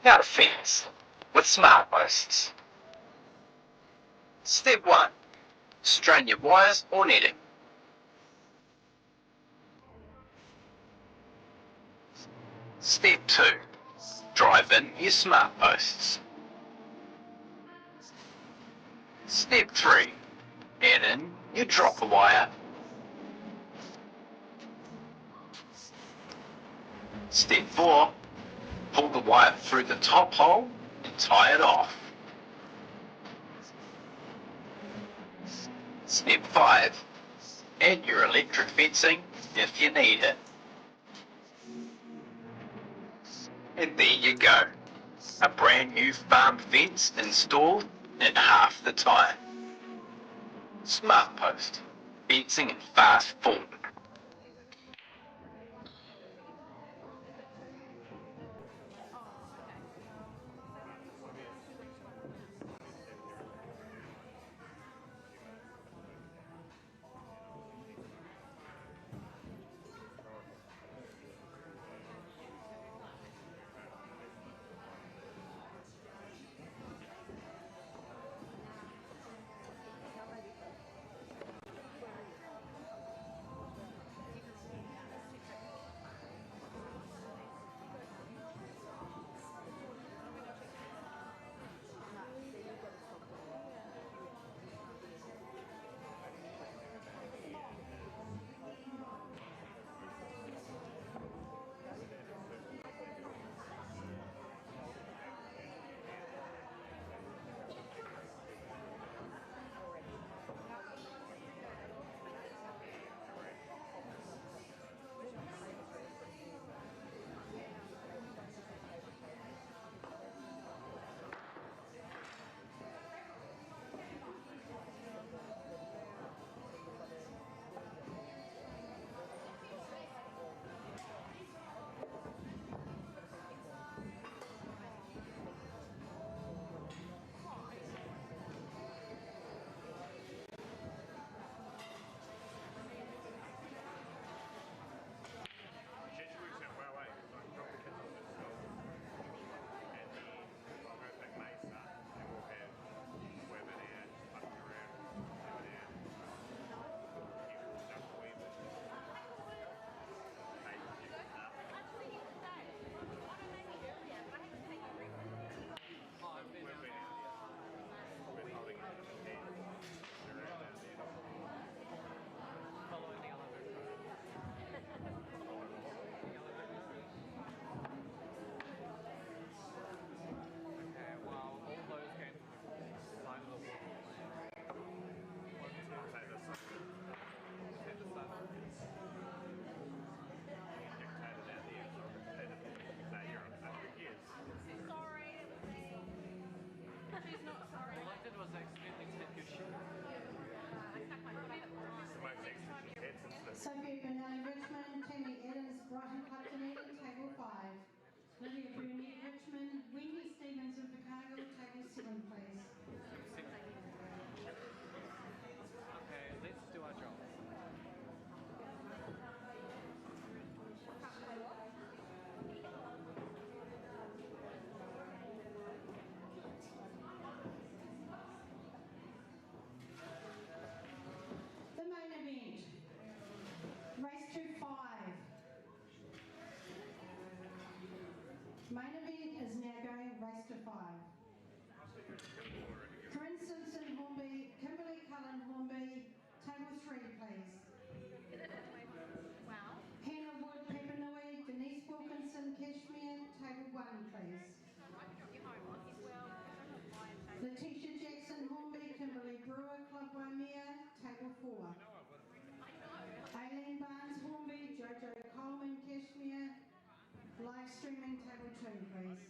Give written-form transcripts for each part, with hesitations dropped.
How to fence with smart posts. Step 1. Strain your wires or netting. Step 2. Drive in your smart posts. Step 3. Add in your dropper wire. Step 4. Pull the wire through the top hole and tie it off. Step 5. Add your electric fencing if you need it. And there you go. A brand new farm fence installed in half the time. Smart post. Fencing in fast form. Sophie Benelli, Richmond, Tammy Adams, Brighton Club Dunedin, table 5. Lydia Brunette, Richmond, Wendy Stevenson for Cargill, table 7, please. Okay, let's do our job. The main event, race to 5. Main event is now going race to 5. Corinne Simpson, Hornby, Kimberly Cullen, Hornby, table 3, please. Wow. Hannah Wood, Papanui, Denise Wilkinson, Cashmere, table 1, please. Letitia Jackson, Hornby, Kimberly Brewer, Club Waimea, table 4. Aileen Barnes, Hornby, Jojo Coleman, Cashmere, live streaming, table 2, please.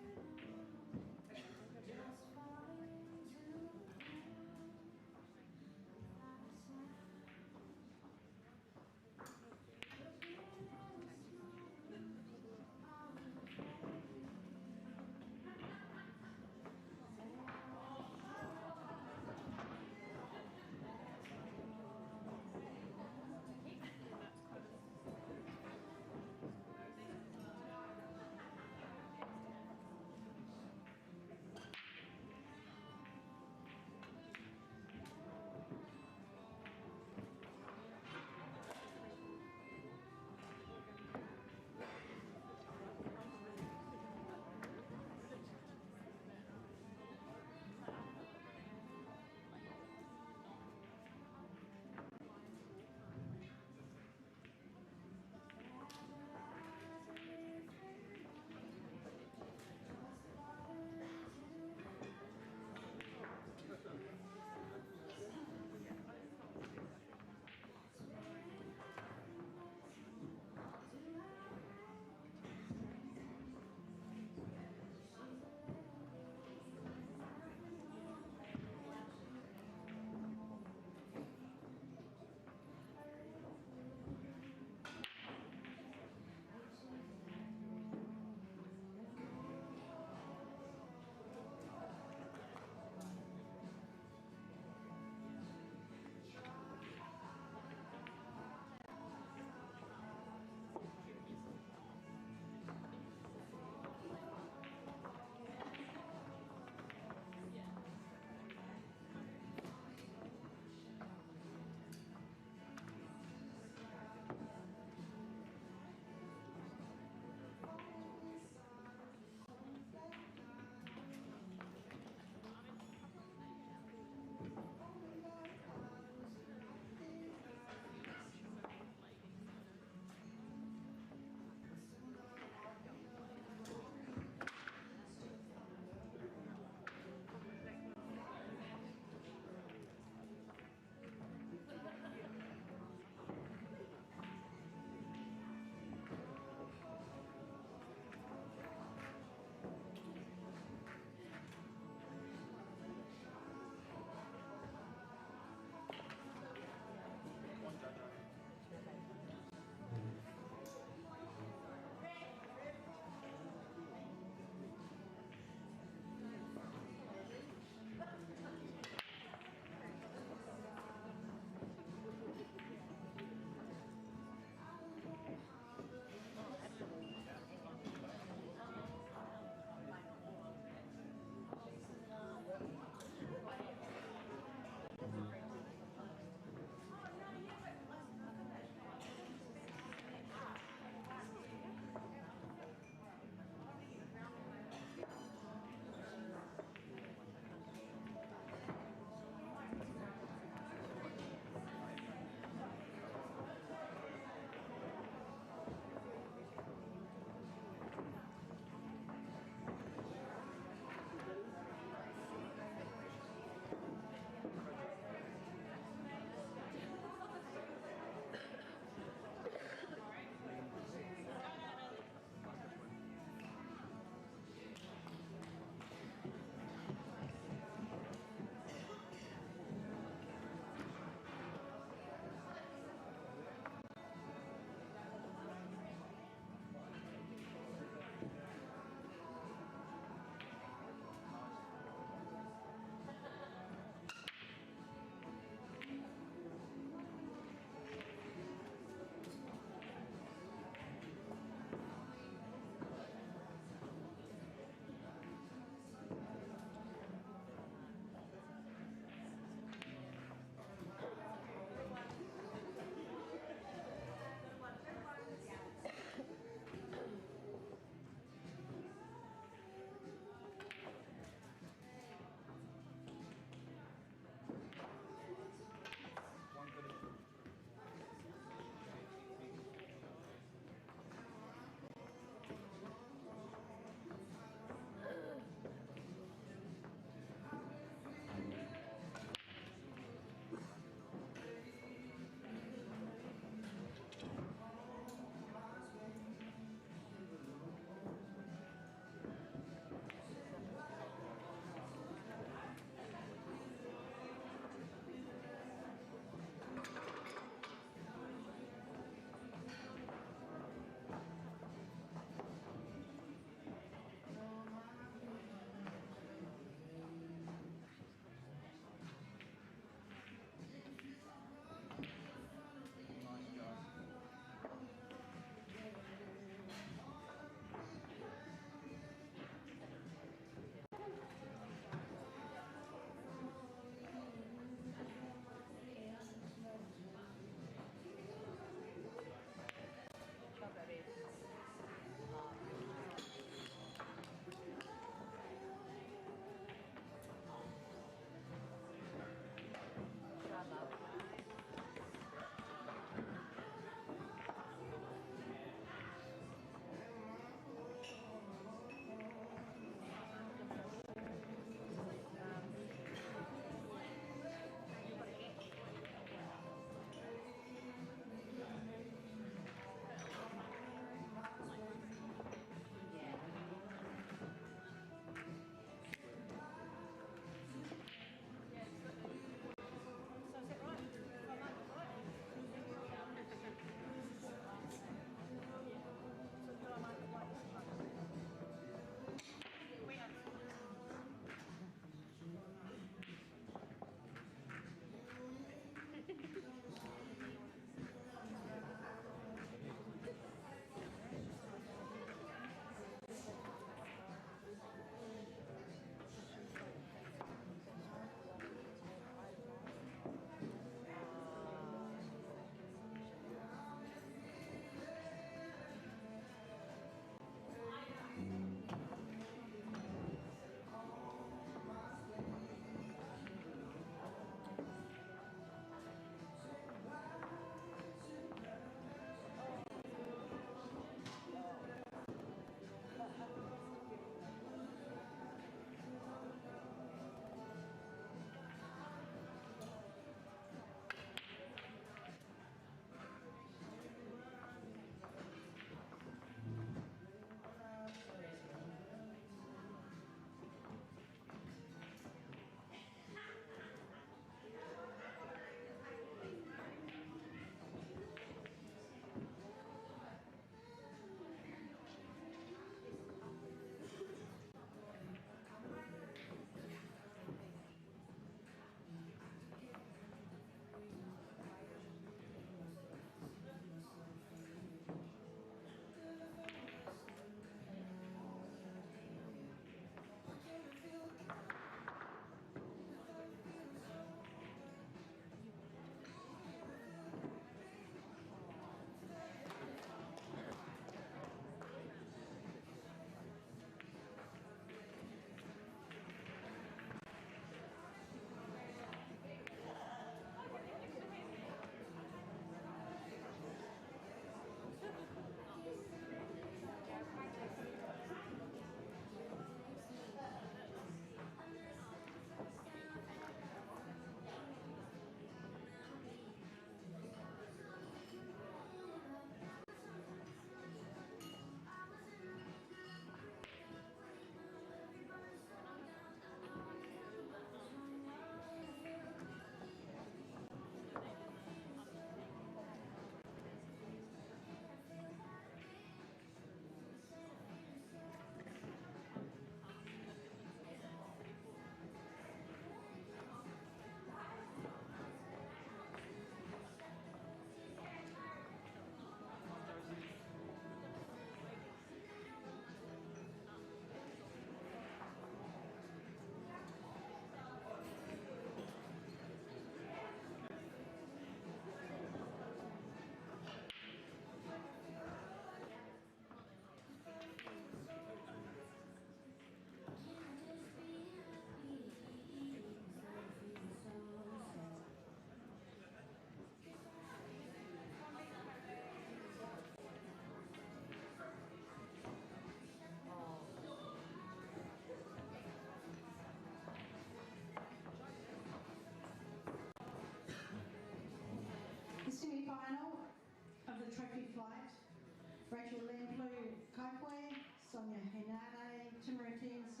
Nade Timaru TNC,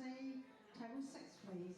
table 6 please.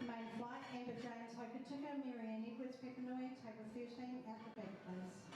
Main flight, Amber James Hokitika, Marianne Edwards Pekanui, table 13, out the back please.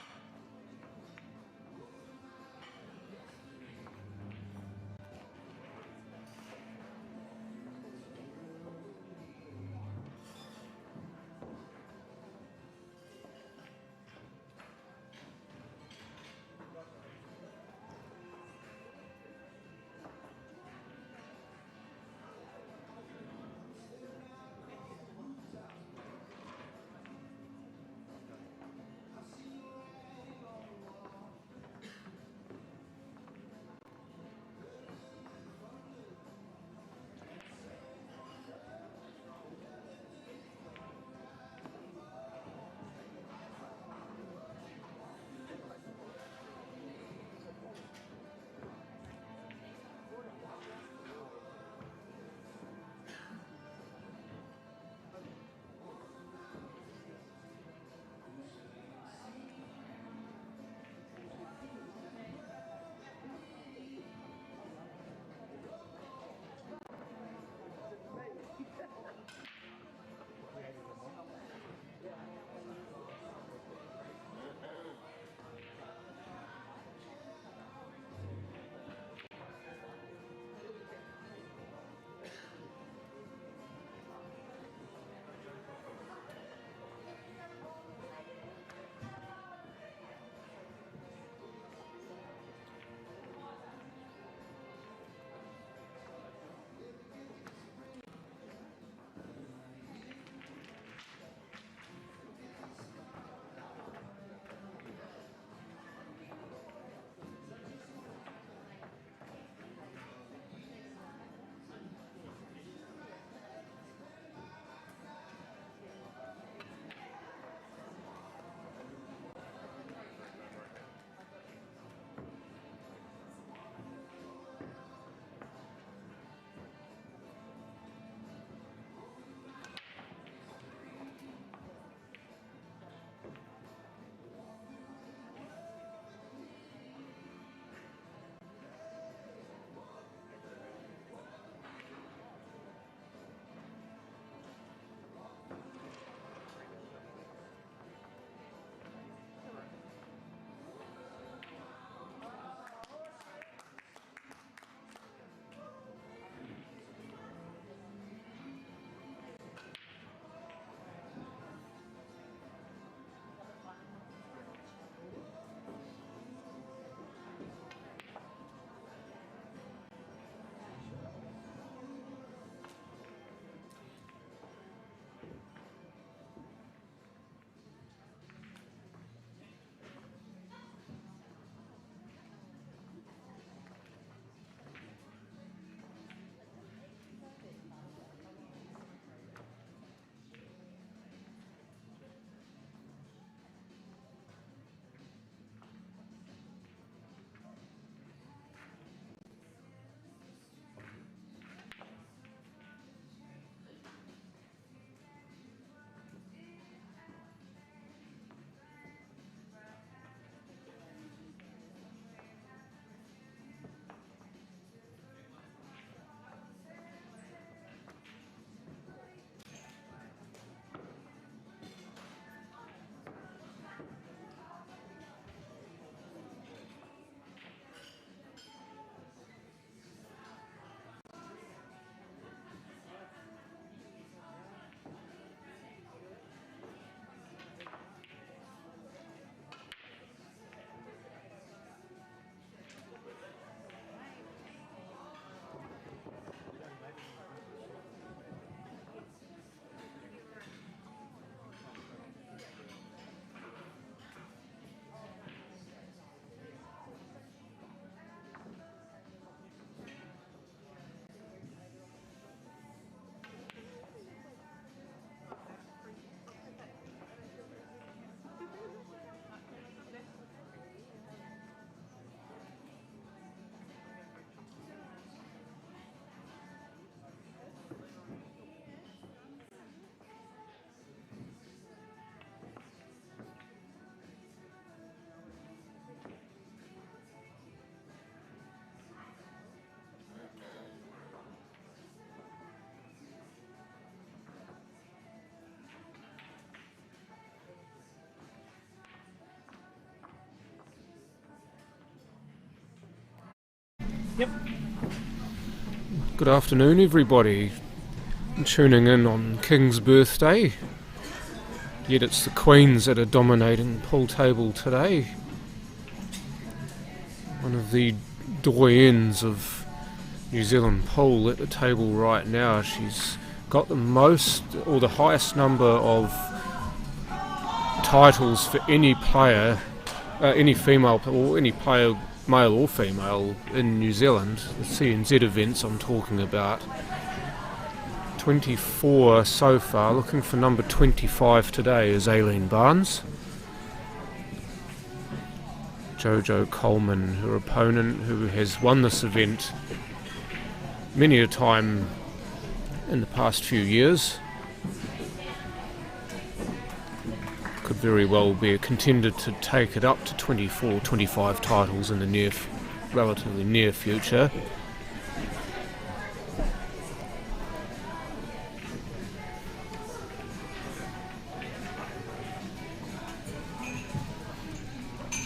Yep. Good afternoon, everybody. I'm tuning in on King's birthday. Yet it's the Queens that are dominating pool table today. One of the doyens of New Zealand pool at the table right now. She's got the most, or the highest number of titles for any player, any female, or any player, male or female, in New Zealand. The CNZ events I'm talking about. 24 so far. Looking for number 25 today is Aileen Barnes. Jojo Coleman, her opponent, who has won this event many a time in the past few years. Could very well be a contender to take it up to 24, 25 titles in the relatively near future.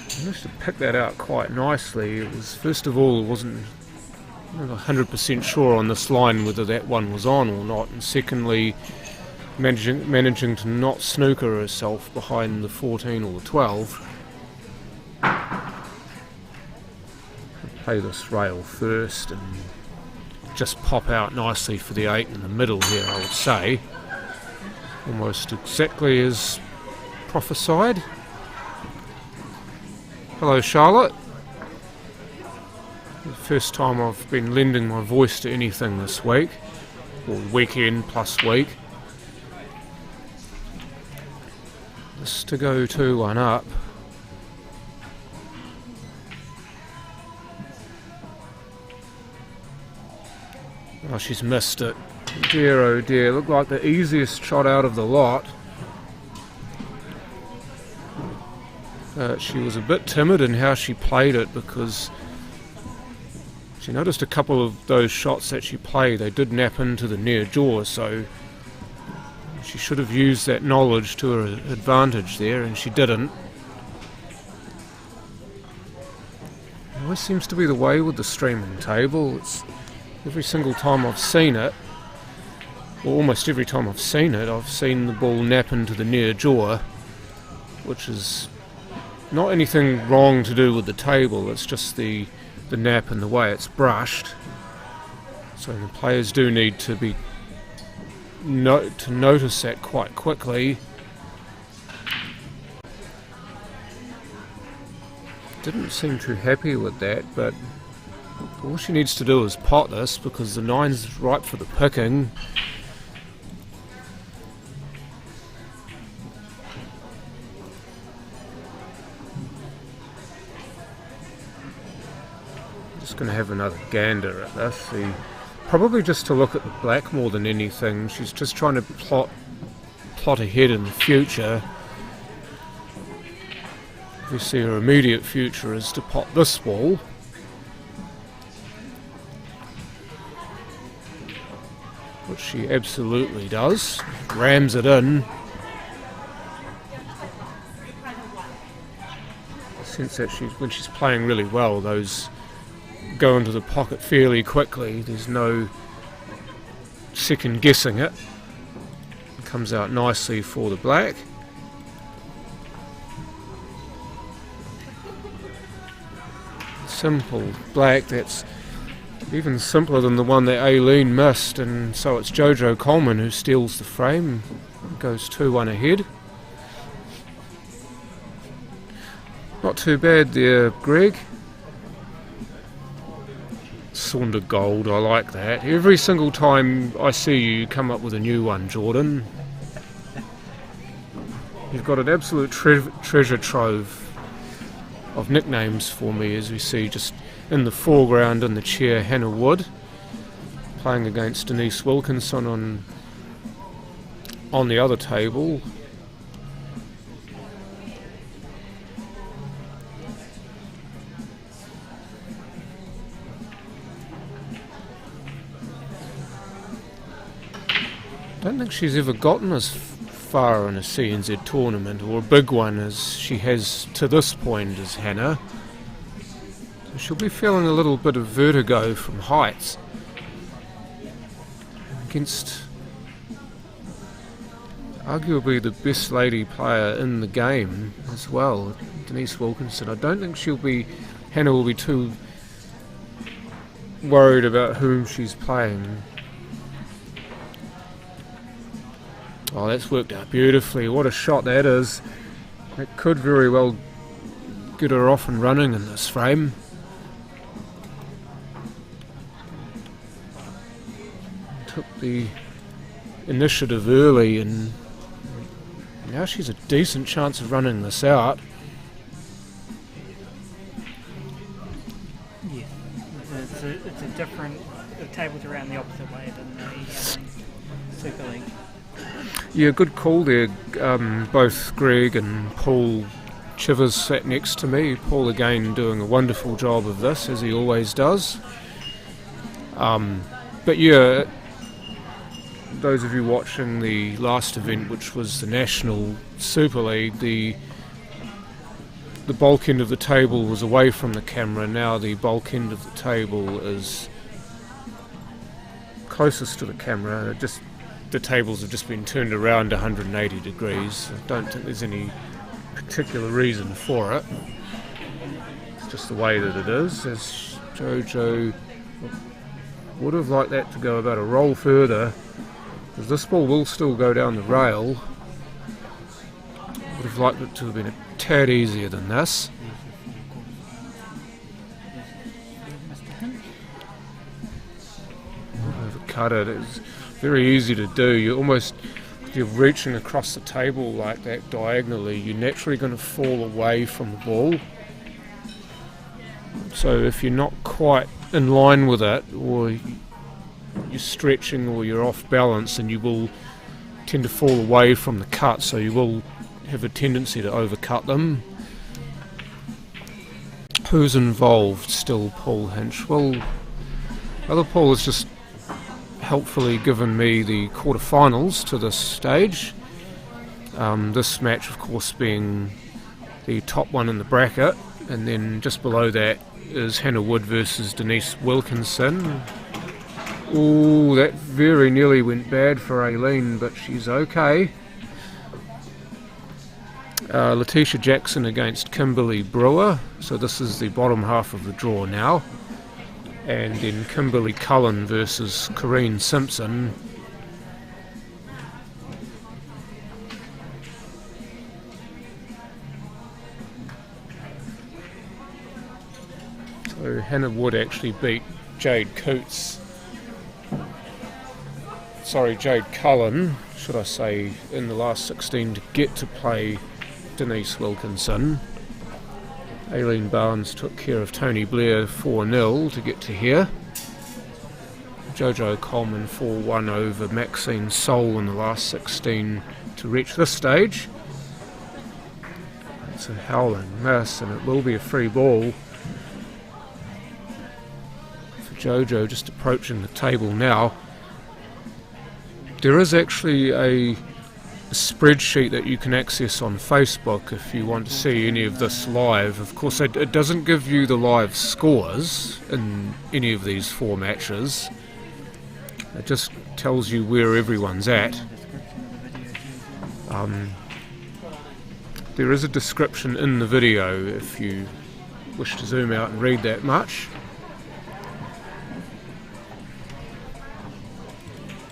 I managed to pick that out quite nicely. It was, first of all, wasn't 100% sure on this line whether that one was on or not, and secondly, managing to not snooker herself behind the 14 or the 12. Play this rail first and just pop out nicely for the 8 in the middle here, I would say. Almost exactly as prophesied. Hello, Charlotte. The first time I've been lending my voice to anything this week, or weekend plus week. Just to go 2-1 up. Oh, she's missed it. Dear oh dear, looked like the easiest shot out of the lot. She was a bit timid in how she played it, because she noticed a couple of those shots that she played, they did nap into the near jaw, so she should have used that knowledge to her advantage there, and she didn't. It always seems to be the way with the streaming table. It's every single time I've seen it, or almost every time I've seen it, I've seen the ball nap into the near jaw, which is not anything wrong to do with the table, it's just the nap and the way it's brushed. So the players do need to be to notice that quite quickly. Didn't seem too happy with that, but all she needs to do is pot this, because the 9's ripe for the picking. Just going to have another gander at this. Probably just to look at the black more than anything. She's just trying to plot ahead in the future. Obviously her immediate future is to pot this ball. Which she absolutely does. Rams it in. I sense that when she's playing really well, those go into the pocket fairly quickly. There's no second guessing it. It comes out nicely for the black. Simple black, that's even simpler than the one that Aileen missed, and so it's Jojo Coleman who steals the frame, goes 2-1 ahead. Not too bad there, Greg. Saunder gold, I like that. Every single time I see you come up with a new one, Jordan. You've got an absolute treasure trove of nicknames for me, as we see just in the foreground in the chair, Hannah Wood, playing against Denise Wilkinson on the other table. I don't think she's ever gotten as far in a CNZ tournament, or a big one as she has to this point, as Hannah. She'll be feeling a little bit of vertigo from heights against arguably the best lady player in the game as well, Denise Wilkinson. I don't think Hannah will be too worried about whom she's playing. Oh, that's worked out beautifully. What a shot that is. It could very well get her off and running in this frame. Took the initiative early, and now she's a decent chance of running this out. Yeah, it's a different. The table's around the opposite way than the Super League. Yeah, good call there. Both Greg and Paul Chivers sat next to me. Paul again doing a wonderful job of this, as he always does. But yeah, those of you watching the last event, which was the National Super League, the bulk end of the table was away from the camera. Now the bulk end of the table is closest to the camera. The tables have just been turned around 180 degrees. I don't think there's any particular reason for it. It's just the way that it is. As Jojo would have liked that to go about a roll further, because this ball will still go down the rail. Would have liked it to have been a tad easier than this. Overcut it. It's very easy to do. You're reaching across the table like that diagonally, you're naturally going to fall away from the ball. So if you're not quite in line with it, or you're stretching or you're off balance, and you will tend to fall away from the cut, so you will have a tendency to overcut them. Who's involved still? Paul Hinch. Well, other Paul has just helpfully given me the quarterfinals to this stage. This match, of course, being the top one in the bracket, and then just below that is Hannah Wood versus Denise Wilkinson. Ooh, that very nearly went bad for Aileen, but she's okay. Letitia Jackson against Kimberly Brewer, so this is the bottom half of the draw now. And then Kimberly Cullen versus Corrine Simpson. So Hannah Wood actually beat Jade Cullen, should I say, in the last 16 to get to play Denise Wilkinson. Aileen Barnes took care of Tony Blair 4-0 to get to here. Jojo Coleman 4-1 over Maxine Soul in the last 16 to reach this stage. It's a howling miss, and it will be a free ball for Jojo, just approaching the table now. There is actually a spreadsheet that you can access on Facebook if you want to see any of this live. Of course, it doesn't give you the live scores in any of these four matches. It just tells you where everyone's at. There is a description in the video if you wish to zoom out and read that much.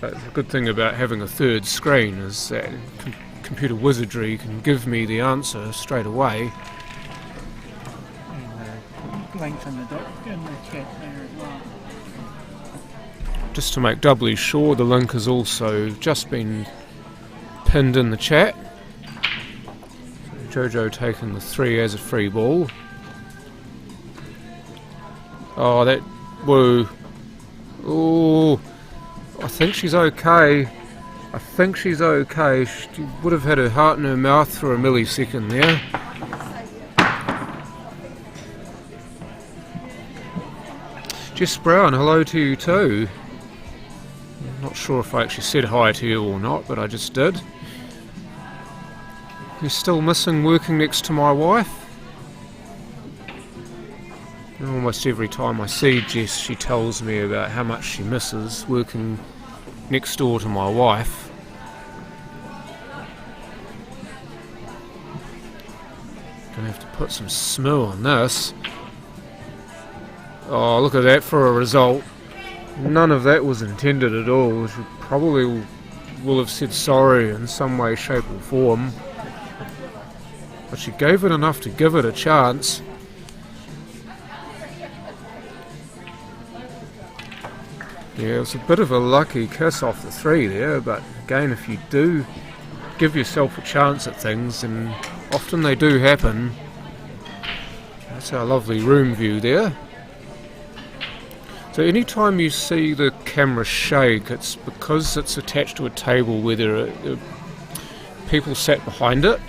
But the good thing about having a third screen is that computer wizardry can give me the answer straight away. And links in the chat there as well. Just to make doubly sure, the link has also just been pinned in the chat. So Jojo taking the 3 as a free ball. Oh, that... whoa. Oh... I think she's okay. She would have had her heart in her mouth for a millisecond there. Jess Brown, hello to you too. I'm not sure if I actually said hi to you or not, but I just did. You're still missing working next to my wife? Oh almost every time I see Jess, she tells me about how much she misses working next door to my wife. Gonna have to put some smoo on this. Oh, look at that for a result. None of that was intended at all. She probably will have said sorry in some way, shape or form. But she gave it enough to give it a chance. Yeah, it was a bit of a lucky kiss off the 3 there, but again, if you do give yourself a chance at things, and often they do happen. That's our lovely room view there. So anytime you see the camera shake, it's because it's attached to a table where there are people sat behind it.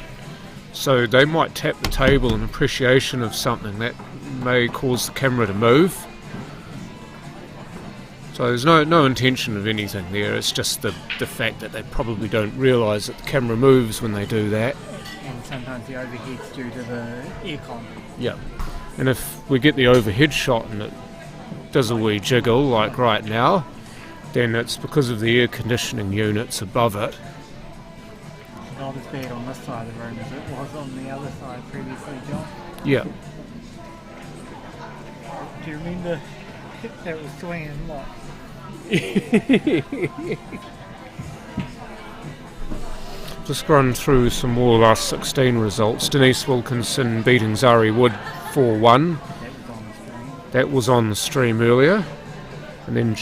So they might tap the table in appreciation of something that may cause the camera to move. So there's no intention of anything there, it's just the fact that they probably don't realise that the camera moves when they do that. And sometimes the overheat's due to the aircon. Yeah. And if we get the overhead shot and it does a wee jiggle like right now, then it's because of the air conditioning units above it. Not as bad on this side of the room as it was on the other side previously, John. Yeah. Do you remember that was swinging like? Just run through some more last 16 results. Denise Wilkinson beating Zari Wood 4-1. That was on the stream earlier. And then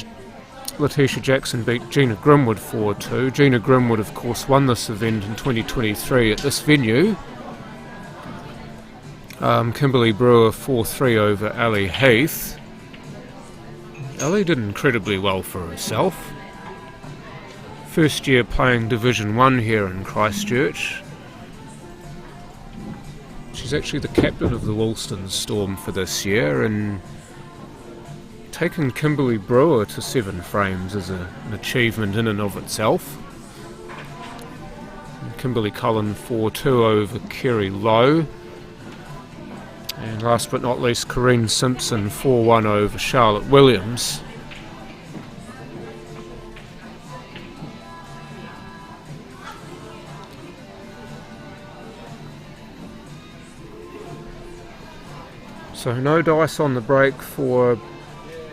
Letitia Jackson beat Gina Grimwood 4-2. Gina Grimwood, of course, won this event in 2023 at this venue. Kimberly Brewer 4-3 over Ali Heath. Ali did incredibly well for herself. First year playing Division 1 here in Christchurch. She's actually the captain of the Woolston Storm for this year, and taking Kimberly Brewer to 7 frames is an achievement in and of itself. And Kimberly Cullen 4-2 over Kerry Lowe. And last but not least, Corrine Simpson 4-1 over Charlotte Williams. So no dice on the break for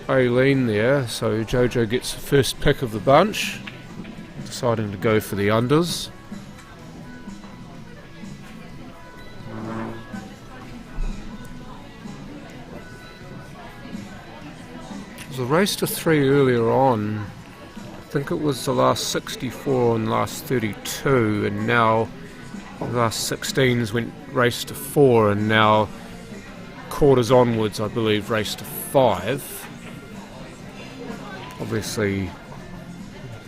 Aileen there, so Jojo gets the first pick of the bunch, deciding to go for the unders. There was a race to 3 earlier on. I think it was the last 64 and last 32, and now the last 16s went race to 4, and now quarters onwards, I believe, race to 5. Obviously,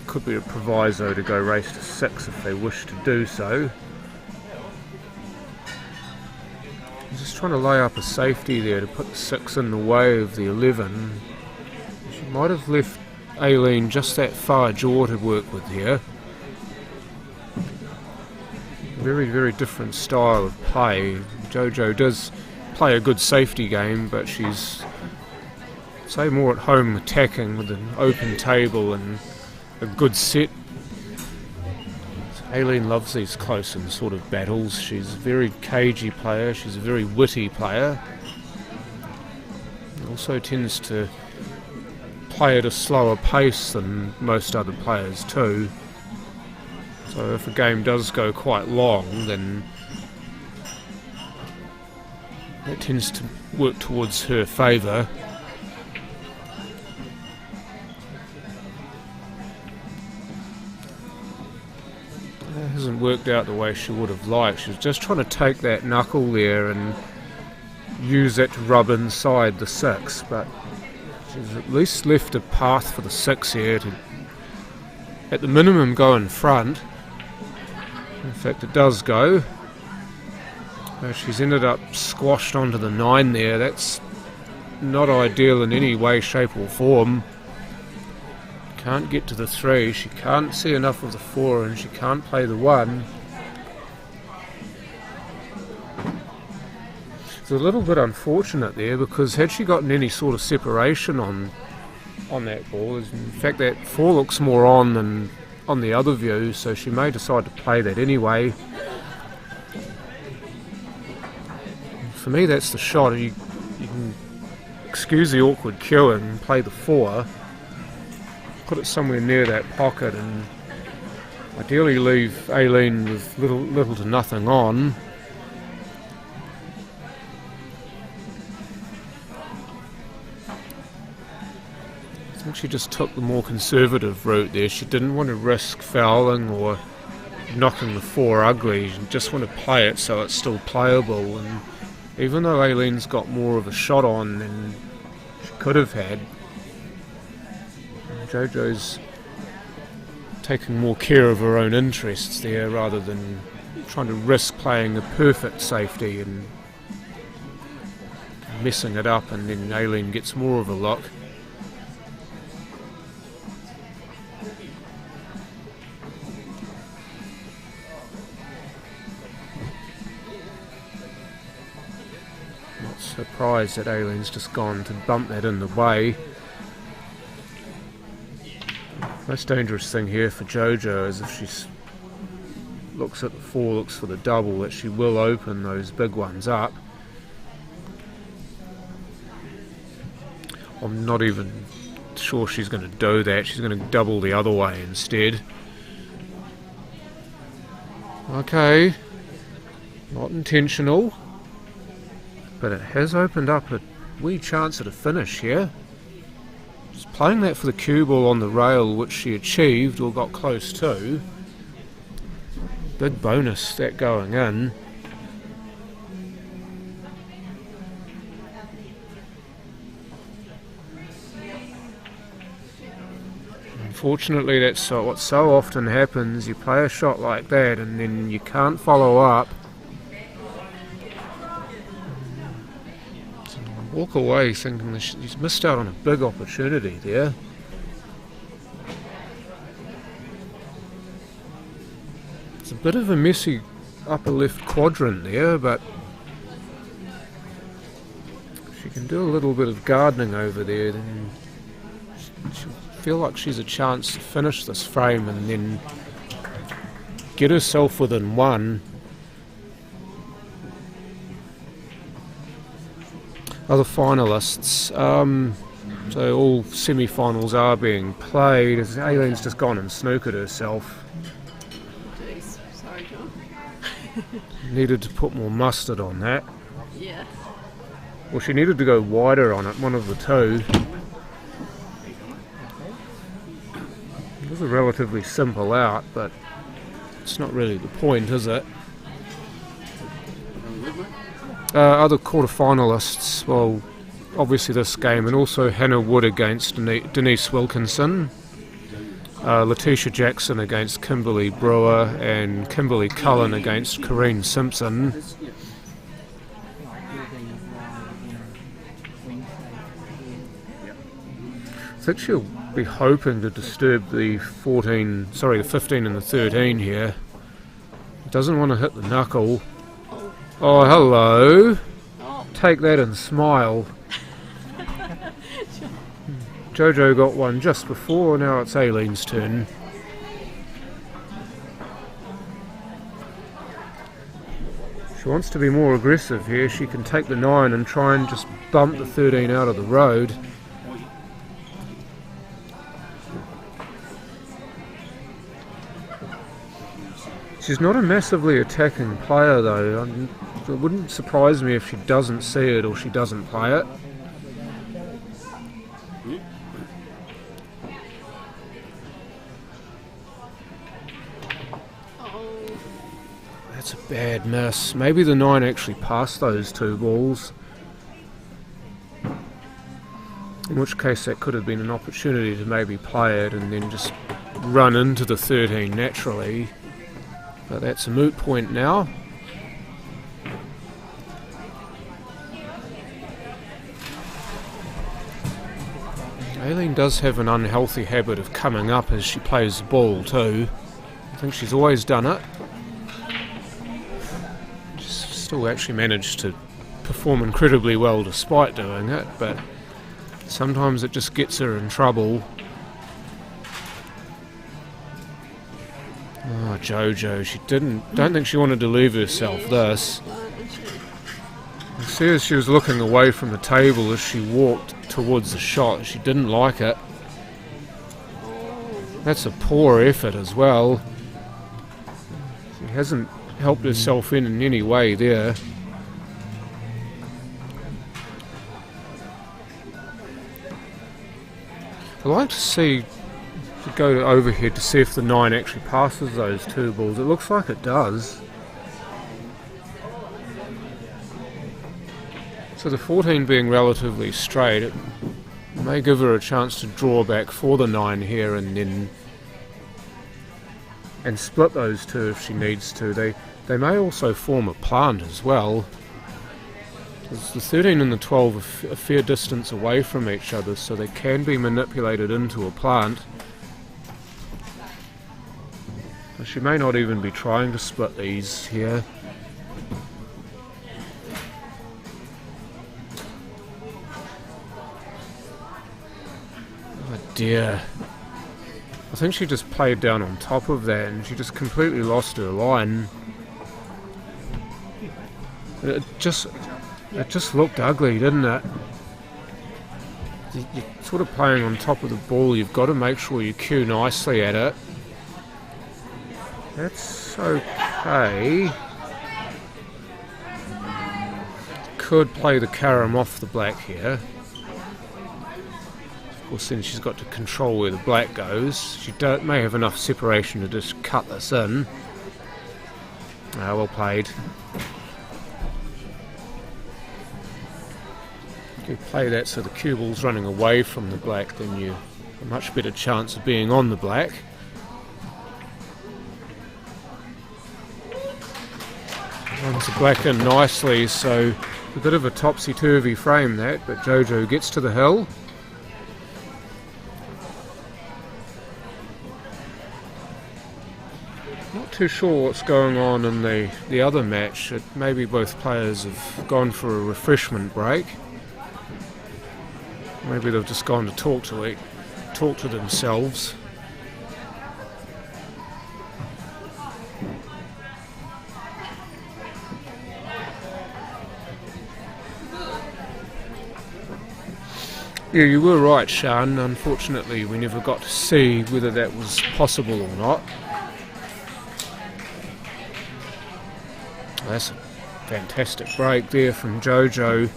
could be a proviso to go race to 6 if they wish to do so. I'm just trying to lay up a safety there to put the 6 in the way of the 11. She might have left Aileen just that far jaw to work with here. Very, very different style of play. Jojo does play a good safety game, but she's, say, more at home attacking with an open table and a good set. Aileen loves these close and sort of battles. She's a very cagey player, she's a very witty player. Also tends to play at a slower pace than most other players too. So if a game does go quite long, then that tends to work towards her favour. It hasn't worked out the way she would have liked. She was just trying to take that knuckle there and use it to rub inside the 6, but she's at least left a path for the 6 here to, at the minimum, go in front. In fact, it does go. She's ended up squashed onto the 9 there. That's not ideal in any way, shape or form. Can't get to the 3, she can't see enough of the 4, and she can't play the 1. It's a little bit unfortunate there, because had she gotten any sort of separation on that ball, in fact that 4 looks more on than on the other view, so she may decide to play that anyway. For me, that's the shot. You can excuse the awkward queuing and play the 4, put it somewhere near that pocket, and ideally leave Aileen with little to nothing on. I think she just took the more conservative route there. She didn't want to risk fouling or knocking the 4 ugly. She just want to play it so it's still playable. And even though Aileen's got more of a shot on than she could have had, Jojo's taking more care of her own interests there rather than trying to risk playing the perfect safety and messing it up, and then Aileen gets more of a look. Not surprised that Aileen's just gone to bump that in the way. Most dangerous thing here for Jojo is if she looks at the 4, looks for the double, that she will open those big ones up. I'm not even sure she's going to do that. She's going to double the other way instead. Okay, not intentional, but it has opened up a wee chance at a finish here. Just playing that for the cue ball on the rail, which she achieved or got close to. Big bonus that going in. Unfortunately, that's what so often happens. You play a shot like that and then you can't follow up. So walk away thinking that she's missed out on a big opportunity there. It's a bit of a messy upper left quadrant there, but if she can do a little bit of gardening over there, then she'll feel like she's a chance to finish this frame and then get herself within 1. Other finalists, so all semi-finals are being played. As Aileen's just gone and snookered herself. Sorry, John. Needed to put more mustard on that. Yeah. Well, she needed to go wider on it, one of the two. It was a relatively simple out, but it's not really the point, is it? Other quarter-finalists, well, obviously this game, and also Hannah Wood against Denise Wilkinson, Letitia Jackson against Kimberly Brewer, and Kimberly Cullen against Corrine Simpson. I think she'll be hoping to disturb the 15 and the 13 here. Doesn't want to hit the knuckle. Oh, hello. Take that and smile. Jojo got one just before, now it's Aileen's turn. She wants to be more aggressive here. She can take the 9 and try and just bump the 13 out of the road. She's not a massively attacking player though. It wouldn't surprise me if she doesn't see it or she doesn't play it. That's a bad miss. Maybe the 9 actually passed those 2 balls. In which case that could have been an opportunity to maybe play it and then just run into the 13 naturally. But that's a moot point now. Aileen does have an unhealthy habit of coming up as she plays the ball too. I think she's always done it. She's still actually managed to perform incredibly well despite doing it, but sometimes it just gets her in trouble. Oh, Jojo, she don't think she wanted to leave herself this. You see as she was looking away from the table as she walked towards the shot, she didn't like it. That's a poor effort as well. She hasn't helped herself in any way there. I'd like to see, to go to overhead to see if the 9 actually passes those 2 balls. It looks like it does. So the 14 being relatively straight, it may give her a chance to draw back for the 9 here and split those 2 if she needs to. They may also form a plant as well. The 13 and the 12 are a fair distance away from each other, so they can be manipulated into a plant. She may not even be trying to split these here. Oh dear. I think she just played down on top of that and she just completely lost her line. It just looked ugly, didn't it? You're sort of playing on top of the ball, you've got to make sure you cue nicely at it. That's okay. Could play the carom off the black here. Of course then she's got to control where the black goes. She may have enough separation to just cut this in. Well played. If you play that so the cue ball's running away from the black, then you have a much better chance of being on the black. Runs the black in nicely, so a bit of a topsy-turvy frame that, but Jojo gets to the hill. Not too sure what's going on in the other match. Maybe both players have gone for a refreshment break. Maybe they've just gone to talk to themselves. Yeah, you were right, Sean. Unfortunately, we never got to see whether that was possible or not. That's a fantastic break there from Jojo.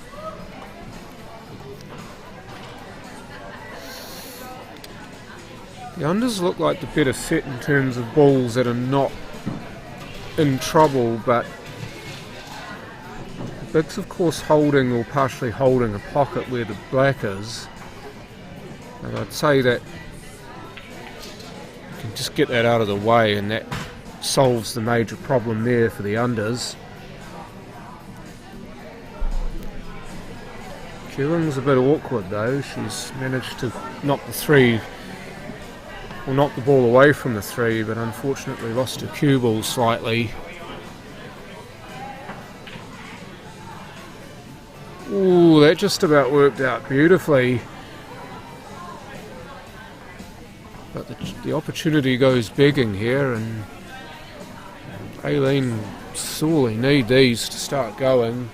The unders look like the better set in terms of balls that are not in trouble, but Big's of course holding or partially holding a pocket where the black is, and I'd say that you can just get that out of the way and that solves the major problem there for the unders. Kieran's a bit awkward though. She's managed to knock the ball away from the 3, but unfortunately lost her cue ball slightly. Ooh, that just about worked out beautifully. But the opportunity goes begging here, and Aileen sorely need these to start going.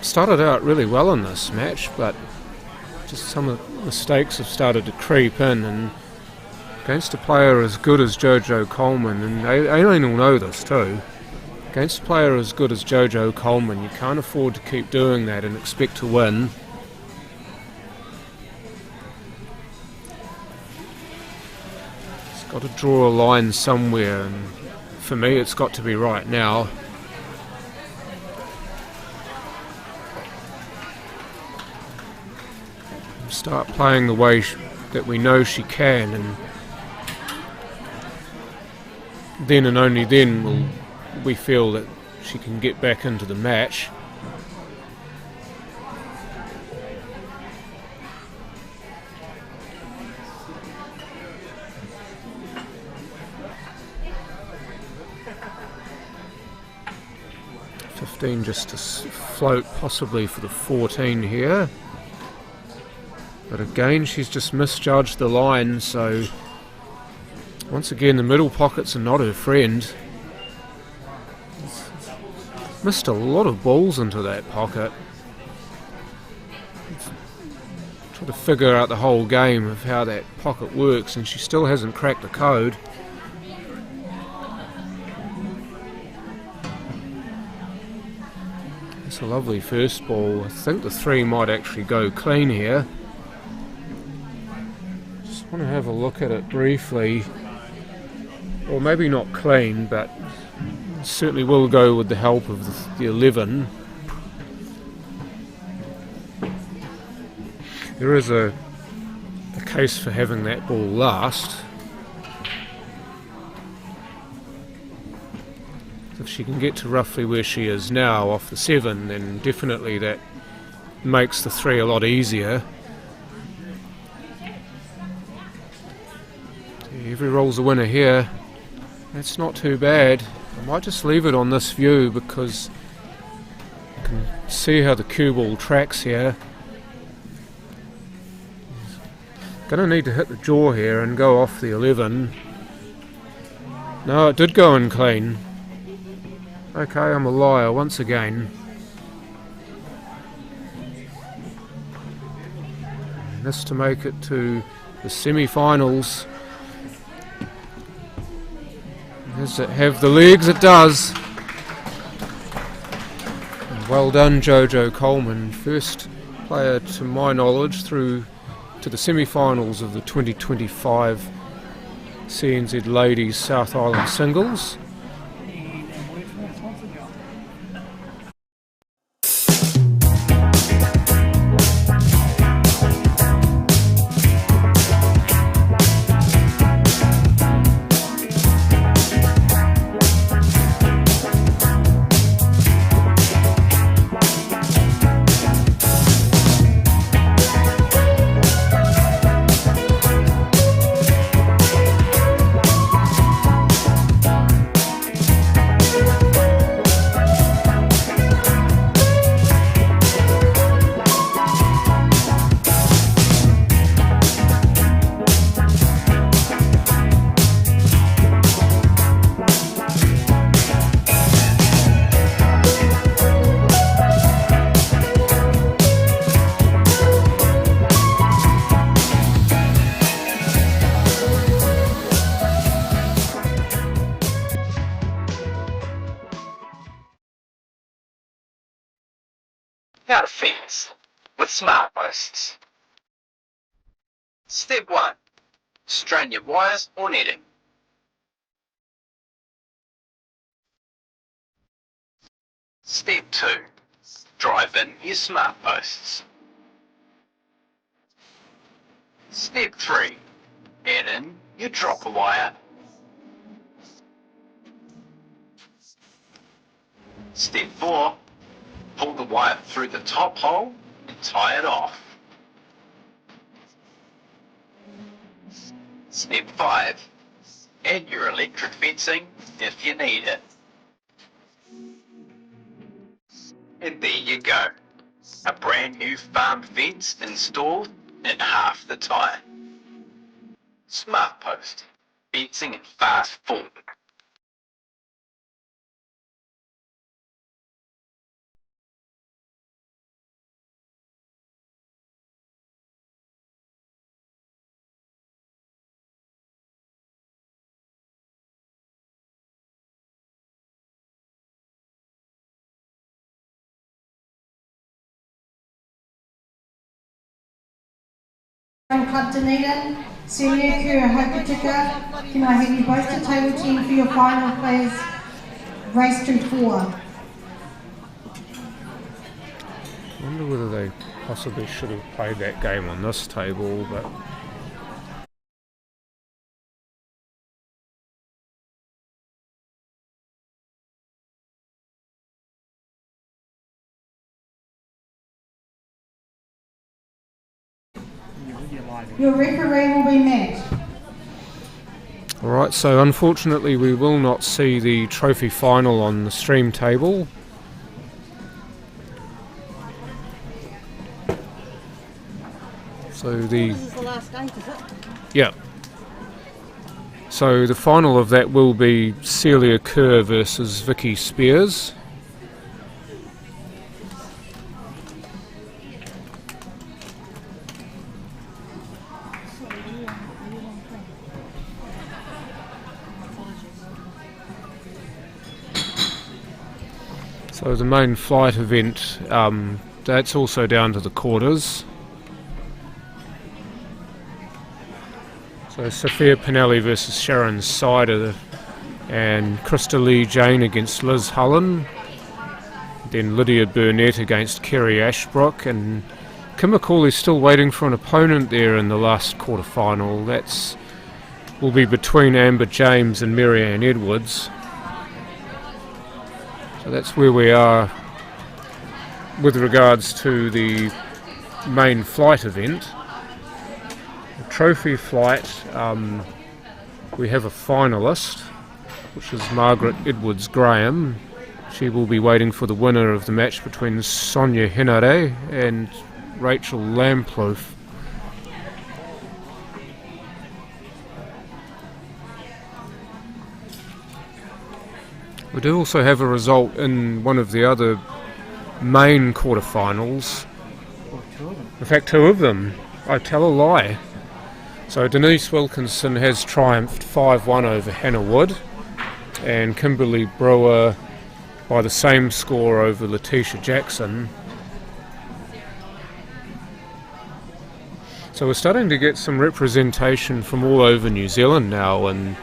Started out really well in this match, but just some of the mistakes have started to creep in, and against a player as good as Jojo Coleman, and Aileen will know this too, against a player as good as Jojo Coleman, you can't afford to keep doing that and expect to win. It's got to draw a line somewhere, and for me it's got to be right now. Start playing the way that we know she can, and then and only then will we feel that she can get back into the match. 15 just to float possibly for the 14 here. But again, she's just misjudged the line, so once again the middle pockets are not her friend. Missed a lot of balls into that pocket. Trying to figure out the whole game of how that pocket works, and she still hasn't cracked the code. It's a lovely first ball. I think the 3 might actually go clean here. Just want to have a look at it briefly. Or maybe not clean, but certainly will go with the help of the 11. There is a case for having that ball last. If she can get to roughly where she is now off the 7, then definitely that makes the 3 a lot easier. Every roll's a winner here. That's not too bad. I might just leave it on this view because you can see how the cue ball tracks here. Gonna need to hit the jaw here and go off the 11. No, it did go in clean. Okay, I'm a liar once again. And this to make it to the semi-finals. Does it have the legs? It does. And well done, Jojo Coleman. First player to my knowledge through to the semi-finals of the 2025 CNZ Ladies South Island Singles. How to fence with smart posts. Step 1. Strain your wires or netting. Step 2. Drive in your smart posts. Step 3. Add in your dropper wire. Step 4. Pull the wire through the top hole and tie it off. Step 5. Add your electric fencing if you need it. And there you go. A brand new farm fence installed in half the time. Smart post. Fencing in fast forward. Club Dunedin, Senior Kura Hokitika, can I have you both to table team for your final players, race to 4. I wonder whether they possibly should have played that game on this table, but Your referee will be Matt. alright, so unfortunately we will not see the trophy final on the stream table. So This is the last 8, is it? yeah. So the final of that will be Celia Kerr versus Vicky Spears. So the main flight event, that's also down to the quarters. So Sophia Pinelli versus Sharon Sider, and Krista Lee Jane against Liz Hullen. Then Lydia Burnett against Kerry Ashbrook, and Kim McCauley's still waiting for an opponent there in the last quarter-final. That's will be between Amber James and Marianne Edwards. So that's where we are with regards to the main flight event. The trophy flight, we have a finalist, which is Margaret Edwards Graham. She will be waiting for the winner of the match between Sonia Henare and Rachel Lamplouf. We do also have a result in one of the other main quarterfinals. In fact, 2 of them. I tell a lie. So Denise Wilkinson has triumphed 5-1 over Hannah Wood, and Kimberly Brewer by the same score over Letitia Jackson. So we're starting to get some representation from all over New Zealand now, and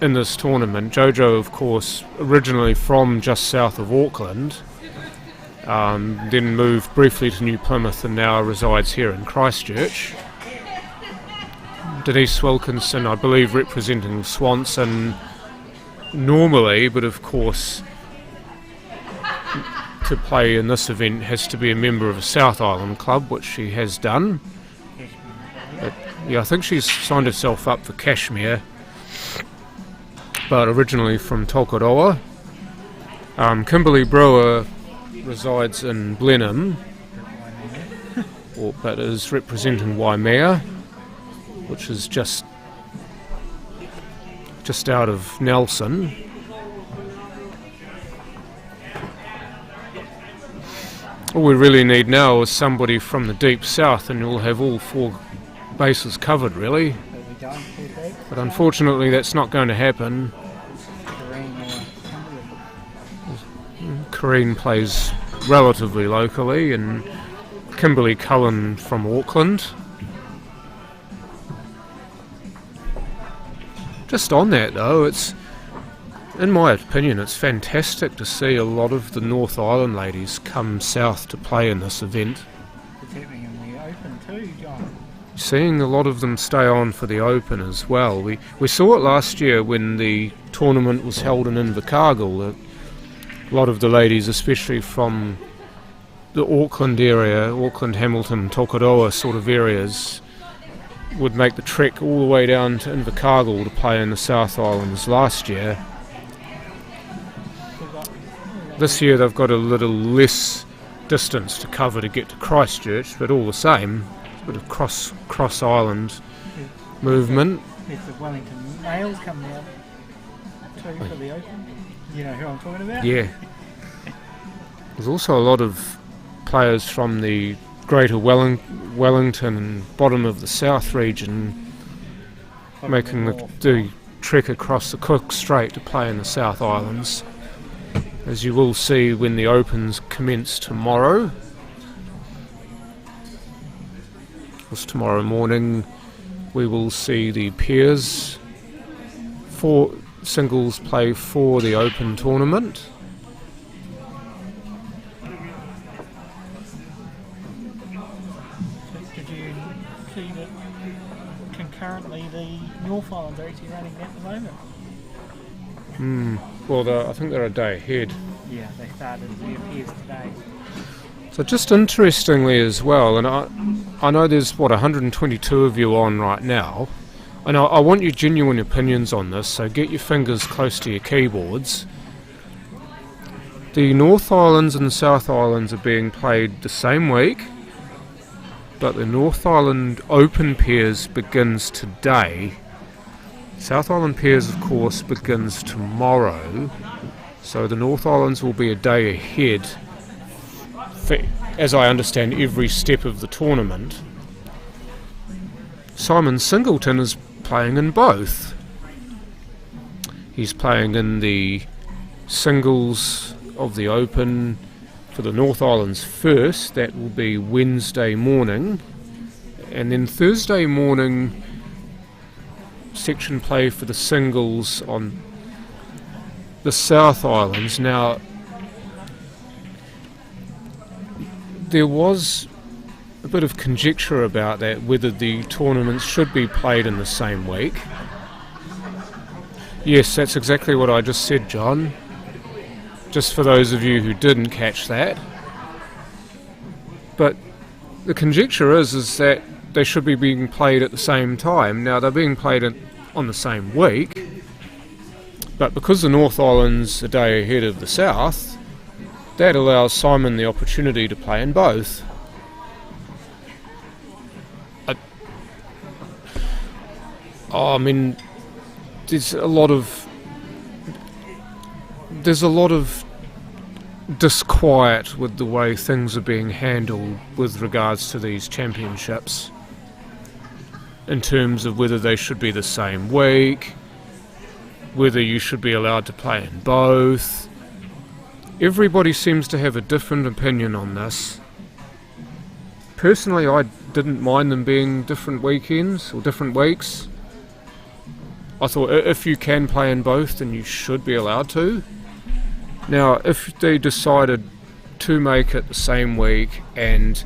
in this tournament. Jojo, of course, originally from just south of Auckland, then moved briefly to New Plymouth and now resides here in Christchurch. Denise Wilkinson, I believe, representing Swanson normally, but of course to play in this event has to be a member of a South Island club, which she has done. But, yeah, I think she's signed herself up for Kashmir, but originally from Tokoroa. Kimberly Brewer resides in Blenheim, but is representing Waimea, which is just out of Nelson. All we really need now is somebody from the deep south, and we'll have all 4 bases covered, really. But unfortunately that's not going to happen. Corrine plays relatively locally, and Kimberly Cullen from Auckland. Just on that though, it's, in my opinion, it's fantastic to see a lot of the North Island ladies come south to play in this event. It's happening in the Open too, John. Seeing a lot of them stay on for the Open as well. We saw it last year when the tournament was held in Invercargill. A lot of the ladies, especially from the Auckland area, Auckland, Hamilton, Tokoroa sort of areas, would make the trek all the way down to Invercargill to play in the South Islands last year. This year they've got a little less distance to cover to get to Christchurch, but all the same, a bit of cross-island movement. There's the Wellington males coming out too for the Open. You know who I'm talking about? Yeah. There's also a lot of players from the greater Wellington and bottom of the south region making the trek across the Cook Strait to play in the South Islands, as you will see when the Opens commence tomorrow. Because tomorrow morning we will see the pairs for singles play for the Open tournament. Did you see that concurrently the North Island are actually running at the moment? Well, I think they're a day ahead. Yeah, they started their pairs today. So just interestingly as well, and I know there's 122 of you on right now, and I want your genuine opinions on this, so get your fingers close to your keyboards. The North Islands and the South Islands are being played the same week, but the North Island Open Pairs begins today. South Island Pairs, of course, begins tomorrow, so the North Islands will be a day ahead for, as I understand, every step of the tournament. Simon Singleton is playing in both. He's playing in the singles of the Open for the North Islands first. That will be Wednesday morning, and then Thursday morning section play for the singles on the South Islands. Now, there was a bit of conjecture about that, whether the tournaments should be played in the same week. Yes, that's exactly what I just said, John. Just for those of you who didn't catch that. But the conjecture is that they should be being played at the same time. Now, they're being played on the same week, but because the North Island's a day ahead of the South, that allows Simon the opportunity to play in both. I mean, there's a lot of disquiet with the way things are being handled with regards to these championships, in terms of whether they should be the same week, whether you should be allowed to play in both. Everybody seems to have a different opinion on this. Personally, I didn't mind them being different weekends or different weeks. I thought if you can play in both, then you should be allowed to. Now, if they decided to make it the same week and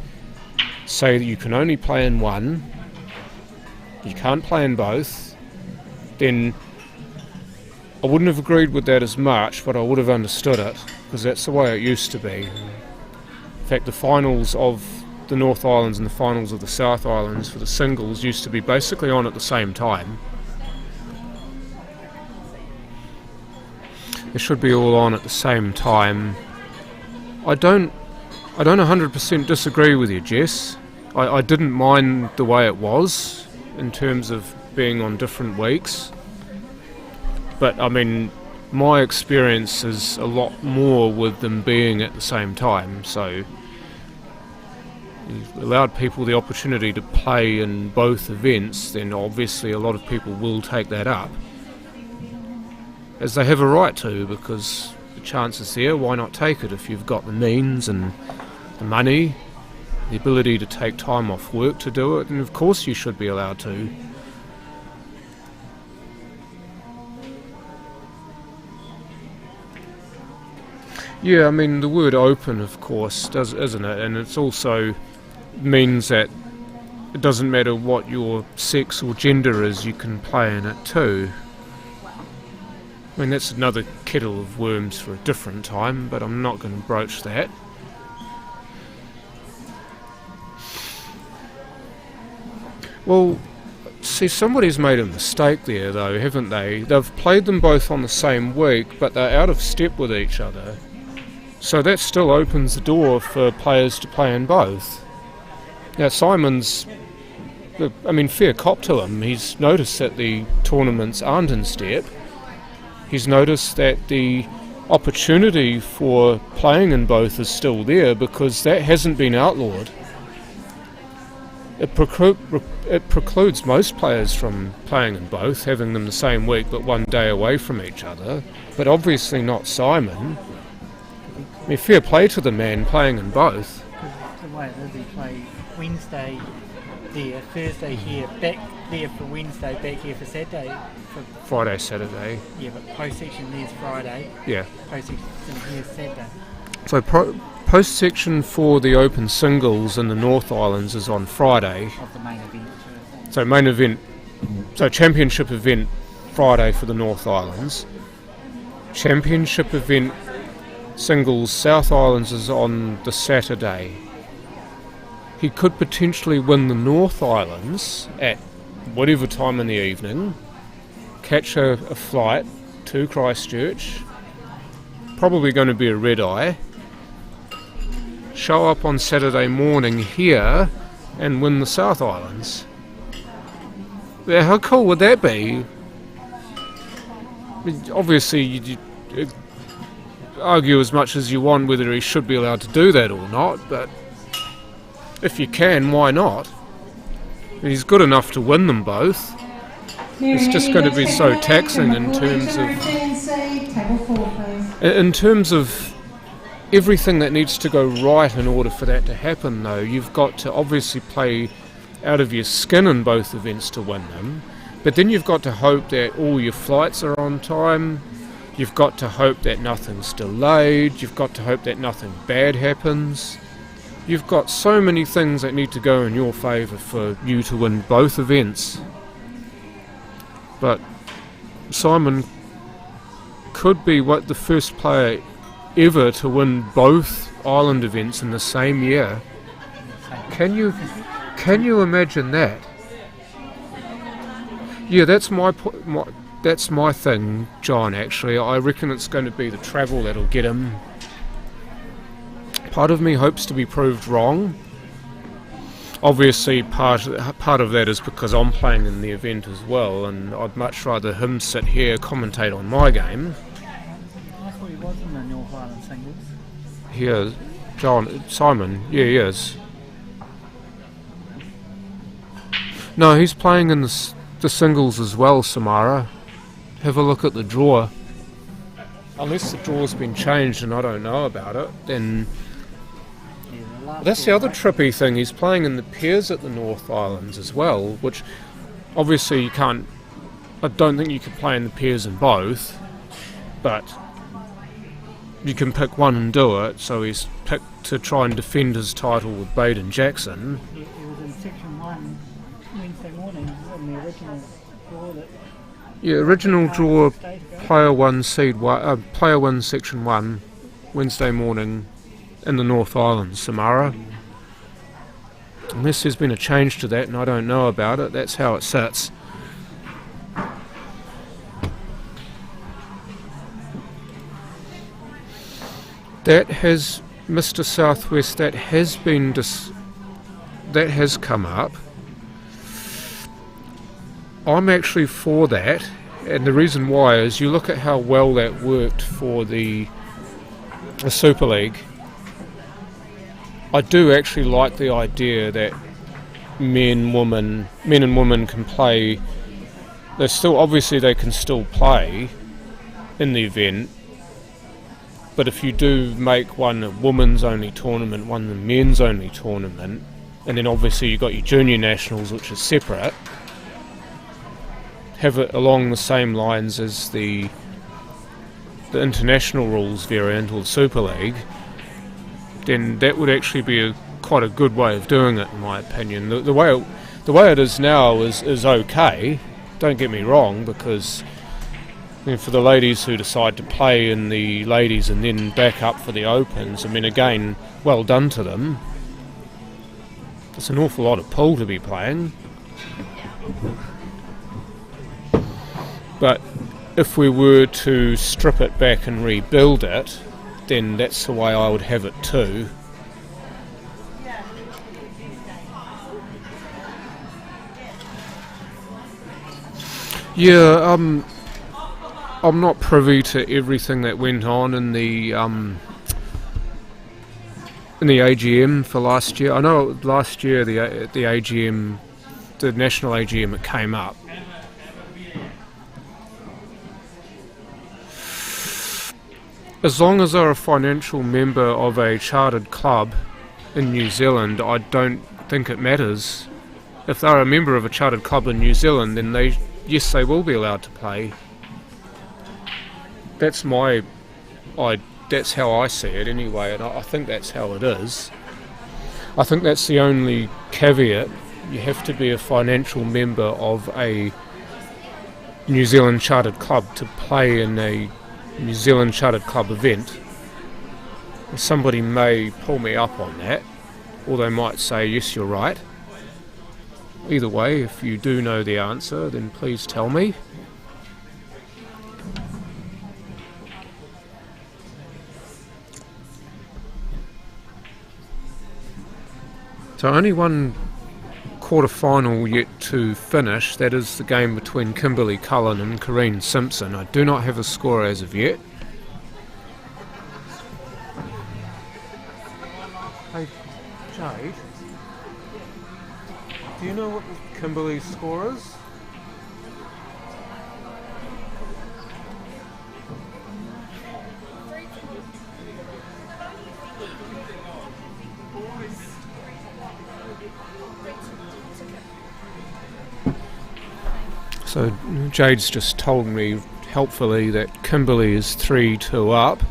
say that you can only play in one, you can't play in both, then I wouldn't have agreed with that as much, but I would have understood it, because that's the way it used to be. In fact, the finals of the North Islands and the finals of the South Islands for the singles used to be basically on at the same time. They should be all on at the same time. I don't 100% disagree with you, Jess. I didn't mind the way it was in terms of being on different weeks. But I mean, my experience is a lot more with them being at the same time, so you've allowed people the opportunity to play in both events, then obviously a lot of people will take that up, as they have a right to, because the chance is there. Why not take it if you've got the means and the money, the ability to take time off work to do it? And of course you should be allowed to. Yeah, I mean, the word open, of course, does, isn't it? And it's also means that it doesn't matter what your sex or gender is, you can play in it too. I mean, that's another kettle of worms for a different time, but I'm not going to broach that. Well, see, somebody's made a mistake there, though, haven't they? They've played them both on the same week, but they're out of step with each other. So that still opens the door for players to play in both. Now, Simon's, I mean, fair cop to him. He's noticed that the tournaments aren't in step. He's noticed that the opportunity for playing in both is still there, because that hasn't been outlawed. It precludes most players from playing in both, having them the same week but one day away from each other, but obviously not Simon. I mean, fair play to the man playing in both. The way it is, he plays Wednesday there, Thursday here, back there for Wednesday, back here for Saturday. Friday, Saturday. Yeah, but post-section there's Friday. Yeah. Post-section here's Saturday. So post-section for the open singles in the North Islands is on Friday. Of the main event. So championship event Friday for the North Islands. Championship event singles South Islands is on the Saturday. He could potentially win the North Islands at whatever time in the evening, catch a flight to Christchurch, probably going to be a red eye, show up on Saturday morning here and win the South Islands. Yeah, how cool would that be? I mean, obviously, you argue as much as you want whether he should be allowed to do that or not, but if you can, why not? He's good enough to win them both. It's just going to be so taxing in terms of everything that needs to go right in order for that to happen, though. You've got to obviously play out of your skin in both events to win them, but then you've got to hope that all your flights are on time. You've got to hope that nothing's delayed. You've got to hope that nothing bad happens. You've got so many things that need to go in your favour for you to win both events. But Simon could be the first player ever to win both island events in the same year. Can you imagine that? Yeah, that's my thing, John, actually. I reckon it's going to be the travel that'll get him. Part of me hopes to be proved wrong. Obviously, part of that is because I'm playing in the event as well, and I'd much rather him sit here, commentate on my game. I thought he was in the North Island singles. He is. Simon, yeah, he is. No, he's playing in the singles as well, Samara. Have a look at the draw. Unless the draw's been changed and I don't know about it, then that's the other trippy thing. He's playing in the pairs at the North Islands as well, which obviously you can't. I don't think you can play in the pairs in both, but you can pick one and do it. So he's picked to try and defend his title with Baden Jackson. He was in Section 1 Wednesday morning in the original draw. Yeah, original draw, player 1 player 1 Section 1, Wednesday morning in the North Island, Samara. Unless there's been a change to that and I don't know about it, that's how it sits. That has, Mr. Southwest, that has been that has come up. I'm actually for that, and the reason why is you look at how well that worked for the Super League. I do actually like the idea that men and women can play. They can still play in the event, but if you do make one a women's only tournament, one a men's only tournament, and then obviously you've got your junior nationals, which is separate, have it along the same lines as the international rules variant or the Super League, then that would actually be quite a good way of doing it, in my opinion. The way it is now is okay. Don't get me wrong, because for the ladies who decide to play in the ladies and then back up for the Opens, I mean, again, well done to them. It's an awful lot of pool to be playing. But if we were to strip it back and rebuild it, then that's the way I would have it too. Yeah, I'm not privy to everything that went on in the AGM for last year. I know last year the AGM, the national AGM, it came up. As long as they're a financial member of a chartered club in New Zealand, I don't think it matters. If they're a member of a chartered club in New Zealand, then they will be allowed to play. That's that's how I see it anyway, and I think that's how it is. I think that's the only caveat. You have to be a financial member of a New Zealand chartered club to play in a New Zealand chartered club event. Somebody may pull me up on that, or they might say, yes, you're right. Either way, if you do know the answer, then please tell me. So only one quarter-final yet to finish. That is the game between Kimberly Cullen and Corrine Simpson. I do not have a score as of yet. Hey, Jade, do you know what Kimberly's score is? So Jade's just told me helpfully that Kimberly is 3-2 up.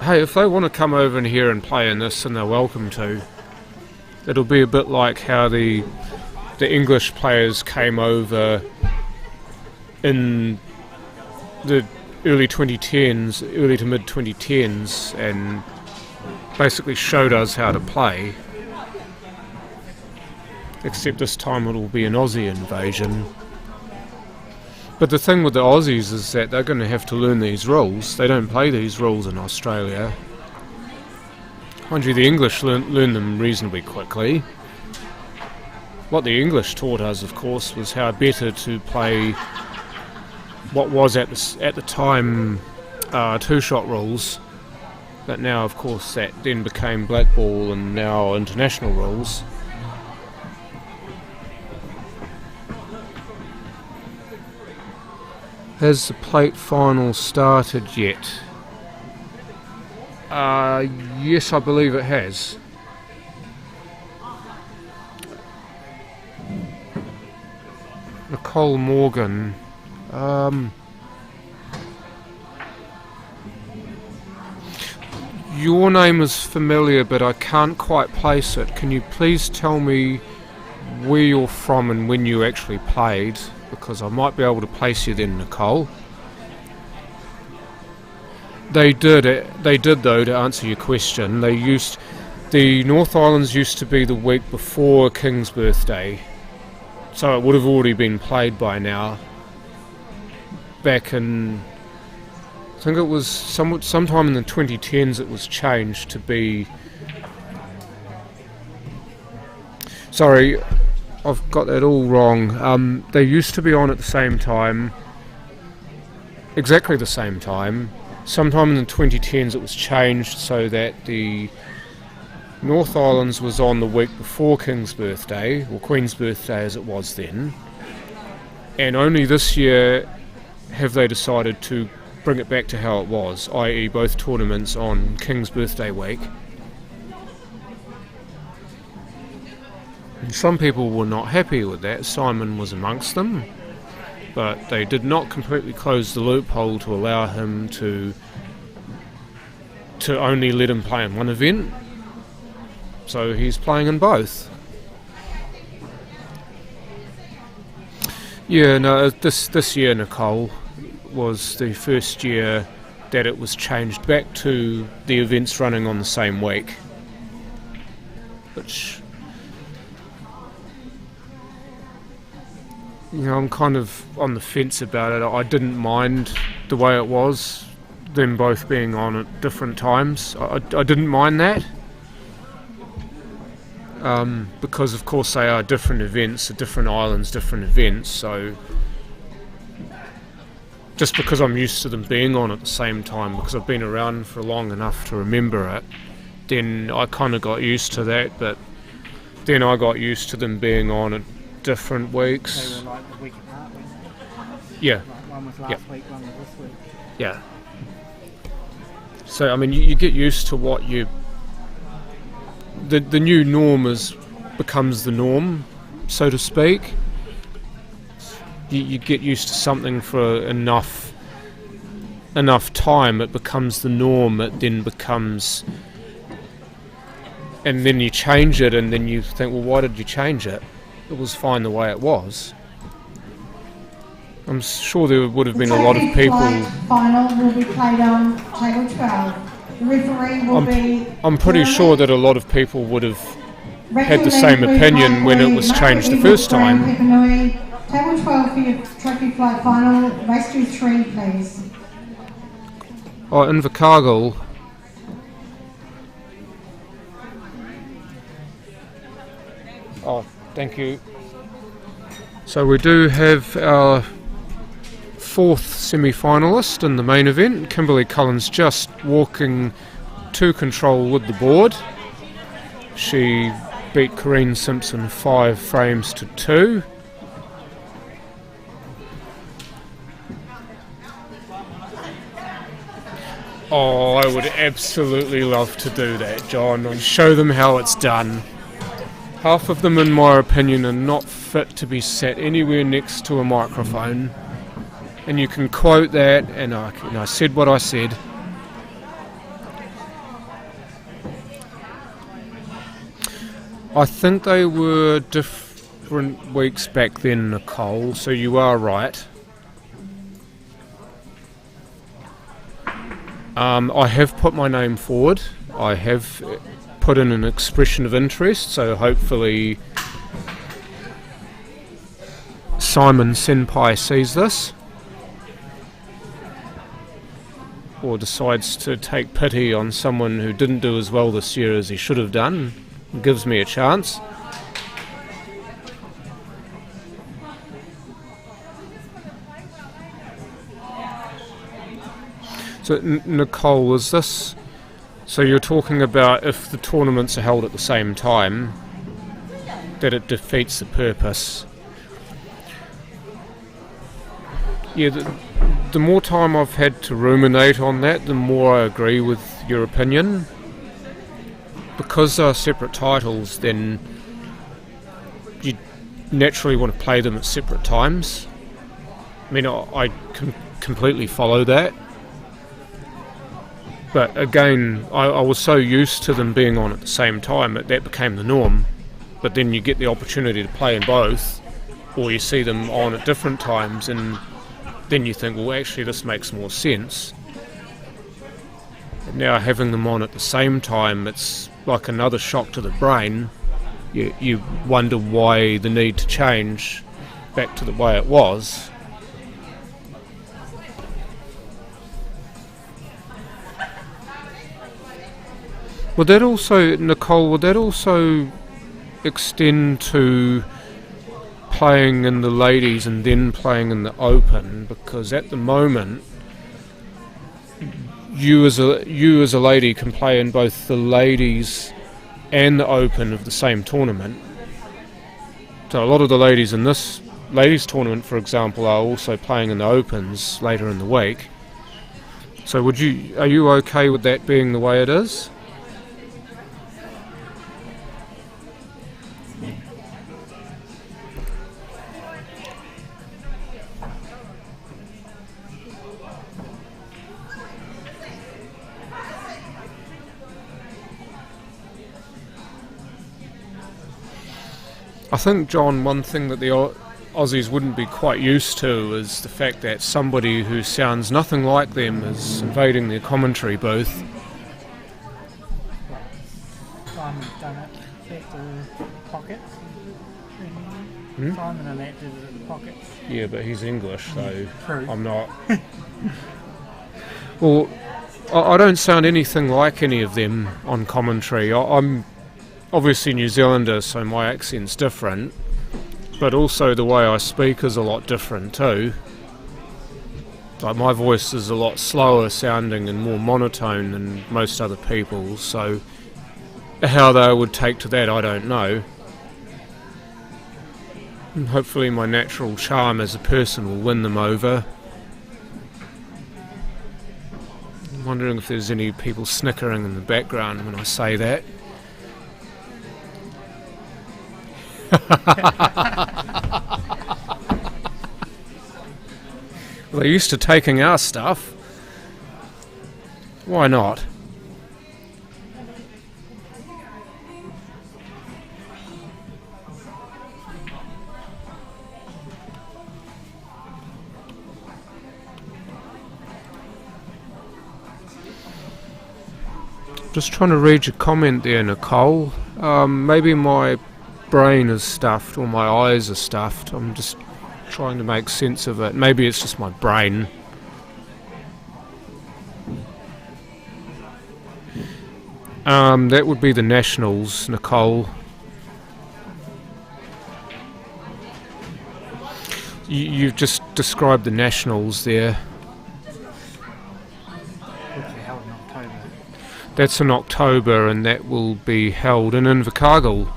Hey, if they want to come over in here and play in this, then they're welcome to. It'll be a bit like how the English players came over in the early 2010s, early to mid 2010s, and basically showed us how to play. Except this time it'll be an Aussie invasion. But the thing with the Aussies is that they're going to have to learn these rules. They don't play these rules in Australia. Mind you, the English learn them reasonably quickly. What the English taught us, of course, was how better to play what was at the time two-shot rules. But now, of course, that then became black ball and now international rules. Has the plate final started yet? Yes, I believe it has. Nicole Morgan. Your name is familiar, but I can't quite place it. Can you please tell me where you're from and when you actually played? Because I might be able to place you then, Nicole. They did though, to answer your question. The North Islands used to be the week before King's birthday, so it would have already been played by now. Back in, I think it was sometime in the 2010s, it was changed to be. Sorry, I've got that all wrong. They used to be on at the same time, exactly the same time. Sometime in the 2010s it was changed so that the North Islands was on the week before King's birthday, or Queen's birthday as it was then. And only this year have they decided to bring it back to how it was, i.e. both tournaments on King's birthday week. Some people were not happy with that. Simon was amongst them, but they did not completely close the loophole to allow him to only let him play in one event. So he's playing in both. Yeah, no, this year, Nicole, was the first year that it was changed back to the events running on the same week, which, you know, I'm kind of on the fence about it. I didn't mind the way it was, them both being on at different times. I didn't mind that, because of course they are different events, different islands, different events, so just because I'm used to them being on at the same time, because I've been around for long enough to remember it, then I kind of got used to that. But then I got used to them being on at different weeks. They were like a week apart, weren't they? Yeah. Like one was last week, one was this week. Yeah. So I mean, you get used to what the new norm becomes the norm, so to speak. You get used to something for enough time, it becomes the norm. It then becomes, and then you change it, and then you think, well, why did you change it? It was fine the way it was. I'm sure there would have been a lot of people. The final will be played on table 12. The referee will be. I'm pretty sure that a lot of people would have had the same opinion when it was changed the first time. Table 12 for your trophy flight final. Race to 3, please. Oh, Invercargill. Oh, thank you. So we do have our fourth semi-finalist in the main event. Kimberly Collins just walking to control with the board. She beat Corrine Simpson 5 frames to 2. Oh, I would absolutely love to do that, John, and show them how it's done. Half of them, in my opinion, are not fit to be sat anywhere next to a microphone. And you can quote that, and I said what I said. I think they were different weeks back then, Nicole, so you are right. I have put my name forward. I have put in an expression of interest, so hopefully Simon Senpai sees this or decides to take pity on someone who didn't do as well this year as he should have done and gives me a chance. So Nicole, is this... So you're talking about if the tournaments are held at the same time, that it defeats the purpose. Yeah, the more time I've had to ruminate on that, the more I agree with your opinion. Because they're separate titles, then you naturally want to play them at separate times. I mean, I can completely follow that. But again, I was so used to them being on at the same time that became the norm. But then you get the opportunity to play in both, or you see them on at different times, and then you think, well, actually this makes more sense. And now having them on at the same time, it's like another shock to the brain. You wonder why the need to change back to the way it was. Would that also, Nicole, would that also extend to playing in the ladies and then playing in the open? Because at the moment, you as a lady can play in both the ladies and the open of the same tournament. So a lot of the ladies in this ladies tournament, for example, are also playing in the opens later in the week. So are you okay with that being the way it is? I think, John, one thing that the Aussies wouldn't be quite used to is the fact that somebody who sounds nothing like them is invading their commentary booth. Simon's done it at the Pockets. Simon and that did it at the Pockets. Yeah, but he's English, so True. I'm not. Well, I don't sound anything like any of them on commentary. I'm obviously New Zealander, so my accent's different, but also the way I speak is a lot different too. Like my voice is a lot slower sounding and more monotone than most other people's, so how they would take to that I don't know. And hopefully my natural charm as a person will win them over. I'm wondering if there's any people snickering in the background when I say that. Well, they're used to taking our stuff. Why not? Just trying to read your comment there, Nicole. Maybe my brain is stuffed or my eyes are stuffed. I'm just trying to make sense of it. Maybe it's just my brain. That would be the Nationals, Nicole. You've just described the Nationals there. Which are held in October. That's in October, and that will be held in Invercargill,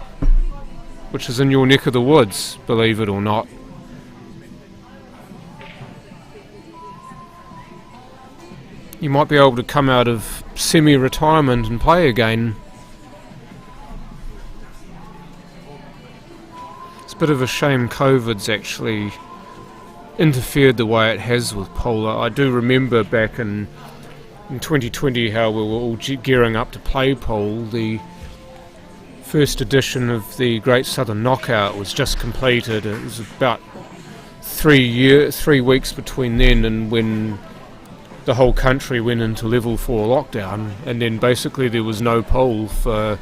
which is in your neck of the woods, believe it or not. You might be able to come out of semi-retirement and play again. It's a bit of a shame COVID's actually interfered the way it has with polo. I do remember back in 2020 how we were all gearing up to play pole. The first edition of the Great Southern Knockout was just completed. It was about 3 weeks between then and when the whole country went into level 4 lockdown, and then basically there was no pole for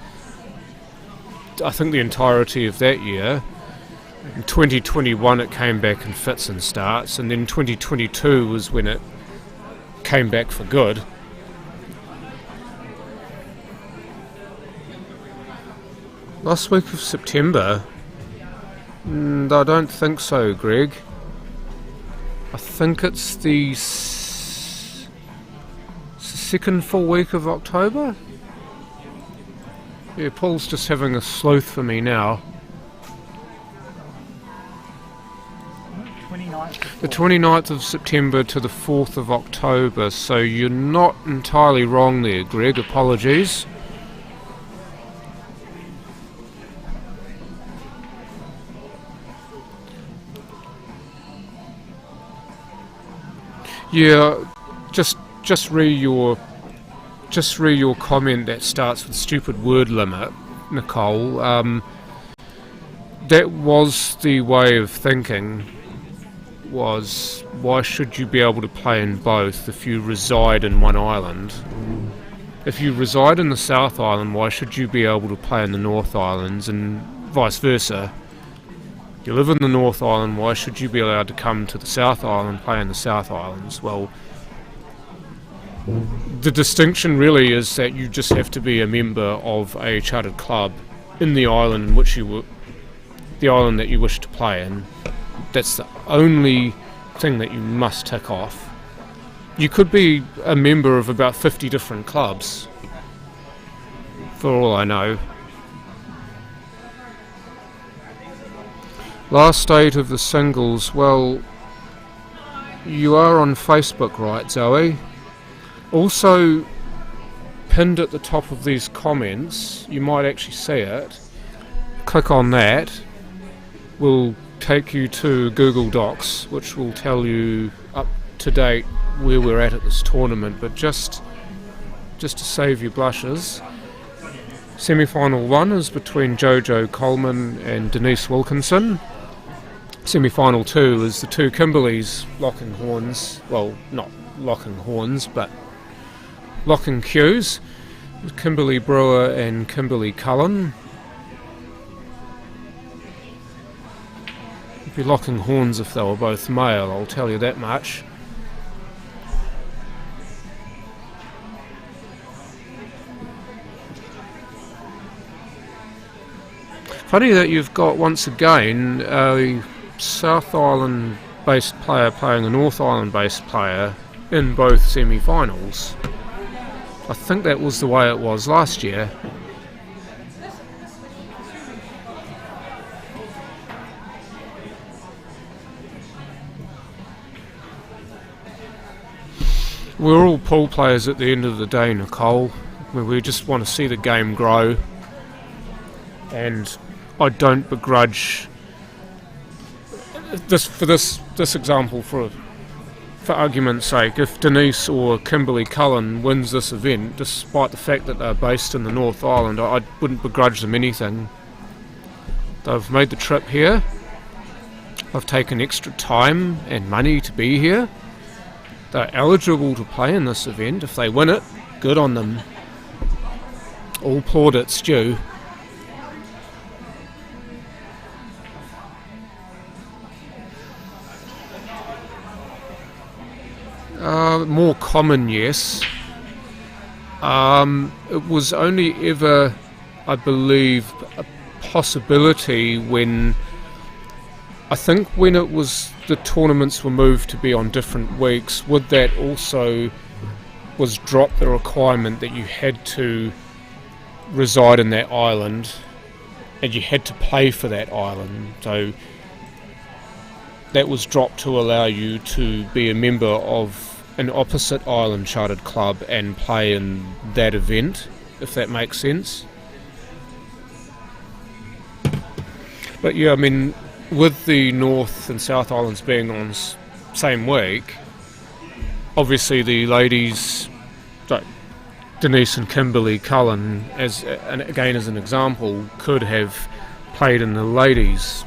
I think the entirety of that year. In 2021 it came back in fits and starts, and then 2022 was when it came back for good. Last week of September? I don't think so, Greg. I think it's the second full week of October? Yeah, Paul's just having a sleuth for me now. 29th. The 29th of September to the 4th of October, so you're not entirely wrong there, Greg. Apologies. Yeah, just re your comment that starts with stupid word limit, Nicole. That was the way of thinking. Was why should you be able to play in both if you reside in one island? If you reside in the South Island, why should you be able to play in the North Islands, and vice versa? You live in the North Island, why should you be allowed to come to the South Island and play in the South Islands? Well, the distinction really is that you just have to be a member of a chartered club in the island in which the island that you wish to play in. That's the only thing that you must tick off. You could be a member of about 50 different clubs, for all I know. Last date of the singles, well, you are on Facebook, right, Zoe? Also, pinned at the top of these comments, you might actually see it. Click on that. We'll take you to Google Docs, which will tell you up to date where we're at this tournament. But just to save you blushes, Semifinal 1 is between Jojo Coleman and Denise Wilkinson. Semi-final 2 is the two Kimberleys locking horns. Well, not locking horns, but locking cues. Kimberly Brewer and Kimberly Cullen. They'd be locking horns if they were both male, I'll tell you that much. Funny that you've got, once again, a South Island based player playing a North Island based player in both semi-finals. I think that was the way it was last year. We're all pool players at the end of the day, Nicole. We just want to see the game grow, and I don't begrudge this example for argument's sake. If Denise or Kimberly Cullen wins this event, despite the fact that they're based in the North Island, I wouldn't begrudge them anything. They've made the trip here. They've taken extra time and money to be here. They're eligible to play in this event. If they win it, good on them. All plaudits due. More common, yes. It was only ever, I believe, a possibility when it was the tournaments were moved to be on different weeks. With that also was dropped the requirement that you had to reside in that island and you had to play for that island. So that was dropped to allow you to be a member of an opposite island chartered club and play in that event, if that makes sense. But yeah, I mean, with the North and South Islands being on same week, obviously the ladies, like Denise and Kimberly Cullen, as an example, could have played in the ladies'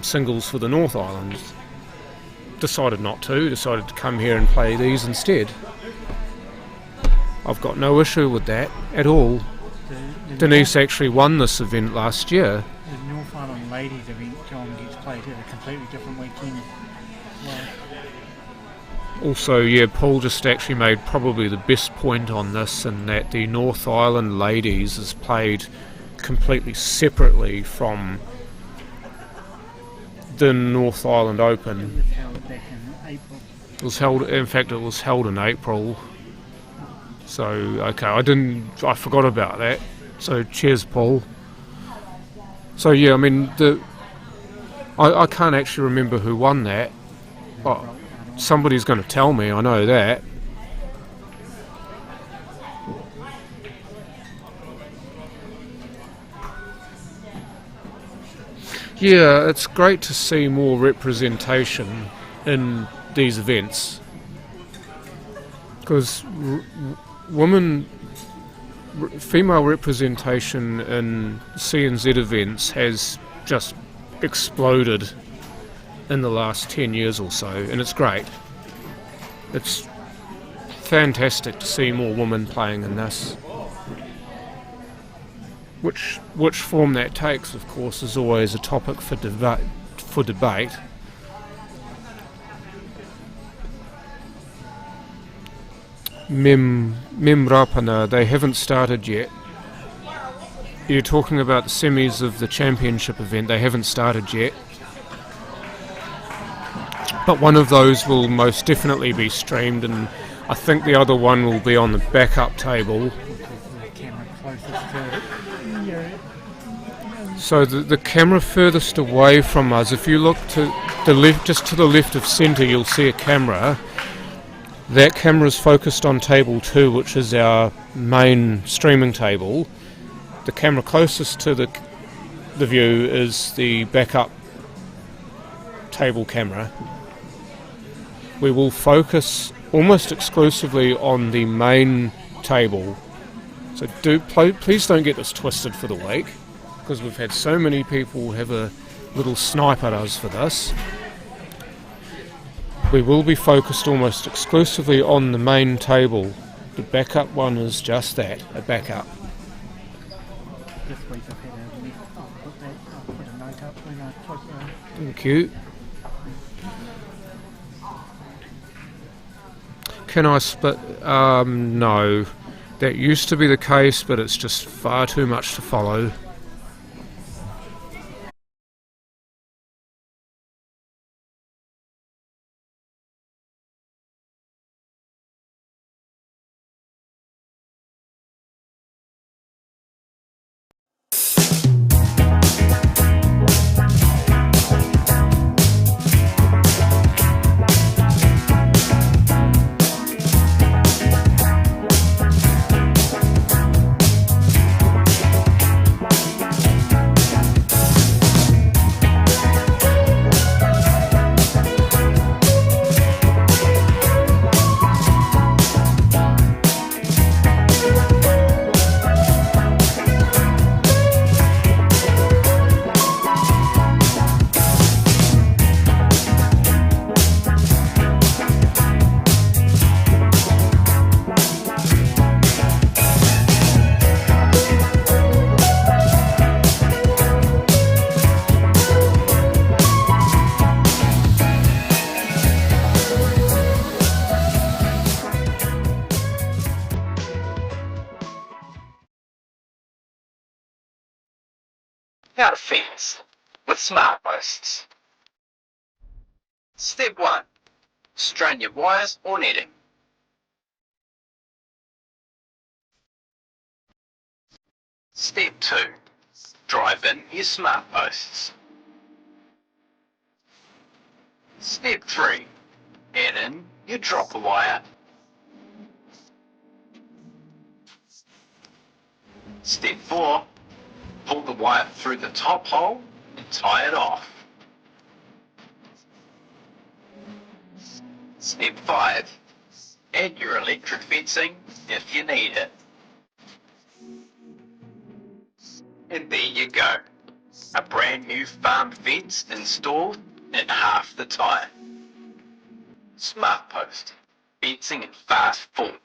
singles for the North Island. Decided to come here and play these instead. I've got no issue with that at all. Denise actually won this event last year. The North Island ladies event, John, gets played at a completely different weekend. Yeah. Also, yeah, Paul just actually made probably the best point on this, in that the North Island ladies is played completely separately from the North Island Open. It was held back in April. It was held in April. So, okay, I forgot about that. So, cheers, Paul. So, yeah, I mean, I can't actually remember who won that. Oh, somebody's going to tell me, I know that. Yeah, it's great to see more representation in these events, because female representation in CNZ events has just exploded in the last 10 years or so, and it's great. It's fantastic to see more women playing in this. Which form that takes, of course, is always a topic for debate. Mem Rapana, they haven't started yet. You're talking about the semis of the championship event, they haven't started yet. But one of those will most definitely be streamed, and I think the other one will be on the backup table. So the camera furthest away from us, if you look to the left, just to the left of centre, you'll see a camera. That camera is focused on table 2, which is our main streaming table. The camera closest to the view is the backup table camera. We will focus almost exclusively on the main table. So please don't get this twisted for the week, because we've had so many people have a little snipe at us for this. We will be focused almost exclusively on the main table. The backup one is just that, a backup. This week I've had I'll put a note up when I post it. Thank you. Can I split? No. That used to be the case, but it's just far too much to follow. How to fence with smart posts. Step 1. Strain your wires or netting. Step 2. Drive in your smart posts. Step 3. Add in your dropper wire. Step 4. Pull the wire through the top hole and tie it off. Step 5. Add your electric fencing if you need it. And there you go. A brand new farm fence installed in half the time. Smart post. Fencing in fast form.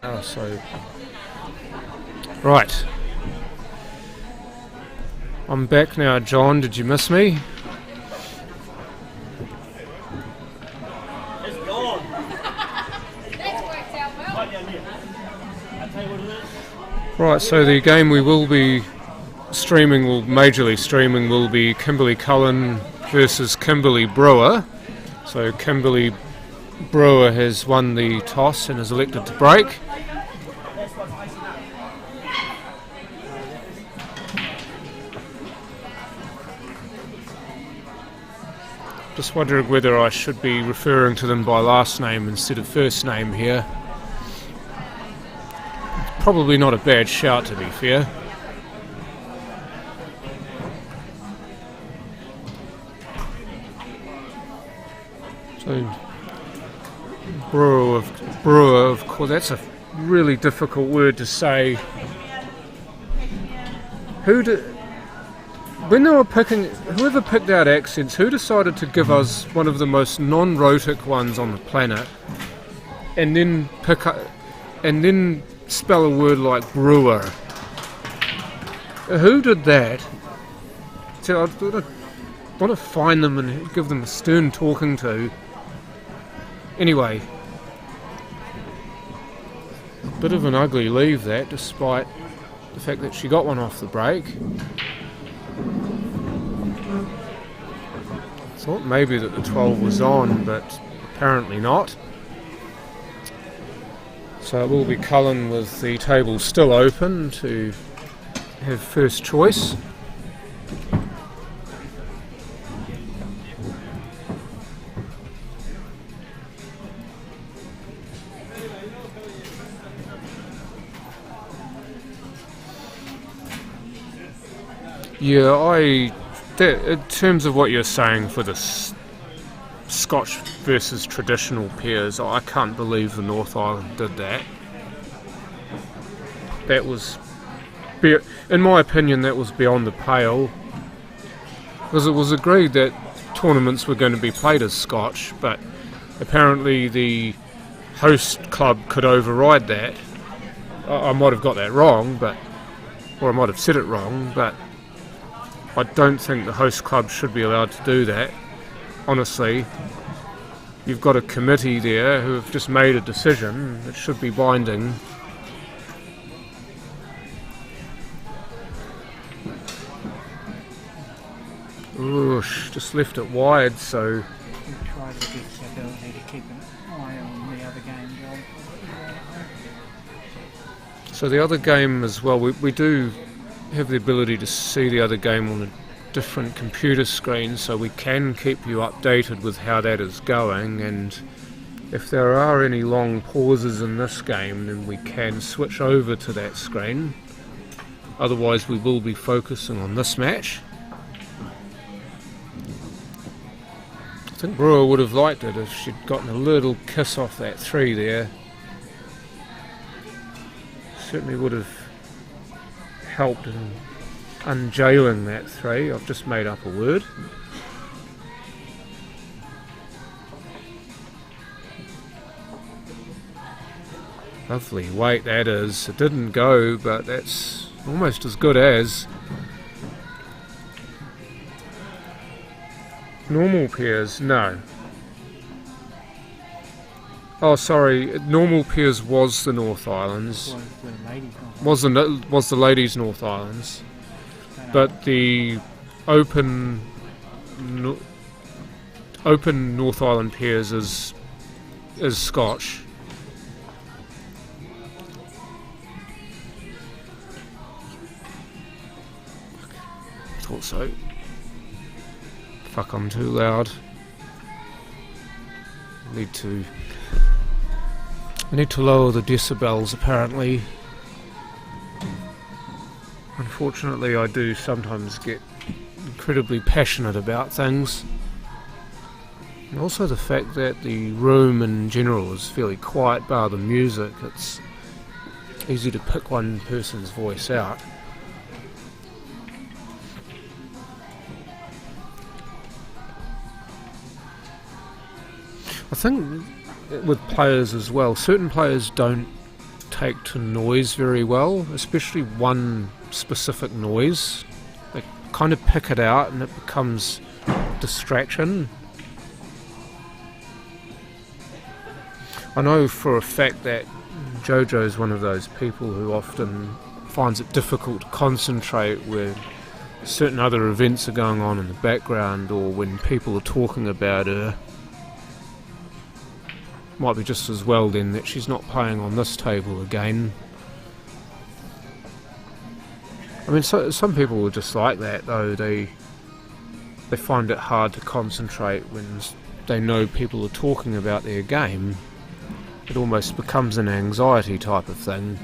Oh, so... Right. I'm back now, John. Did you miss me? It's gone. That's worked out well. Right down here. I'll tell you what it is. Right, so the game we will be streaming, majorly streaming, will be Kimberley Cullen versus Kimberley Brewer. So Kimberley Brewer has won the toss and is elected to break. Just wondering whether I should be referring to them by last name instead of first name here. Probably not a bad shout, to be fair. So, brewer, of course, that's a really difficult word to say. When they were picking, whoever picked out accents, who decided to give us one of the most non-rhotic ones on the planet, and then spell a word like brewer? Who did that? So I want to find them and give them a stern talking to. Anyway, bit of an ugly leave that, despite the fact that she got one off the break. Thought maybe that the 12 was on, but apparently not. So it will be Cullen with the table still open to have first choice. Yeah, in terms of what you're saying for the Scotch versus traditional pairs, I can't believe the North Island did that. That was, in my opinion, that was beyond the pale. Because it was agreed that tournaments were going to be played as Scotch, but apparently the host club could override that. I might have got that wrong, or I might have said it wrong, but I don't think the host club should be allowed to do that. Honestly, you've got a committee there who have just made a decision that should be binding. Oosh, just left it wide, so... We try to get the ability to keep an eye on the other game, John. So the other game as well, we do have the ability to see the other game on a different computer screen, so we can keep you updated with how that is going, and if there are any long pauses in this game, then we can switch over to that screen. Otherwise we will be focusing on this match. I think Brewer would have liked it if she'd gotten a little kiss off that 3 there. Certainly would have helped in unjailing that 3. I've just made up a word. Lovely weight that is. It didn't go, but that's almost as good as. Normal pairs, no. Oh, sorry. Normal pairs was the North Islands. Was the ladies' North Islands, but the open North Island pairs is Scotch. Thought so. Fuck, I'm too loud. I need to lower the decibels, apparently. Unfortunately, I do sometimes get incredibly passionate about things. And also the fact that the room in general is fairly quiet, bar the music. It's easy to pick one person's voice out. I think with players as well, certain players don't take to noise very well, especially one specific noise. They kind of pick it out and it becomes distraction. I know for a fact that Jojo's one of those people who often finds it difficult to concentrate when certain other events are going on in the background or when people are talking about her. Might be just as well then that she's not playing on this table again. I mean, some people are just like that though. They find it hard to concentrate when they know people are talking about their game. It almost becomes an anxiety type of thing.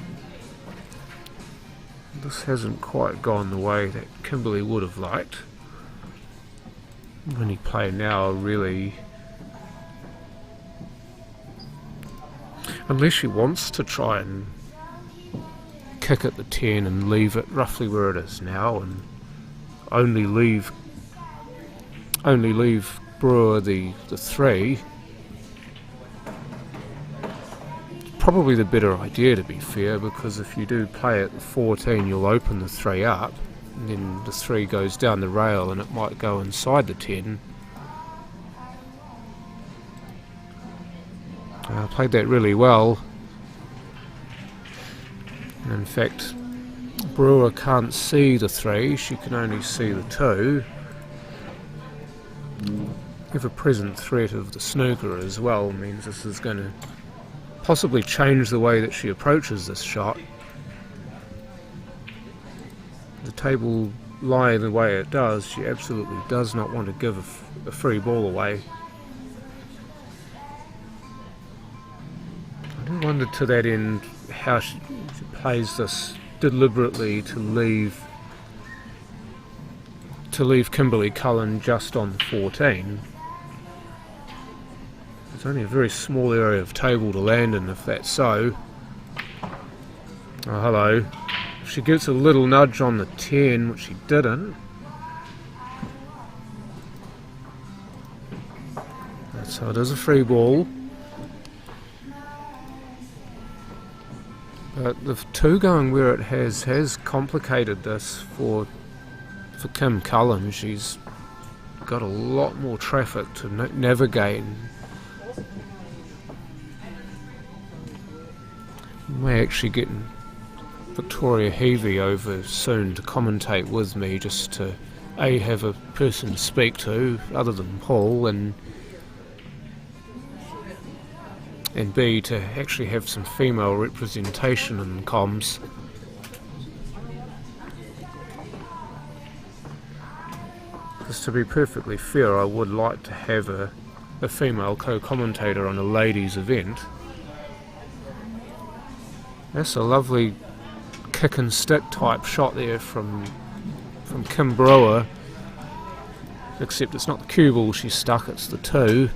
This hasn't quite gone the way that Kimberly would have liked. When he played now, really, unless she wants to try and kick at the 10 and leave it roughly where it is now, and only leave Brewer the 3. Probably the better idea, to be fair, because if you do play at the 14 you'll open the 3 up and then the 3 goes down the rail and it might go inside the 10. I played that really well, and in fact Brewer can't see the 3, she can only see the 2. Ever-present threat of the snooker as well means this is going to possibly change the way that she approaches this shot. The table lying the way it does, she absolutely does not want to give a free ball away. I do wonder to that end how she plays this deliberately to leave Kimberly Cullen just on the 14. It's only a very small area of table to land in if that's so. Oh, hello. If she gets a little nudge on the 10, which she didn't. So it is a free ball. But the 2 going where it has complicated this for Kim Cullen. She's got a lot more traffic to navigate. May actually get Victoria Heavey over soon to commentate with me, just to A, have a person to speak to other than Paul, and B, to actually have some female representation in comms. Because to be perfectly fair, I would like to have a female co-commentator on a ladies' event. That's a lovely kick and stick type shot there from Kim Brewer, except it's not the cue ball she's stuck, it's the 2.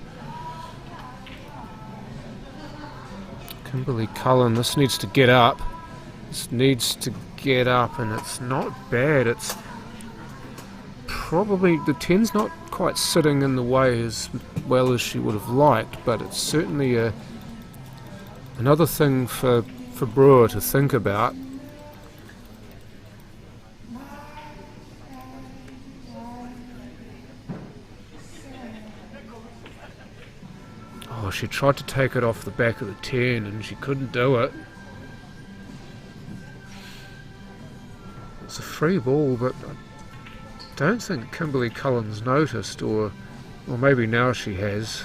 Kimberly Cullen, this needs to get up. And it's not bad. It's probably, the 10's not quite sitting in the way as well as she would have liked, but it's certainly another thing for Brewer to think about. Oh, she tried to take it off the back of the 10 and she couldn't do it. It's a free ball, but I don't think Kimberly Cullen's noticed, or maybe now she has.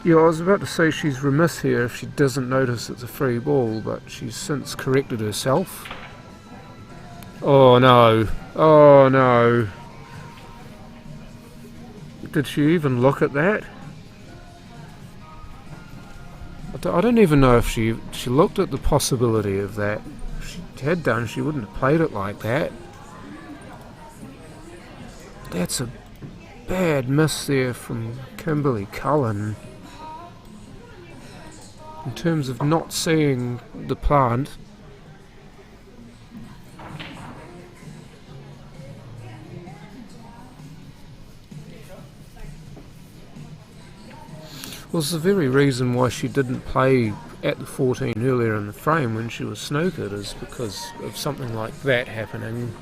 Yeah, I was about to say she's remiss here if she doesn't notice it's a free ball, but she's since corrected herself. Oh no, oh no. Did she even look at that? I don't even know if she looked at the possibility of that. If she had done, she wouldn't have played it like that. That's a bad miss there from Kimberly Cullen. In terms of not seeing the plant. was the very reason why she didn't play at the 14 earlier in the frame when she was snookered, is because of something like that happening.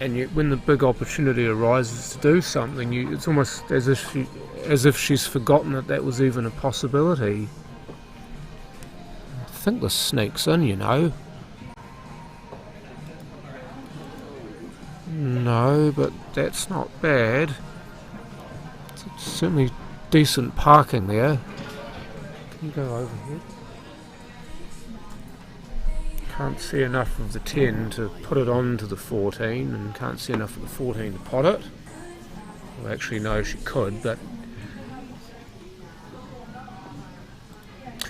And yet when the big opportunity arises to do something, it's almost as if she's forgotten that was even a possibility. I think this sneaks in, you know. No, but that's not bad. It's certainly decent parking there. Can you go overhead? Can't see enough of the 10 to put it on to the 14, and can't see enough of the 14 to pot it. Well, actually, no, she could, but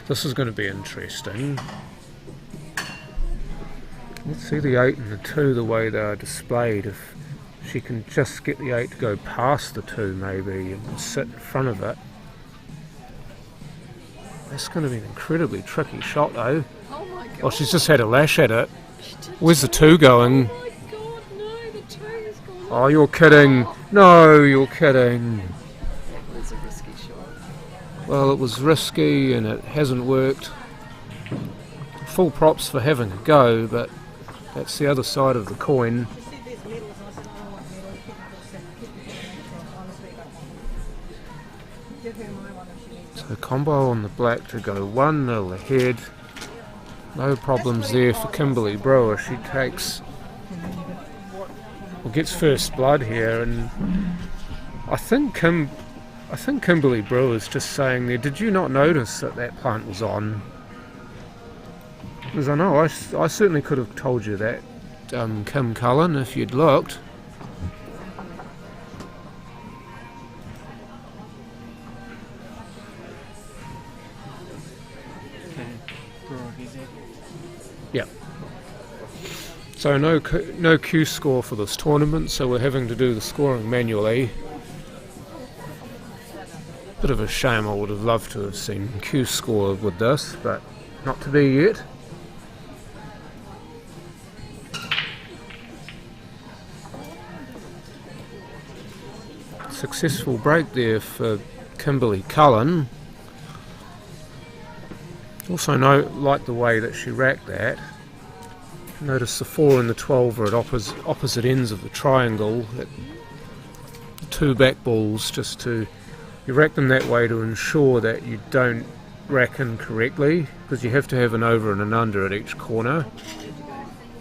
this is going to be interesting. Let's see the 8 and the 2 the way they are displayed. If she can just get the 8 to go past the 2 maybe and sit in front of it. That's going to be an incredibly tricky shot though. Oh my god. Oh, she's just had a lash at it. She did Where's the 2 going? Oh my god, no, the 2 is gone. Oh, you're kidding. No, you're kidding. That was a risky shot. Well, it was risky and it hasn't worked. Full props for having a go, but that's the other side of the coin. So combo on the black to go 1-0 ahead. No problems there for Kimberly Brewer. She takes, well, gets first blood here, and I think Kimberly Brewer's just saying there, did you not notice that plant was on? Because I know I certainly could have told you that, Kim Cullen, if you'd looked. Yep. So no Q score for this tournament, so we're having to do the scoring manually. Bit of a shame, I would have loved to have seen Q score with this, but not to be yet. Successful break there for Kimberly Cullen. Also like the way that she racked that. Notice the 4 and the 12 are at opposite ends of the triangle. The 2 back balls, you rack them that way to ensure that you don't rack incorrectly, because you have to have an over and an under at each corner,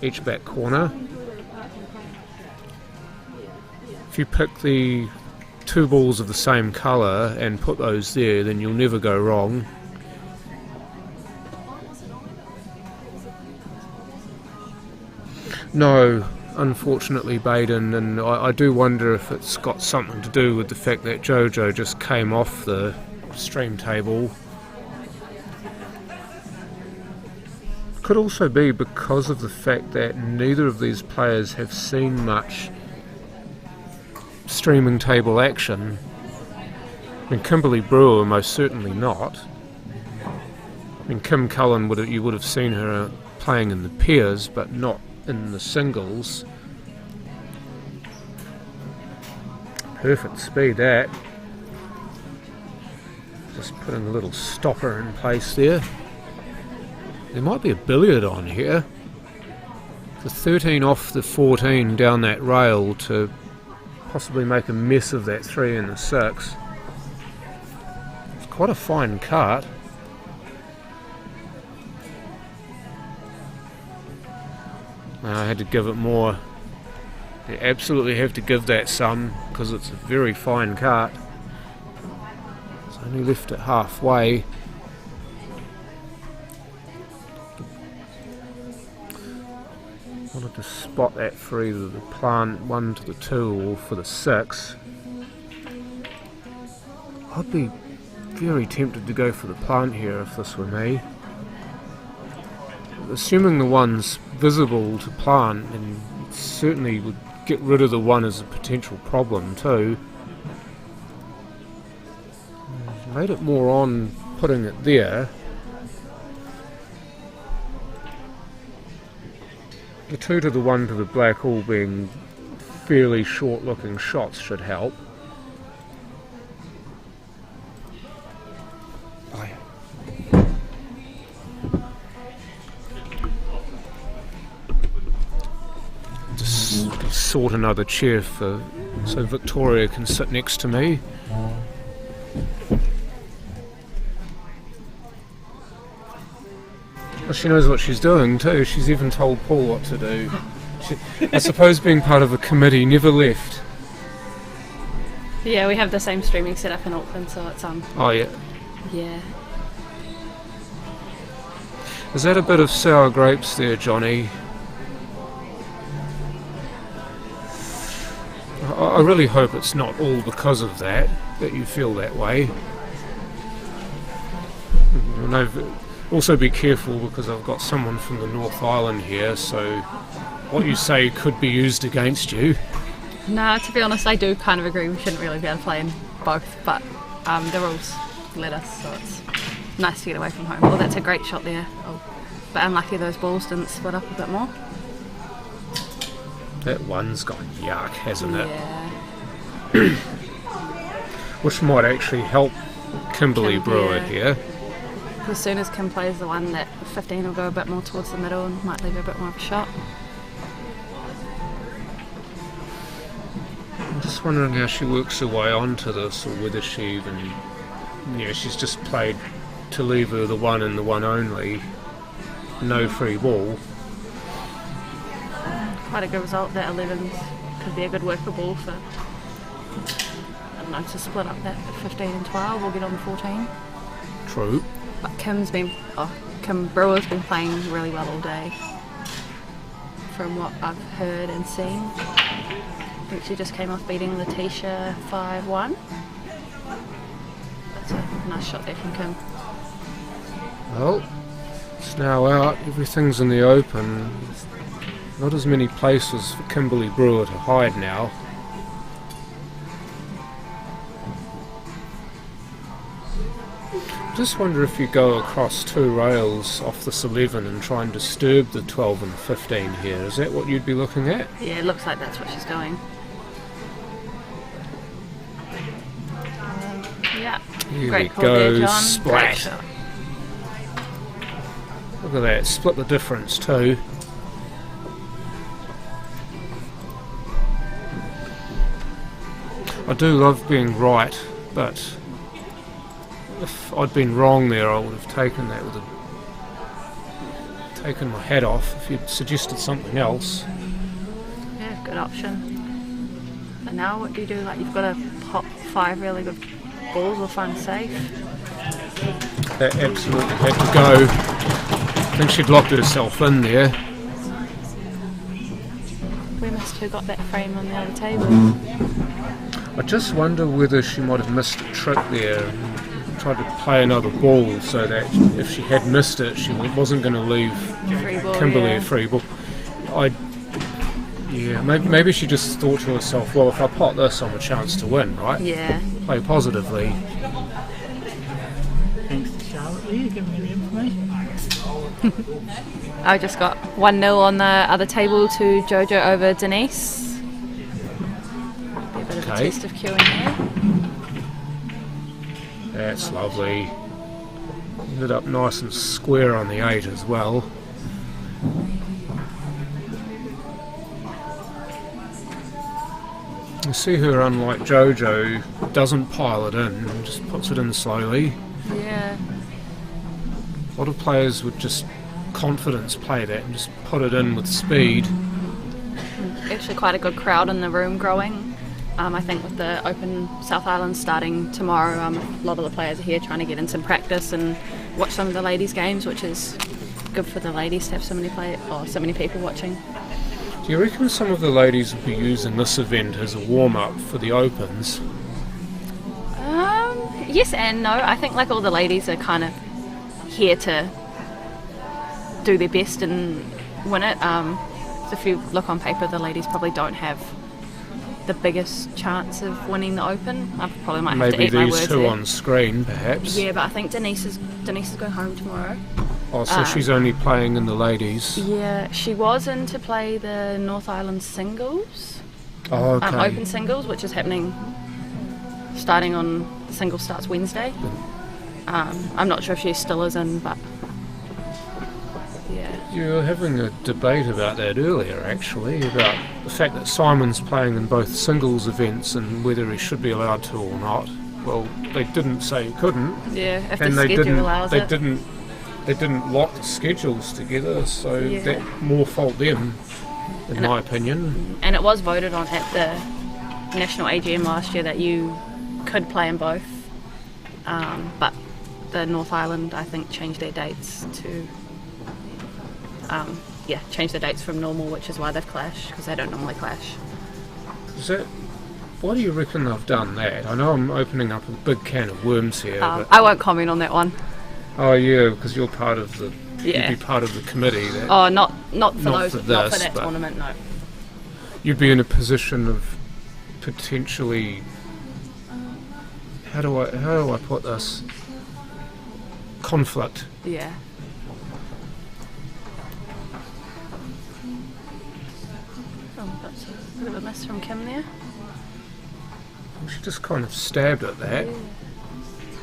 each back corner. If you pick the 2 balls of the same colour and put those there, then you'll never go wrong. No, unfortunately, Baden, and I do wonder if it's got something to do with the fact that Jojo just came off the stream table. Could also be because of the fact that neither of these players have seen much streaming table action. I mean, Kimberly Brewer most certainly not. I mean, Kim Cullen, you would have seen her playing in the pairs, but not in the singles. Perfect speed, that. Just putting a little stopper in place there. There might be a billiard on here. The 13 off the 14 down that rail to possibly make a mess of that 3 and the 6. It's quite a fine cart. I had to give it more. You absolutely have to give that some, because it's a very fine cart. It's only left it halfway. Wanted to spot that for either the plant 1 to the 2 or for the 6. I'd be very tempted to go for the plant here if this were me. Assuming the 1's visible to plant, and certainly would get rid of the 1 as a potential problem too. Made it more on putting it there. The 2 to the 1 to the black all being fairly short looking shots should help. sort another chair so Victoria can sit next to me. Well, she knows what she's doing too. She's even told Paul what to do. I suppose being part of a committee never left. Yeah, we have the same streaming setup in Auckland, so it's Oh yeah. yeah. Is that a bit of sour grapes there, Johnny? I really hope it's not all because of that you feel that way. No, also be careful because I've got someone from the North Island here, so what you say could be used against you. No, to be honest, I do kind of agree we shouldn't really be able to play in both, but the rules let us, so it's nice to get away from home. Oh, that's a great shot there. Oh, but unlucky those balls didn't split up a bit more. That one's gone yuck, hasn't it? Yeah. Which might actually help Kimberly Brewer here. As soon as Kim plays the one, that 15 will go a bit more towards the middle and might leave a bit more of a shot. I'm just wondering how she works her way onto this, or whether she even... Yeah, she's just played to leave her the one and the one only. No free ball. Quite a good result. That 11s could be a good worker ball for, I don't know, to split up that 15 and 12. We'll get on the 14. True. But Kim Brewer's been playing really well all day, from what I've heard and seen. I think she just came off beating Letitia 5-1. That's a nice shot there from Kim. Well, it's now out. Everything's in the open. Not as many places for Kimberly Brewer to hide now. Just wonder if you go across two rails off this 11 and try and disturb the 12 and 15 here. Is that what you'd be looking at? Yeah, it looks like that's what she's doing. Yeah. Here Great we call go. there, John. Splat. Great shot. Look at that. Split the difference too. I do love being right, but if I'd been wrong there, I would have taken that with taken my hat off if you'd suggested something else. Yeah, good option. But now what do you do? Like, you've got to pop 5 really good balls or fun safe. That absolutely had to go. I think she'd locked herself in there. We must have got that frame on the other table. I just wonder whether she might have missed a trick there and tried to play another ball so that if she had missed it, she wasn't going to leave Free ball, Kimberly yeah. a free ball. Maybe she just thought to herself, well, if I pot this, I'm a chance to win, right? Yeah. Play positively. Thanks to Charlotte Lee, giving me the information. I just got 1-0 on the other table to Jojo over Denise. Be a bit of a Okay. test of queuing here. That's lovely. Ended up nice and square on the 8 as well. You see her, unlike Jojo, doesn't pile it in, just puts it in slowly. Yeah. A lot of players would just confidence play that and just put it in with speed. Actually quite a good crowd in the room growing. I think with the Open South Island starting tomorrow, a lot of the players are here trying to get in some practice and watch some of the ladies' games, which is good for the ladies to have so many people watching. Do you reckon some of the ladies will be using this event as a warm-up for the Opens? Yes and no. I think like all the ladies are kind of here to do their best and win it. So if you look on paper, the ladies probably don't have the biggest chance of winning the Open. I probably might have to Maybe eat my these words two there. on screen, perhaps. Yeah, but I think Denise is going home tomorrow. Oh, so she's only playing in the ladies. Yeah, she was in to play the North Island singles, Oh, okay. Open singles, which is happening starting on the singles starts Wednesday. I'm not sure if she still is in, but yeah. You were having a debate about that earlier, actually, about the fact that Simon's playing in both singles events and whether he should be allowed to or not. Well, they didn't say he couldn't, Yeah, if and the they schedule didn't. allows They it. didn't lock the schedules together, so Yeah. that more fault them, in my opinion. And it was voted on at the National AGM last year that you could play in both. But the North Island, I think, changed their dates to... changed the dates from normal, which is why they've clashed, because they don't normally clash. Is that? Why do you reckon they've done that? I know I'm opening up a big can of worms here, but I won't comment on that one. oh yeah, because you're part of the Yeah. you'd be part of the committee. That Oh, not for Not those, for not for this, that but- tournament. No. you'd be in a position of potentially. How do I put this? Conflict. Yeah. Oh, that's a bit of a miss from Kim there. She just kind of stabbed at that.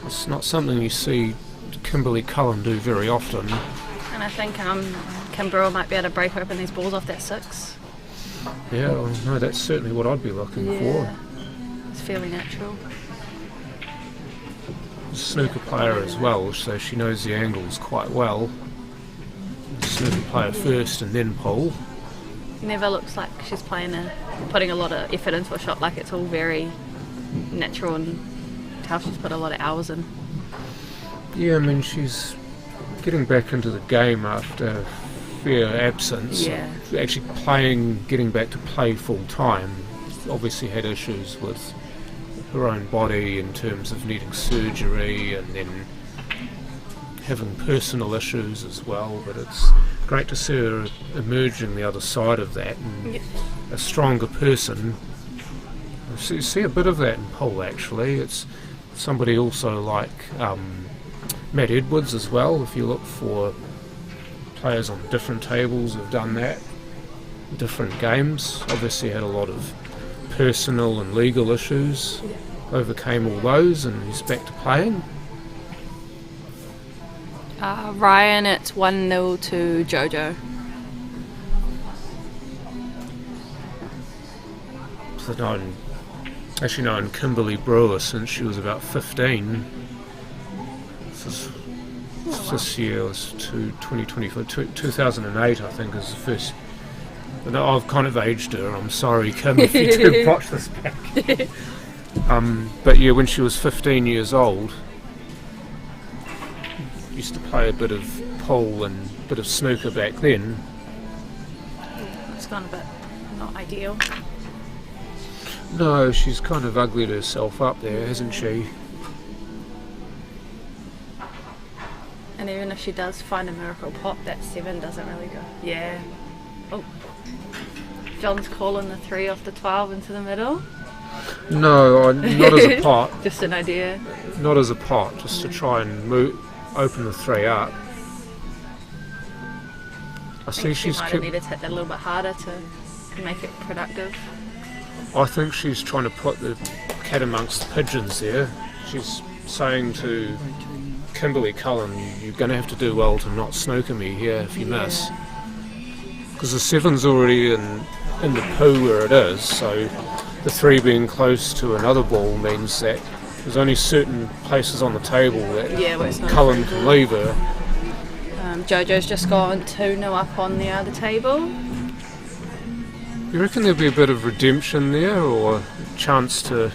It's not something you see Kimberly Cullen do very often. And I think Kim Brewer might be able to break open these balls off that 6. Yeah, well, no, that's certainly what I'd be looking for. It's fairly natural. Snooker player as well, so she knows the angles quite well. Snooker player first and then pole. Never looks like she's putting a lot of effort into a shot. Like it's all very natural and how she's put a lot of hours in. Yeah, I mean, she's getting back into the game after fair absence. Yeah. Actually getting back to play full time. Obviously had issues with her own body in terms of needing surgery and then having personal issues as well, but it's great to see her emerging the other side of that and a stronger person. I see a bit of that in pole actually. It's somebody also like Matt Edwards as well. If you look for players on different tables who've done that, different games, obviously had a lot of personal and legal issues, overcame all those and he's back to playing. Ryan, it's 1-0 to Jojo. So known Kimberly Brewer since she was about 15. This year was 2024, 2008 I think is the first. No, I've kind of aged her, I'm sorry Kim if you do watch this back. But yeah, when she was 15 years old, used to play a bit of pole and a bit of snooker back then. It's gone a bit not ideal. No, she's kind of uglied herself up there, hasn't she? And even if she does find a miracle pop, that 7 doesn't really go. Yeah. Oh. John's calling the 3 off the 12 into the middle. No, not as a pot. Just an idea. Not as a pot, just to try and open the 3 up. I see She she's might have needed to hit that a little bit harder to make it productive. I think she's trying to put the cat amongst the pigeons there. She's saying to Kimberly Cullen, you're going to have to do well to not snooker me here if you miss. Because the 7's already in the poo where it is, so the 3 being close to another ball means that there's only certain places on the table that where it's not Cullen can leave her. Jojo's just gone 2-0 up on the other table. You reckon there'll be a bit of redemption there, or a chance to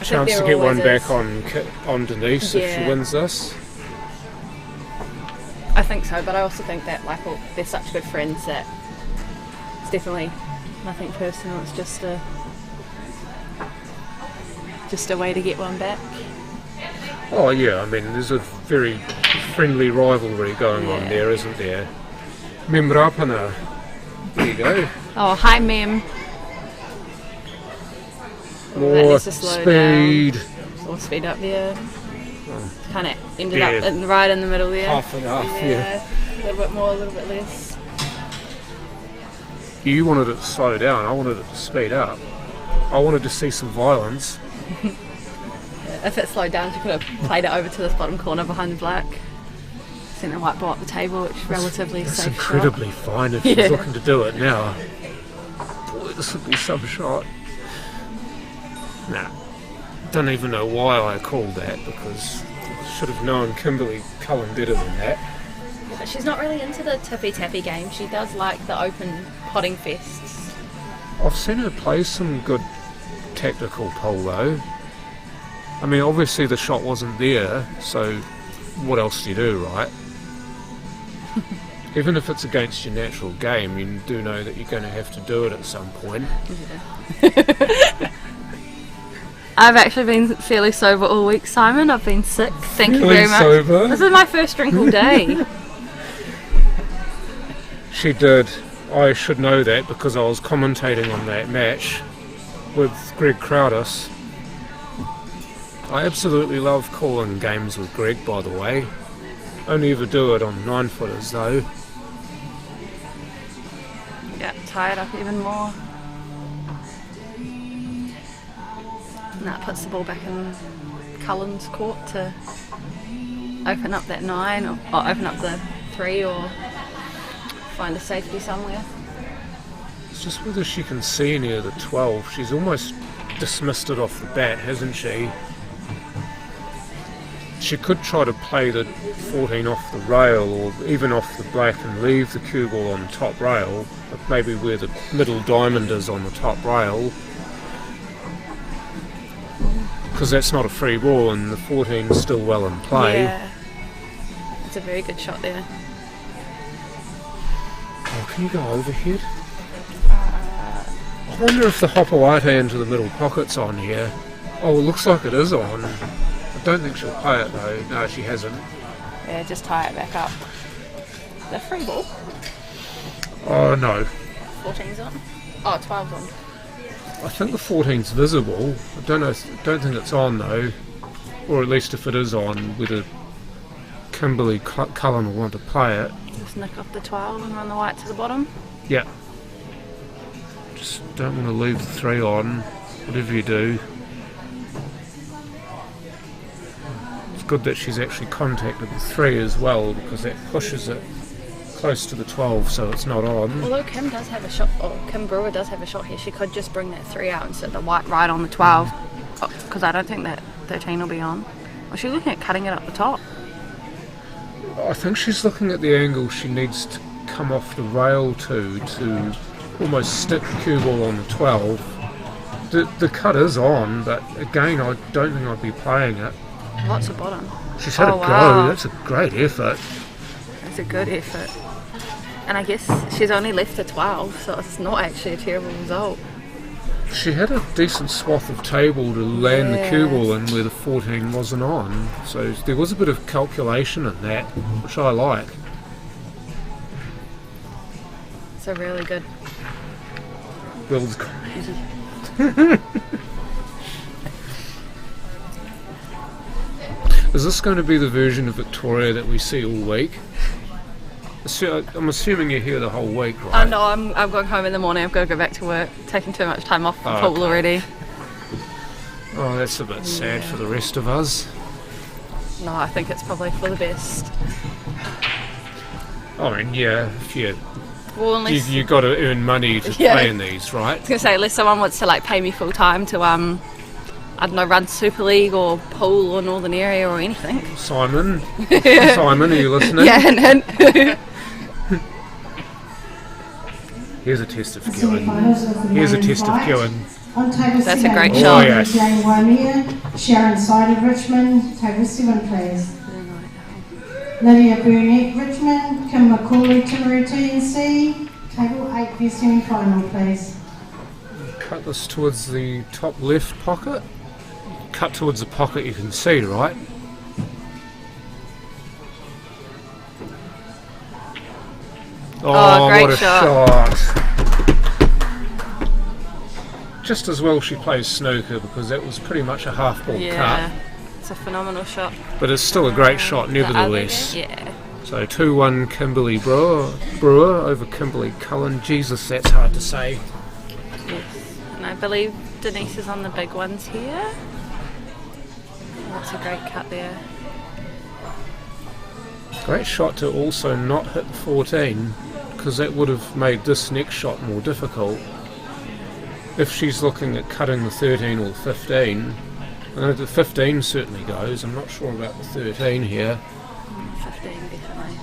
there get one always back is. on Denise if she Yeah. wins this? I think so, but I also think that they're such good friends that it's definitely nothing personal. It's just a way to get one back. Oh yeah, I mean there's a very friendly rivalry going on there, isn't there? Membrapana. There you go. Oh, hi, Mem. That More needs to slow speed. down. More speed up there. Kind of ended Yeah. up right in the middle there. Half and half, yeah. A little bit more, a little bit less. You wanted it to slow down, I wanted it to speed up. I wanted to see some violence. If it slowed down, she could have played it over to this bottom corner behind the black. Centre white ball up the table, which is relatively That's safe incredibly fine if she's Yeah. looking to do it now. Boy, this would be some shot. Nah. Don't even know why I called that, because I should have known Kimberly Cullen better than that. shot. But she's not really into the tippy-tappy game. She does like the open potting fests. I've seen her play some good tactical pool though. I mean, obviously the shot wasn't there, so what else do you do, right? Even if it's against your natural game, you do know that you're going to have to do it at some point. I've actually been fairly sober all week, Simon. I've been sick. Thank you Fairly very much. sober? This is my first drink all day. She did. I should know that because I was commentating on that match with Greg Crowdis. I absolutely love calling games with Greg, by the way. Only ever do it on 9-footers though. Yeah, tired up even more. And that puts the ball back in Cullen's court to open up that 9 or open up the 3 or find a safety somewhere. It's just whether she can see any of the 12. She's almost dismissed it off the bat, hasn't she? She could try to play the 14 off the rail or even off the black and leave the cue ball on the top rail, but maybe where the middle diamond is on the top rail, because that's not a free ball and the 14's still well in play. Yeah, it's a very good shot there. Oh, can you go overhead? I wonder if the Hopawate into the middle pocket's on here. Oh, it looks like it is on. I don't think she'll play it though. No, she hasn't. Yeah, just tie it back up. The free ball. Oh no. 14's on. Oh, 12's on. I think the 14's visible. I don't think it's on though. Or at least if it is on, whether Kimberly Cullen will want to play it. Just nick off the 12 and run the white to the bottom. Yeah. Just don't want to leave the 3 on, whatever you do. It's good that she's actually contacted the 3 as well, because that pushes it close to the 12 so it's not on. Although Kim does have a shot, or Kim Brewer does have a shot here, she could just bring that 3 out and set the white right on the 12, because I don't think that 13 will be on. Or she's looking at cutting it up the top. I think she's looking at the angle she needs to come off the rail to almost stick the cue ball on the 12. The cut is on, but again I don't think I'd be playing it. What's the bottom? She's had a go, wow. that's a great effort. That's a good effort. And I guess she's only left a 12, so it's not actually a terrible result. She had a decent swath of table to land the cue Yes. ball in where the 14 wasn't on, so there was a bit of calculation in that, which I like. So really good. Will's Is this going to be the version of Victoria that we see all week? I'm assuming you're here the whole week, right? Oh no, I'm going home in the morning. I've got to go back to work. Taking too much time off the Oh, pool already. Oh, that's a bit sad for the rest of us. No, I think it's probably for the best. I mean, yeah, if Well, unless you got to earn money to Yeah. play in these, right? I was gonna say, unless someone wants to like pay me full time to I don't know, run Super League or pool or Northern Area or anything. Simon, Simon, are you listening? Yeah, and Here's a test of The queuing. semi-finals of the Here's a men's test of fight. queuing. On table That's a 7, great shot. Oh, yes. Jane Waimea, Sharon Sided, Richmond. Table 7, please. Lydia Burnett, Richmond. Kim McCauley, Timaru, TNC. Table 8 for your semi-final, please. Cut this towards the top left pocket. Cut towards the pocket you can see, right? Oh, great what a shot. Just as well she plays snooker, because that was pretty much a half ball yeah, cut. it's a phenomenal shot. But it's still a great shot The other nevertheless. guy, yeah. So 2-1 Kimberly Brewer over Kimberly Cullen. Jesus, that's hard to say. Yes. And I believe Denise is on the big ones here. That's a great cut there. Great shot to also not hit the 14, because that would have made this next shot more difficult. If she's looking at cutting the 13 or the 15, I know the 15 certainly goes. I'm not sure about the 13 here. 15 definitely.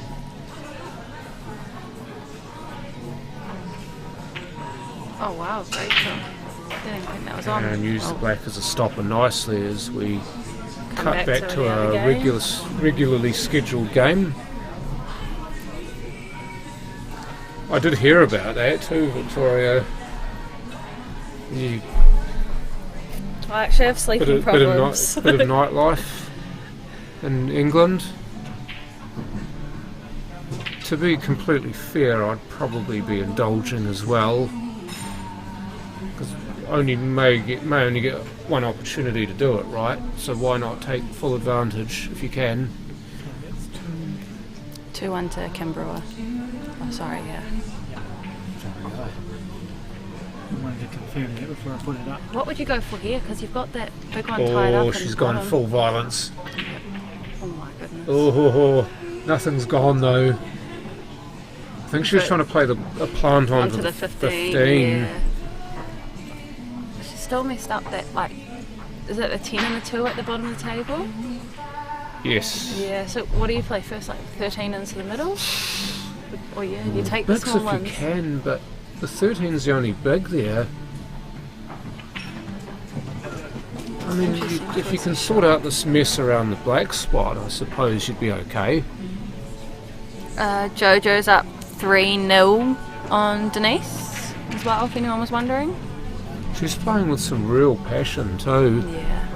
Oh wow, great shot. Didn't think that was on. And use the black as a stopper nicely as we Come cut back to the a game. regularly scheduled game. I did hear about that too, Victoria. You I actually have sleeping problems. bit of nightlife in England. To be completely fair, I'd probably be indulging as well, because may only get one opportunity to do it, right? So why not take full advantage if you can? 2-1 to Kimbrough. Oh, sorry, yeah. I wanted to confirm that before I put it up. What would you go for here? Because you've got that big one tied up. Oh, in she's the gone bottom. full violence. Oh my goodness. Oh, nothing's gone though. I think she was trying to play a plant onto the 15. Yeah. She's still messed up that, like, is it the 10 and the 2 at the bottom of the table? Yes. Yeah, so what do you play first, like 13 into the middle? Or yeah, you take the Mix small if ones? you can, but the 13's the only big there. I mean, if you can sort out this mess around the black spot, I suppose you'd be okay. Jojo's up 3-0 on Denise as well, if anyone was wondering. She's playing with some real passion too. Yeah.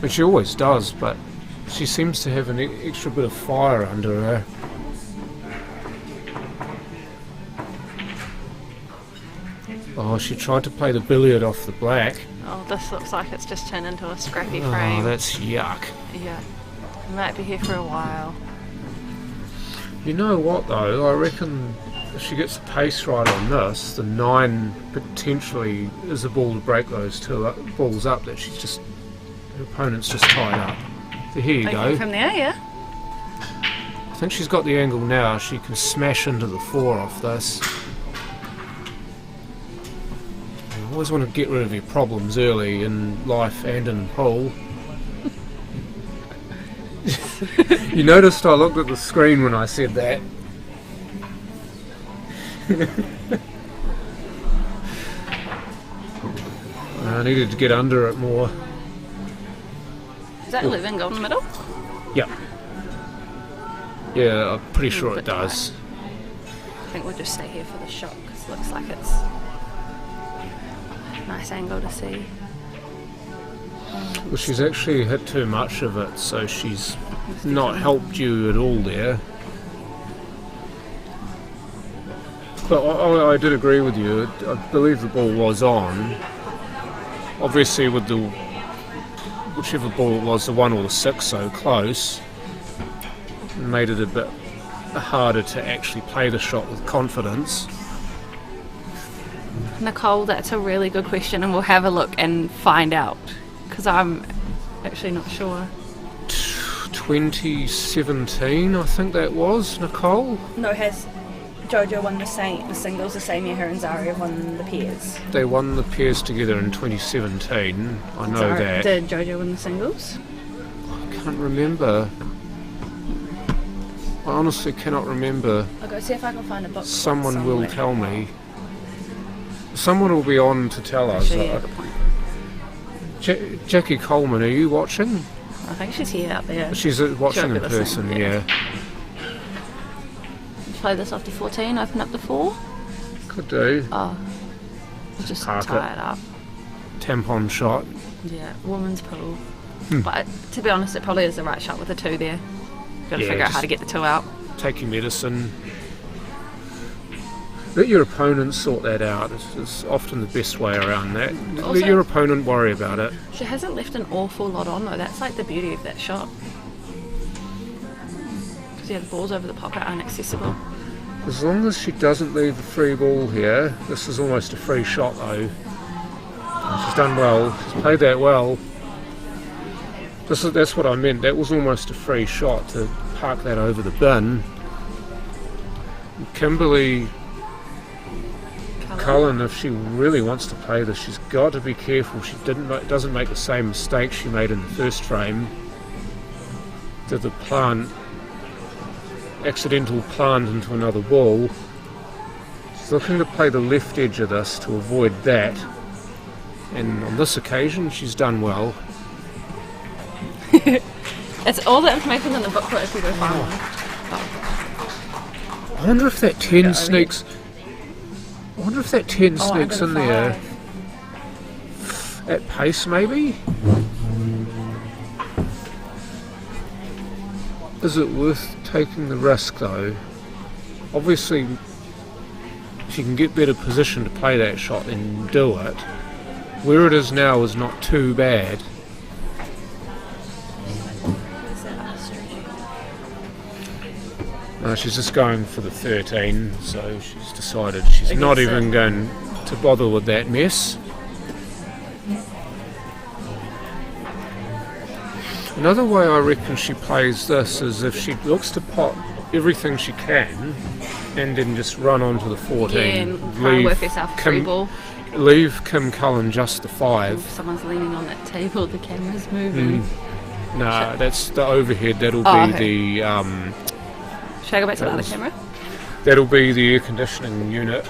And she always does, but she seems to have an extra bit of fire under her. Oh, she tried to play the billiard off the black. Oh, this looks like it's just turned into a scrappy Oh, frame. that's yuck. Yeah. We might be here for a while. You know what though, I reckon if she gets the pace right on this, the 9 potentially is a ball to break those two balls up that her opponent's just tied up. So here you go. From there, yeah. I think she's got the angle now, she can smash into the 4 off this. You always want to get rid of your problems early in life and in pool. You noticed I looked at the screen when I said that. I needed to get under it more. Is that living goal in the middle? Yep. Yeah, I'm pretty sure it does. I think we'll just stay here for the shot because it looks like it's a nice angle to see. Well, she's actually hit too much of it, so she's not helped you at all there. But I did agree with you. I believe the ball was on. Obviously, with whichever ball it was, the 1 or the 6 so close, made it a bit harder to actually play the shot with confidence. Nicole, that's a really good question, and we'll have a look and find out because I'm actually not sure. 2017, I think that was, Nicole. No, has Jojo won the singles the same year her and Zari have won the pairs? They won the pairs together in 2017. I know that. Did Jojo win the singles? I can't remember. I honestly cannot remember. I'll go see if I can find a book. Someone will tell me. Someone will be on to tell us. Actually, yeah, good point. Jackie Coleman, are you watching? I think she's here out there. She's watching She'll in be listening, person, yeah. Play this off to 14, open up the 4. Could do. Oh, we'll just Park tie it. it up. Tampon shot. Yeah, woman's pool. But to be honest, it probably is the right shot with the 2 there. Got to Yeah, figure out how just- to get the 2 out. Take your medicine. Let your opponent sort that out. It's often the best way around that. Also- Let your opponent worry about it. She hasn't left an awful lot on though. That's like the beauty of that shot. Because yeah, the balls over the pocket aren't accessible. As long as she doesn't leave the free ball here, this is almost a free shot though. She's done well. She's played that well. That's what I meant. That was almost a free shot to park that over the bin. Kimberly Cullen, if she really wants to play this, she's got to be careful she doesn't make the same mistake she made in the first frame. Did the accidental plant into another ball. She's looking to play the left edge of this to avoid that, and on this occasion she's done well. It's all the information in the booklet if you go find one. I wonder if that 10 sneaks. I wonder if that 10 sneaks in there at pace, maybe. Is it worth taking the risk though? Obviously, she can get better position to play that shot and do it. Where it is now is not too bad. No, she's just going for the 13, so she's decided she's not even going to bother with that mess. Another way I reckon she plays this is if she looks to pot everything she can and then just run onto the 14. Yeah, and try and work yourself a free ball. Leave Kim Cullen just the 5. If someone's leaning on that table, the camera's moving. No, that's the overhead. That'll be okay. the... Should I go back to the other camera? That'll be the air conditioning unit.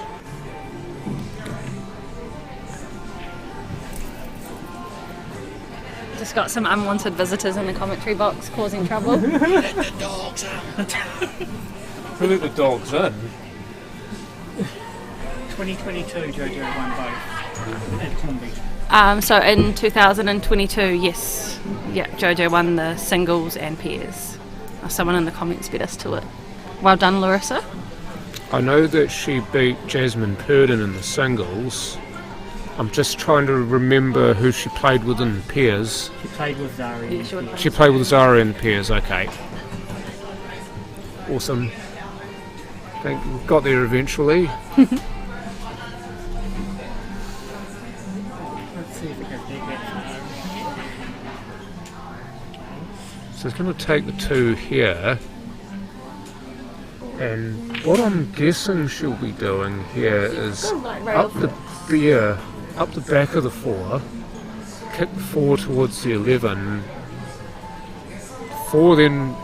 Just got some unwanted visitors in the commentary box causing trouble. Let the dogs out. Who let the dogs in? 2022 JoJo won both at Hornby. So in 2022, yes. Yeah, JoJo won the singles and pairs. Someone in the comments beat us to it. Well done, Larissa. I know that she beat Jasmine Purdon in the singles. I'm just trying to remember who she played with in the pairs. She played with Zari. Yeah, She played with Zara in the pairs, okay. Awesome. Think we got there eventually. Let's see if we can take that. So it's going to take the 2 here. And what I'm guessing she'll be doing here is up the back of the 4, kick the 4 towards the 11. 4 then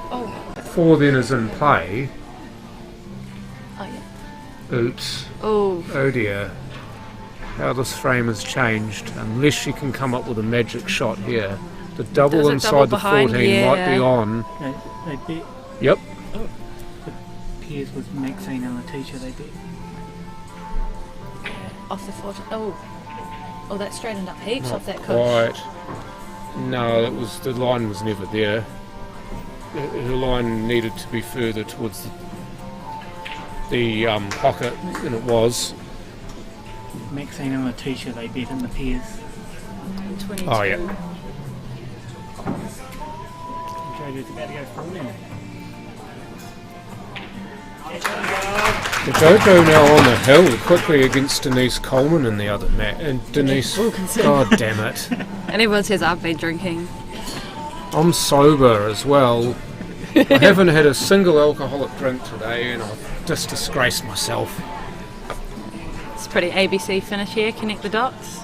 is in play. Oh yeah. Oops. Oh. Oh dear. How this frame has changed. Unless she can come up with a magic shot here. The double inside the 14 might be on. They beat. Yep. Oh. The pairs with Maxine and Letitia, they beat. Off the 14. Oh, that straightened up heaps off that coach. Quite. No, the line was never there. Her line needed to be further towards the pocket than it was. Maxine and Letitia, they beat in the pairs. 22. Oh yeah. JoJo's about to go full now. The JoJo now on the hill quickly against Denise Coleman in the other match. And Denise, god damn it. And everyone says I've been drinking. I'm sober as well. I haven't had a single alcoholic drink today and I've just disgraced myself. It's a pretty ABC finish here, connect the dots.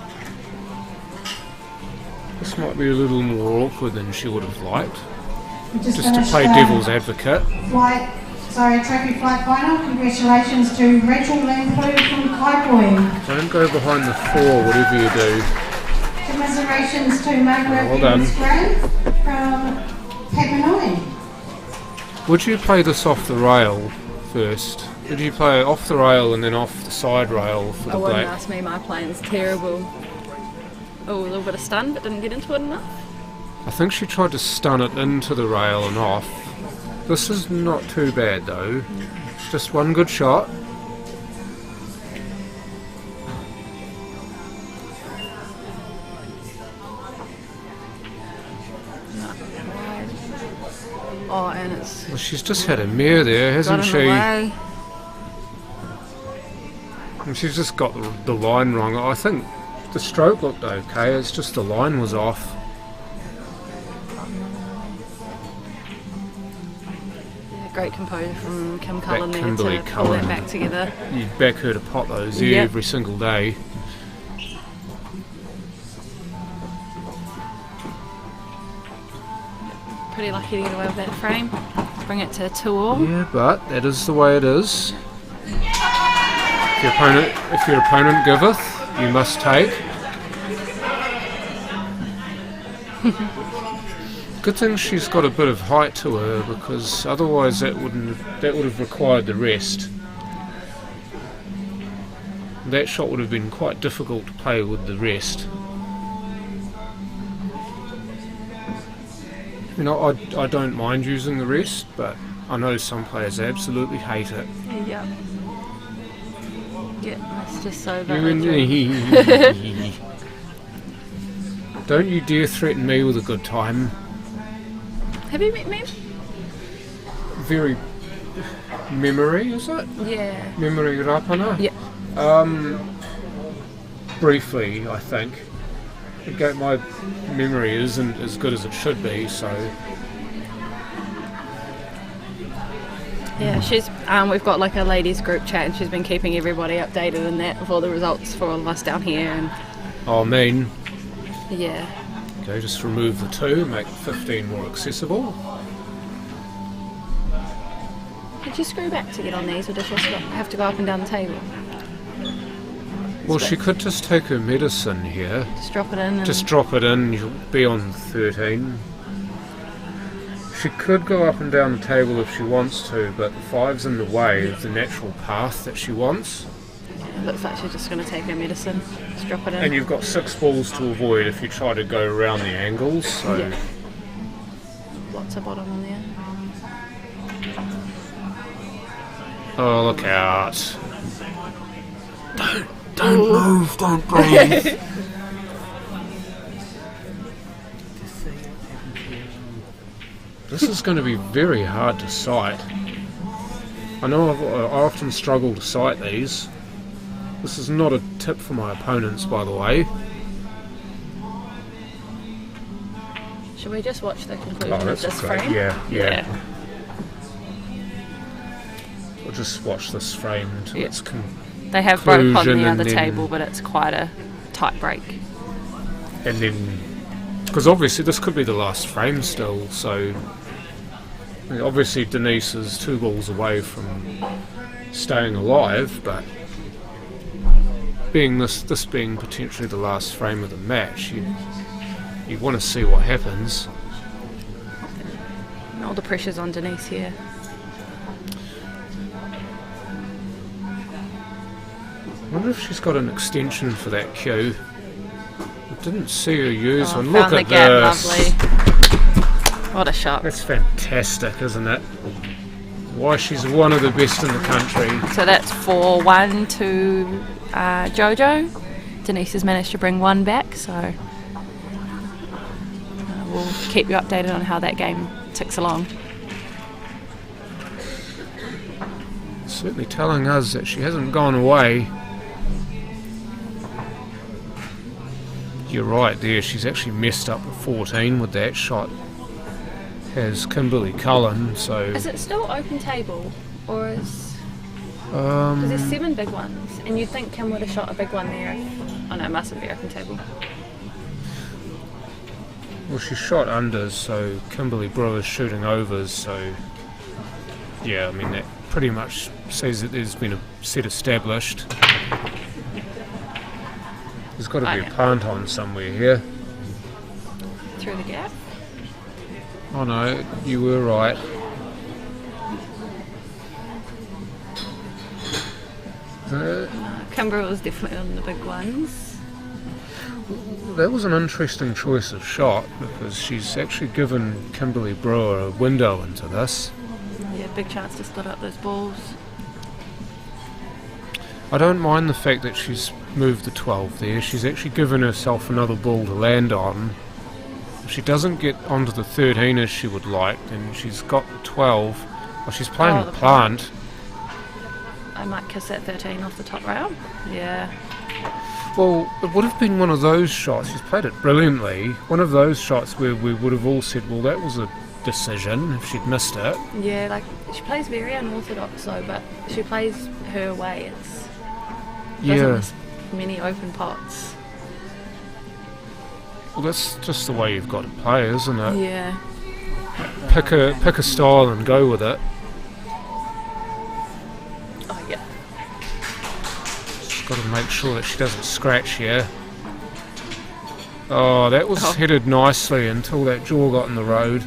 This might be a little more awkward than she would have liked. We Just to finished, play devil's advocate. trophy flight final. Congratulations to Rachel Lamplugh from Kaipoi. Don't go behind the 4, whatever you do. Commiserations to Margaret Well done. Gray from Papanui. Would you play this off the rail first? Would you play it off the rail and then off the side rail for the I wouldn't black? ask me, my plane's terrible. Oh, a little bit of stun, but didn't get into it enough. I think she tried to stun it into the rail and off. This is not too bad though. Just one good shot. Oh, and it's Well, she's just had a mare there, hasn't got in she? the way. And she's just got the line wrong. I think the stroke looked okay, it's just the line was off. Great composure from Kim Cullen there Kimberly to pull that Cullen. back together. You'd back her to pot those Yep. every single day. Pretty lucky to get away with that frame. Bring it to 2-all. Yeah, but that is the way it is. If your opponent giveth, you must take. Good thing she's got a bit of height to her, because otherwise that would have required the rest. That shot would have been quite difficult to play with the rest. You know, I don't mind using the rest, but I know some players absolutely hate it. Yeah. Yeah, that's just so Don't you dare threaten me with a good time. Have you met me? Very memory, is it? Yeah. Memory Rapana? Yeah. Briefly, I think. My memory isn't as good as it should be, so... Yeah, she's. We've got like a ladies group chat, and she's been keeping everybody updated in that with all the results for all of us down here. And Oh, mean. yeah, Okay, just remove the 2, make 15 more accessible. did you screw back to get on these, or does she have to go up and down the table? Well, she could just take her medicine here. Just drop it in. And Just drop it in, you'll be on 13. She could go up and down the table if she wants to, but the 5's in the way of the natural path that she wants. It looks like she's just going to take her medicine. Just drop it in. And you've got 6 balls to avoid if you try to go around the angles, so... Yeah. Lots of bottom on there. Oh, look out. Don't move, don't breathe. This is going to be very hard to sight. I know I often struggle to sight these. This is not a tip for my opponents, by the way. Should we just watch the conclusion Oh, of that's this great. frame? Yeah. We'll just watch this frame until Yeah. it's They have broke on conclusion the and other then- table, but it's quite a tight break. and then... Because obviously this could be the last frame still, so... I mean, obviously Denise is 2 balls away from staying alive, but... being this being potentially the last frame of the match, you want to see what happens. And all the pressure's on Denise here. I wonder if she's got an extension for that cue. I didn't see her use one. Found Look the at gap, this. lovely. What a shot. That's fantastic, isn't it? Why she's one of the best in the country. So that's 4-1 to Jojo. Denise has managed to bring 1 back, so we'll keep you updated on how that game ticks along. Certainly telling us that she hasn't gone away. You're right there, she's actually messed up at 14 with that shot. Has Kimberly Cullen, so... Is it still open table, or is... Because there's 7 big ones, and you'd think Kim would have shot a big one there. Oh no, it mustn't be open table. Well, she shot unders, so Kimberly Brewer's shooting overs, so... Yeah, I mean, that pretty much says that there's been a set established. There's got to be a plant on somewhere here. Through the gap. Oh no, you were right. Kimber was definitely on the big ones. That was an interesting choice of shot, because she's actually given Kimberly Brewer a window into this. Yeah, big chance to split up those balls. I don't mind the fact that she's moved the 12 there. She's actually given herself another ball to land on. If she doesn't get onto the 13 as she would like, then she's got the 12. Well, she's playing the plant. I might kiss that 13 off the top rail. Yeah. Well, it would have been one of those shots. She's played it brilliantly. One of those shots where we would have all said, well, that was a decision if she'd missed it. Yeah, like she plays very unorthodox though, but she plays her way. Doesn't miss many open pots. Well, that's just the way you've got to play, isn't it? Yeah. Pick a style and go with it. Oh yeah. Just got to make sure that she doesn't scratch here. Oh, that was headed nicely until that jaw got in the road.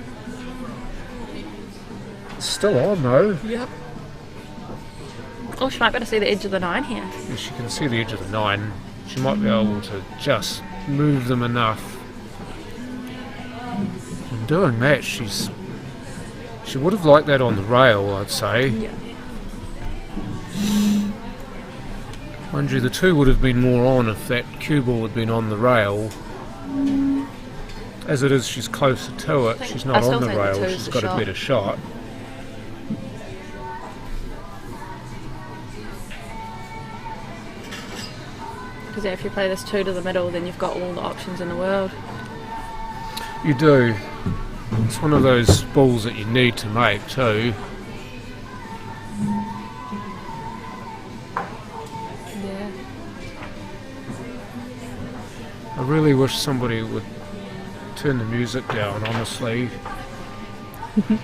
It's still on though. Yep. Oh, she might be able to see the edge of the 9 here. Yeah, she can see the edge of the 9. She might be able to just move them enough. In doing that, she would have liked that on the rail, I'd say. Yeah. Mind you, the 2 would have been more on if that cue ball had been on the rail. As it is, she's closer to it. She's not on the rail. She's got a better shot. Because if you play this 2 to the middle, then you've got all the options in the world. You do. It's one of those balls that you need to make too. Yeah. I really wish somebody would turn the music down, honestly.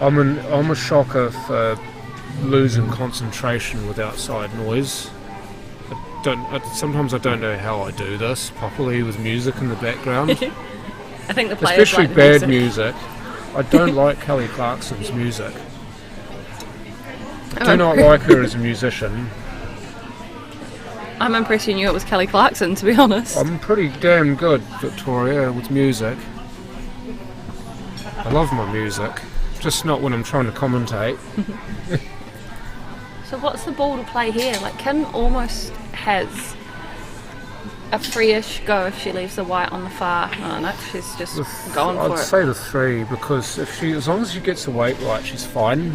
I'm a shocker for losing concentration with outside noise. Sometimes I don't know how I do this properly with music in the background. I think the players especially like bad music. I don't like Kelly Clarkson's music. I do not like her as a musician. I'm impressed you knew it was Kelly Clarkson, to be honest. I'm pretty damn good, Victoria, with music. I love my music, just not when I'm trying to commentate. So what's the ball to play here? Like Kim almost has a free-ish go if she leaves the white on the far. Oh no, she's just going for it. I'd say the 3 because as long as she gets the weight right, she's fine.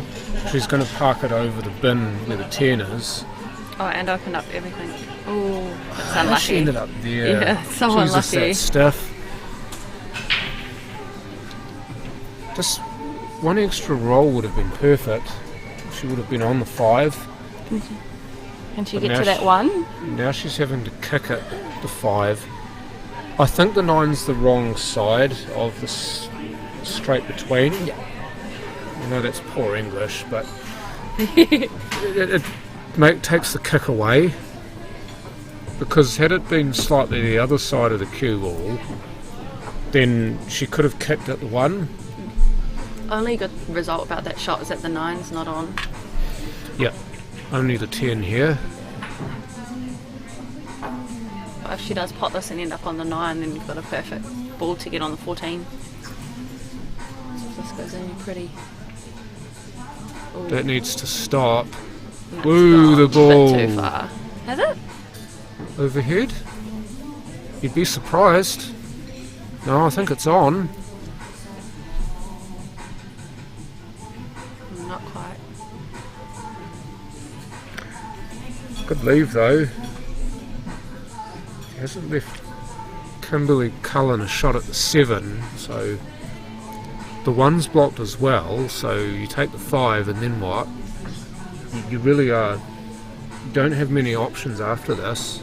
She's going to park it over the bin where the 10 is. Oh, and opened up everything. Oh, that's unlucky. She ended up there. Yeah, so Jesus, unlucky. that stiff. Just one extra roll would have been perfect. She would have been on the 5. Can she get to that 1? Now she's having to kick it the 5. I think the 9's the wrong side of the straight between. Yeah. I know that's poor English, but it takes the kick away. Because had it been slightly the other side of the cue ball, then she could have kicked at the 1. Only good result about that shot is that the 9's not on. Yep, only the 10 here. But if she does pot this and end up on the 9, then you've got a perfect ball to get on the 14. So if this goes in, you're pretty... Ooh. That needs to stop. That's Ooh, the gone ball. a bit too far. Has it? Overhead? You'd be surprised. No, I think it's on. Not quite. Good leave though. He hasn't left Kimberly Cullen a shot at the 7, so the 1's blocked as well, so you take the 5 and then what? You really are... You don't have many options after this.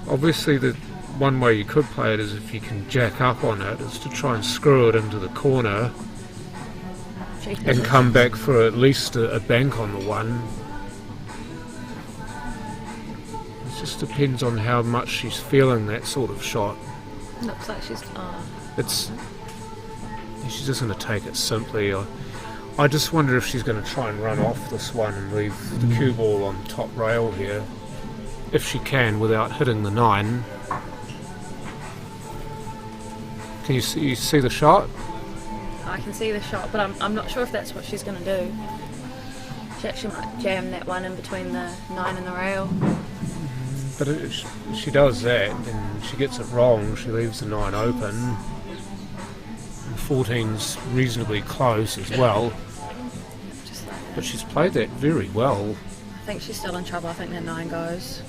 Obviously the one way you could play it is if you can jack up on it, is to try and screw it into the corner and come back for at least a bank on the 1. It just depends on how much she's feeling that sort of shot. Looks like she's... She's just going to take it simply. I just wonder if she's going to try and run off this one and leave the cue ball on the top rail here. If she can, without hitting the 9. Can you see the shot? I can see the shot, but I'm not sure if that's what she's going to do. She actually might jam that 1 in between the 9 and the rail. But if she does that, then she gets it wrong. She leaves the 9 open. And 14's reasonably close as well. Just like that. But she's played that very well. I think she's still in trouble. I think that 9 goes.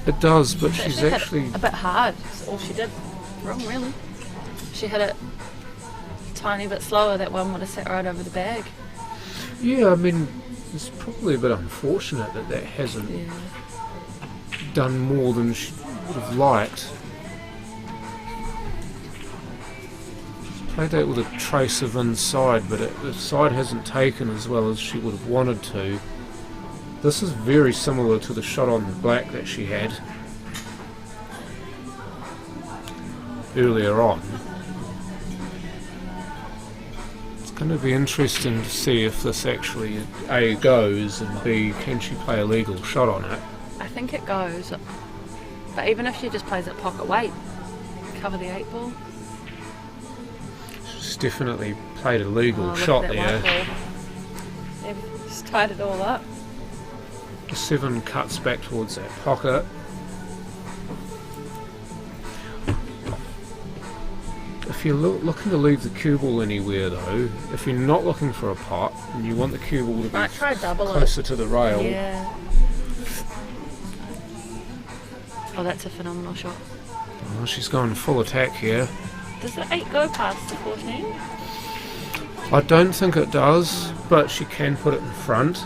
It does, but She she's hit actually... it a bit hard. That's all she did wrong, really. She hit it tiny bit slower, that one would have sat right over the bag. Yeah, I mean, it's probably a bit unfortunate that that hasn't done more than she would have liked. Played that with a trace of inside, but the side hasn't taken as well as she would have wanted to. This is very similar to the shot on the black that she had earlier on. It's going to be interesting to see if this actually A goes and B, can she play a legal shot on it. I think it goes, but even if she just plays it pocket weight, cover the 8 ball. She's definitely played a legal shot there. They've just tied it all up. The 7 cuts back towards that pocket. If you're looking to leave the cue ball anywhere though, if you're not looking for a pot and you want the cue ball to be Try double closer to the rail, Yeah. Oh, that's a phenomenal shot. oh, she's going full attack here. Does the 8 go past the 14? I don't think it does, but she can put it in front.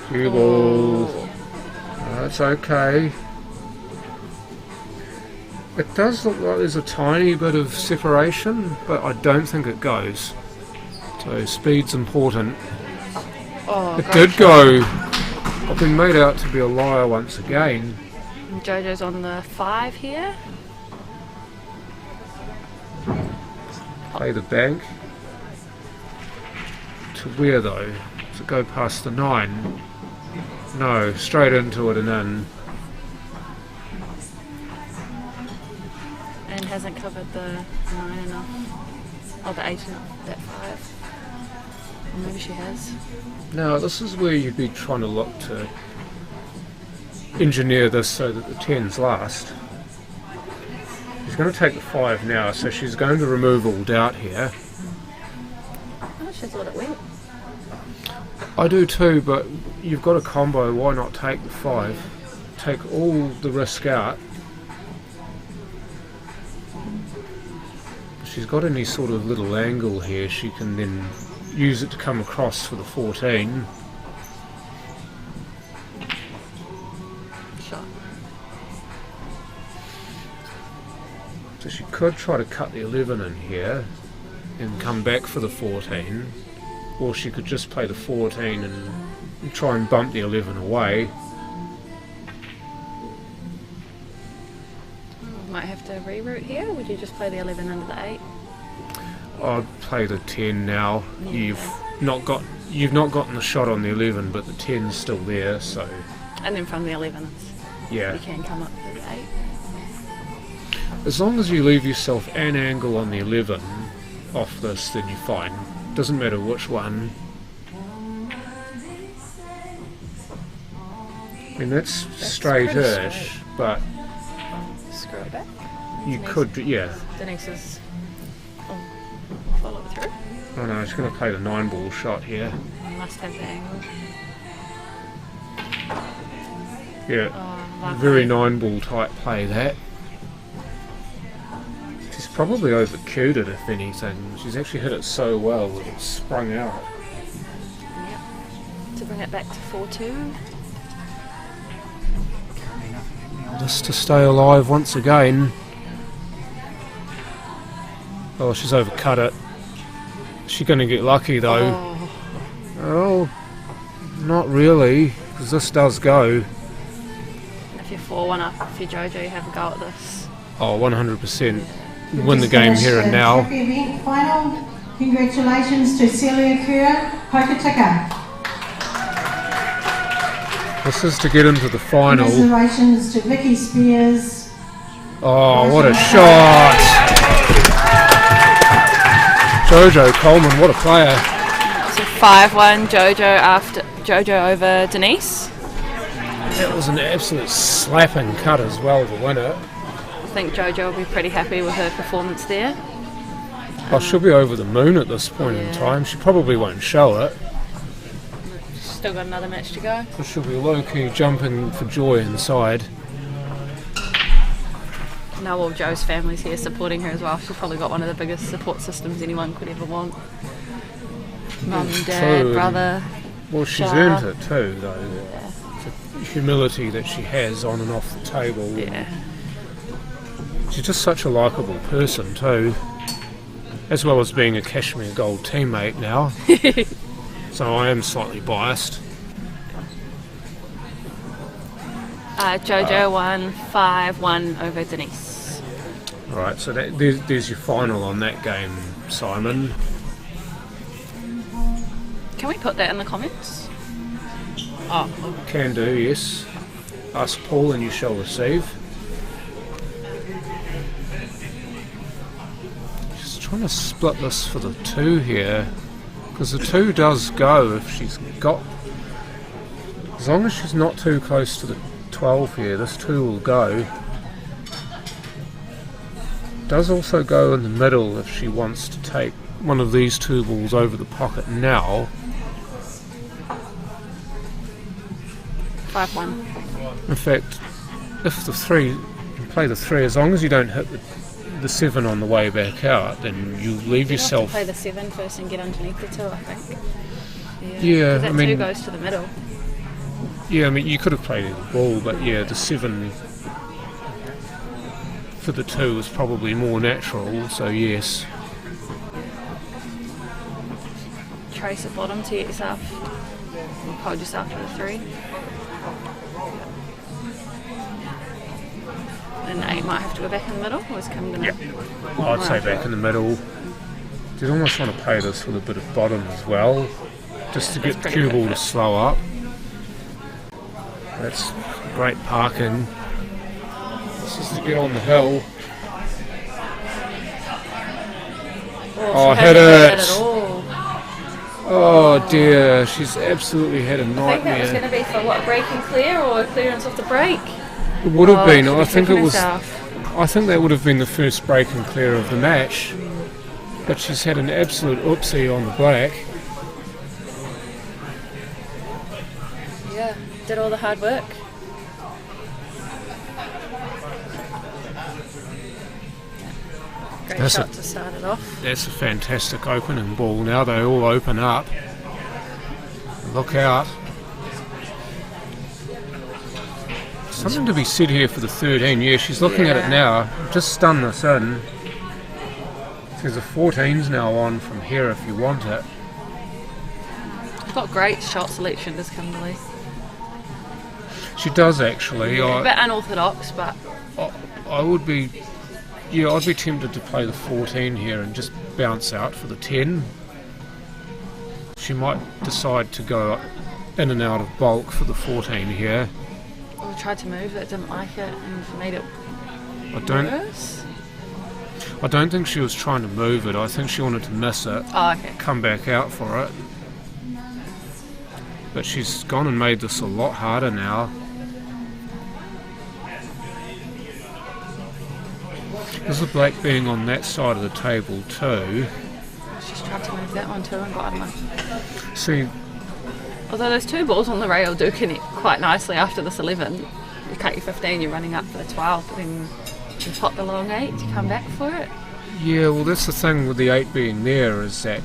Cue ball. That's okay. It does look like there's a tiny bit of separation, but I don't think it goes. So speed's important. Oh, It did go. I've been made out to be a liar once again. And Jojo's on the 5 here. Play the bank. To where though? To go past the 9? No, straight into it and in. And hasn't covered the 9 enough. Oh, the 8 enough. That 5. Or maybe she has. Now this is where you'd be trying to look to engineer this so that the 10's last. She's going to take the 5 now, so she's going to remove all doubt here. Oh, she thought it went. I do too, but you've got a combo, why not take the 5? Take all the risk out. If she's got any sort of little angle here, she can then use it to come across for the 14. Shot. So she could try to cut the 11 in here and come back for the 14, or she could just play the 14 and try and bump the 11 away. Might have to reroute here. Would you just play the 11 under the 8? I'd play the 10 now. You've not gotten the shot on the 11, but the 10's still there, so And then from the 11, yeah. you can come up to the 8. As long as you leave yourself an angle on the 11 off this, then you're fine. Doesn't matter which one. I mean, that's straight-ish, but Screw it back. you could, yeah. Denise is. Oh, follow it through. Oh no, she's going to play the 9-ball shot here. Must have the angle. Yeah, Oh, lovely. very 9-ball type play that. She's probably over-cued it, if anything. She's actually hit it so well that it's sprung out. Yep. To bring it back to 4-2. Just to stay alive once again. Oh, she's overcut it. She's going to get lucky though. Oh, Oh, not really, because this does go. if you're 4-1 up, if you're Jojo, you have a go at this. Oh, 100%. We've Win the just game finished here and the now. trophy event final. Congratulations to Celia Kura, Hokitika. This is to get into the final. Congratulations to Vicky Spears. Oh, what a shot! Jojo Coleman, what a player. So 5-1 Jojo over Denise. That was an absolute slapping cut as well to win it. I think Jojo will be pretty happy with her performance there. Oh, she'll be over the moon at this point in Yeah. time. She probably won't show it, Still got another match to go. but she'll be low-key jumping for joy inside. Now all Joe's family's here supporting her as well. She's probably got one of the biggest support systems anyone could ever want. Mum, Dad, True. brother. Well, she's Shah. earned it too, though. Yeah. The humility that she has on and off the table. Yeah. She's just such a likeable person too, as well as being a Cashmere Gold teammate now. So I am slightly biased. Jojo won 5-1 over Denise. Right, so there's your final on that game, Simon. Can we put that in the comments? Oh, Can do, yes. Ask Paul and you shall receive. Just trying to split this for the 2 here, because the 2 does go if she's got... As long as she's not too close to the 12 here, this 2 will go. Does also go in the middle if she wants to take one of these 2 balls over the pocket now. 5-1. In fact, if the 3, you can play the 3, as long as you don't hit the 7 on the way back out, then you leave You yourself... have to play the 7 first and get underneath the 2, I think. Yeah, 'cause that I mean- 2 goes to the middle. Yeah, I mean, you could have played the ball, but yeah, the 7 for the 2 is probably more natural, so yes. Trace at bottom to get yourself. Hold yourself to the 3. And 8 might have to go back in the middle, or is Kim gonna? I'd say back in the middle. You'd almost want to play this with a bit of bottom as well, just to That's get the pretty cue ball to perfect. slow up. That's great parking. This is to get on the hill. Oh, hit she hasn't it. hit at all. Oh dear, she's absolutely had a I think that was nightmare. going to be for what, break and clear or clearance off the break? It would have been. She'd I have think it taken was. herself. I think that would have been the first break and clear of the match. But she's had an absolute oopsie on the black. Yeah, did all the hard work. Great That's shot to start it off. That's a fantastic opening ball. Now they all open up. Look out. Something to be said here for the 13. Yeah, she's looking at it Yeah. now. Just stun this in. There's a 14's now on from here if you want it. She's got great shot selection, does Kimberly. She does actually. A bit unorthodox, but I would be... Yeah, I'd be tempted to play the 14 here and just bounce out for the 10. She might decide to go in and out of bulk for the 14 here. we tried to move it, didn't like it, and made it I don't worse. I don't think she was trying to move it. I think she wanted to miss it, Oh, okay. come back out for it. But she's gone and made this a lot harder now. There's a black being on that side of the table too. She's tried to move that one too and got him. See, Although those 2 balls on the rail do connect quite nicely after this 11. You cut your 15, you're running up for the 12, but then you pot the long 8, you come back for it. yeah, well that's the thing with the 8 being there, is that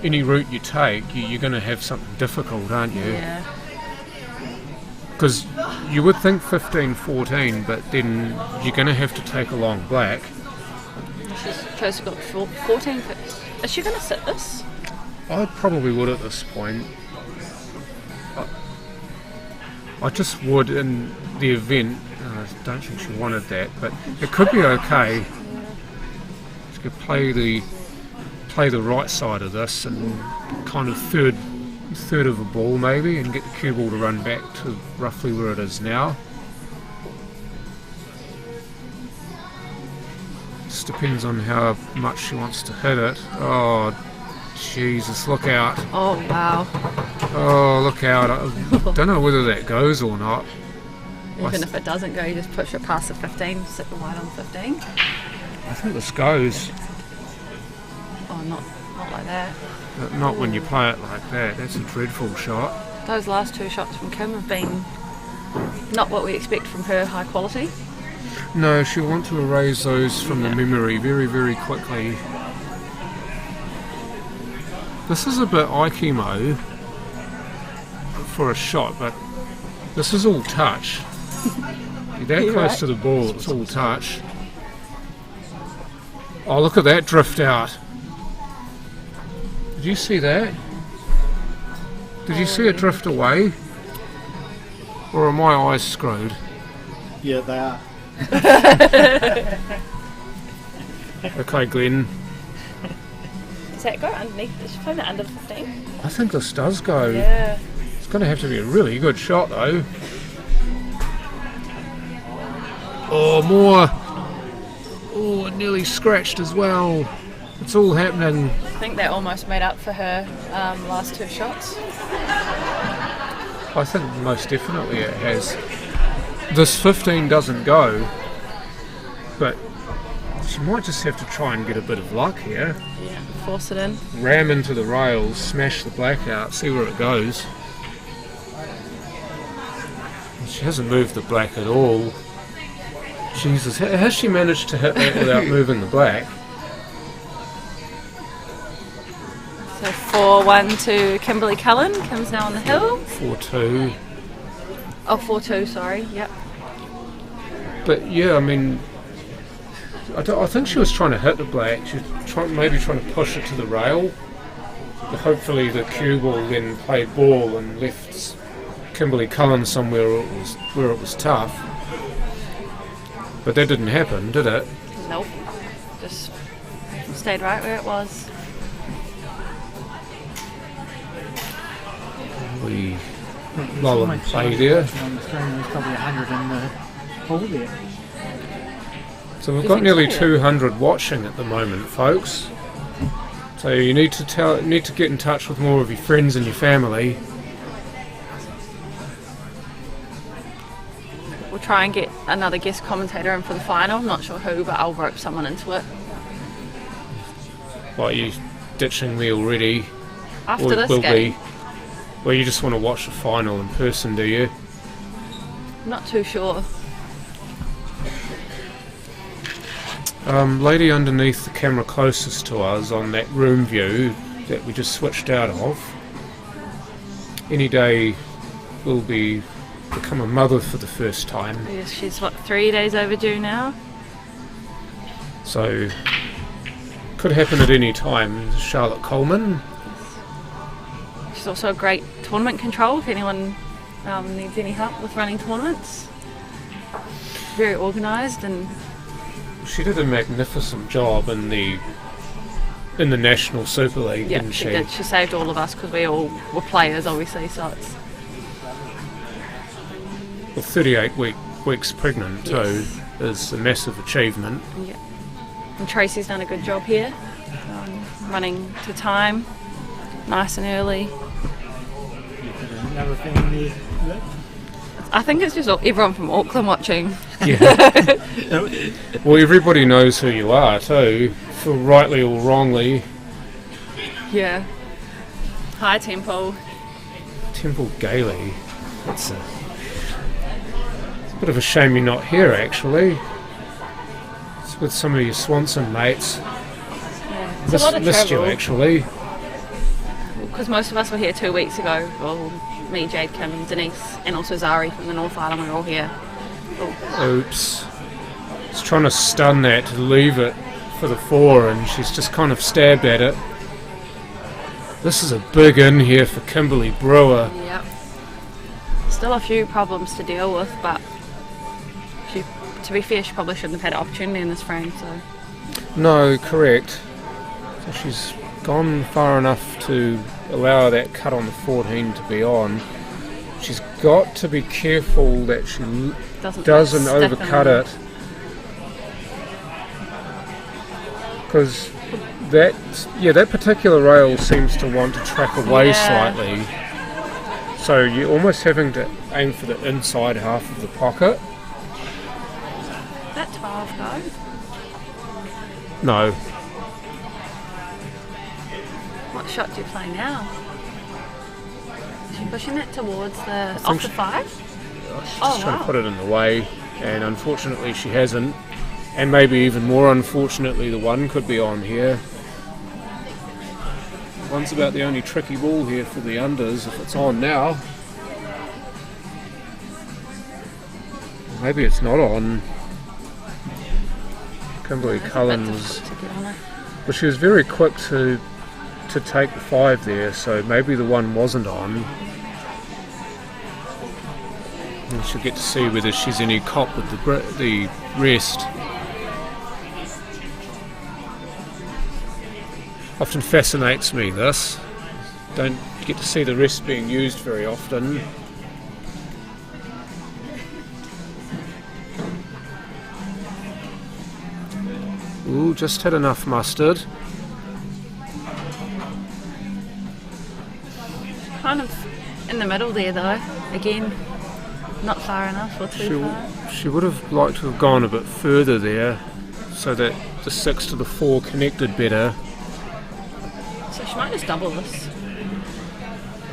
any route you take, you're going to have something difficult, aren't you? Yeah. Because you would think 15, 14, but then you're going to have to take a long black. She's supposed to go 14 first. Is she going to sit this? I probably would at this point. I just would in the event. I don't think she wanted that, but it could be okay. She could play the right side of this and kind of third of a ball maybe, and get the cue ball to run back to roughly where it is now. Just depends on how much she wants to hit it. Oh, Jesus, look out. Oh, wow. Oh, look out. I don't know whether that goes or not. Even if it doesn't go, you just push it past the 15, sit the white on 15. I think this goes, Oh, not like that. but not when you play it like that. That's a dreadful shot. Those last 2 shots from Kim have been not what we expect from her, high quality. No, she'll want to erase those from the memory very, very quickly. This is a bit Aikimo for a shot, but this is all touch. You're that close to the ball, it's all touch. Oh, look at that drift out. Did you see that? Did you see it drift away? Or are my eyes screwed? Yeah, they are. Okay, Glenn. Does that go underneath? Is she playing that under 15? I think this does go. Yeah. It's going to have to be a really good shot, though. Oh, more. Oh, it nearly scratched as well. It's all happening. I think that almost made up for her last 2 shots. I think most definitely it has. This 15 doesn't go, but she might just have to try and get a bit of luck here. Yeah, force it in. Ram into the rails, smash the black out, see where it goes. She hasn't moved the black at all. Jesus, has she managed to hit that without moving the black? So 4-1 to Kimberly Cullen. Kim's now on the hill. 4-2. Oh, 4-2, sorry. Yep. But yeah, I mean, I think she was trying to hit the black. She was maybe trying to push it to the rail. But hopefully the cue ball then played ball and left Kimberly Cullen somewhere where it was tough. But that didn't happen, did it? Nope. Just stayed right where it was. We lull and play there. On the screen, there's probably 100 in the pool there. So we've got nearly 200 watching at the moment, folks. So you need to get in touch with more of your friends and your family. We'll try and get another guest commentator in for the final. I'm not sure who, but I'll rope someone into it. What, are you ditching me already? After this game. Well, you just want to watch the final in person, do you? I'm not too sure. Lady underneath the camera closest to us on that room view that we just switched out of, any day will become a mother for the first time. Yes, she's 3 days overdue now. So, could happen at any time. Charlotte Coleman. She's also a great tournament control if anyone needs any help with running tournaments. Very organised, and she did a magnificent job in the National Super League, yeah, didn't she did. She saved all of us because we all were players, obviously. So it's 38 weeks pregnant too is a massive achievement. yeah. And Tracy's done a good job here, running to time, nice and early. Another thing there. I think it's just everyone from Auckland watching. Yeah. Well, everybody knows who you are too, for rightly or wrongly. Yeah. High tempo. Temple Gailey. It's a bit of a shame you're not here, actually. It's with some of your Swanson mates. Yeah. It's a lot of Missed you, travel. actually. Because most of us were here 2 weeks ago. Well, me, Jade, Kim, Denise, and also Zari from the North Island. We were all here. Oops. She's trying to stun that to leave it for the 4, and she's just kind of stabbed at it. This is a big in here for Kimberly Brewer. Yep. Still a few problems to deal with, but to be fair, she probably shouldn't have had an opportunity in this frame. So. No, correct. So she's gone far enough to allow that cut on the 14 to be on. She's got to be careful that she doesn't overcut it, because that particular rail seems to want to track away slightly, so you're almost having to aim for the inside half of the pocket. That 12 go? No. What shot do you play now? Is she pushing it towards the off the 5? She's just trying to put it in the way. and unfortunately she hasn't. And maybe even more unfortunately, the one could be on here. One's about the only tricky ball here for the unders if it's on now. Maybe it's not on. Kimberly Cullen was, but she was very quick to take the 5 there, so maybe the one wasn't on. We should get to see whether she's any cop with the rest. Often fascinates me, this. Don't get to see the rest being used very often. Ooh, just had enough mustard. Kind of in the middle there though. Again, not far enough or too far. She would have liked to have gone a bit further there so that the 6 to the 4 connected better. So she might just double this.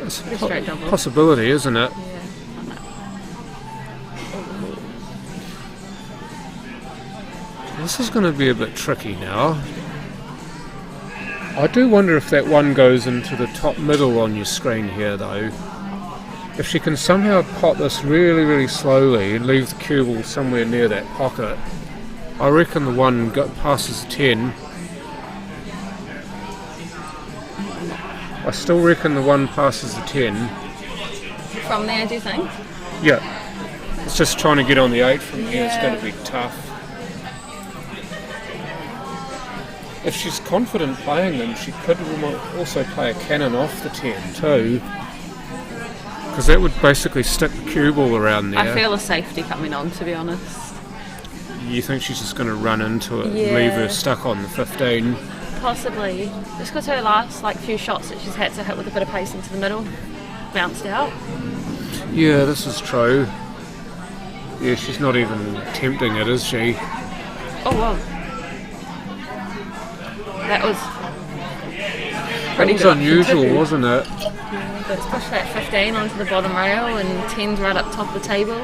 It's Pretty straight double. Possibility, isn't it? Yeah. This is going to be a bit tricky now. I do wonder if that one goes into the top middle on your screen here though. If she can somehow pot this really, really slowly and leave the cue ball somewhere near that pocket, I reckon the one passes 10. I still reckon the one passes the 10. From there, do you think? Yeah. It's just trying to get on the 8 from here. It's going to be tough. If she's confident playing them, she could also play a cannon off the 10 too. Because that would basically stick the cue ball around there. I feel a safety coming on, to be honest. You think she's just going to run into it and Yeah. leave her stuck on the 15? Possibly. Just because her last few shots that she's had to hit with a bit of pace into the middle bounced out. Yeah, this is true. Yeah, she's not even attempting it, is she? Oh, wow. That was pretty It was good. unusual, wasn't it? Let's push that 15 onto the bottom rail and 10's right up top of the table.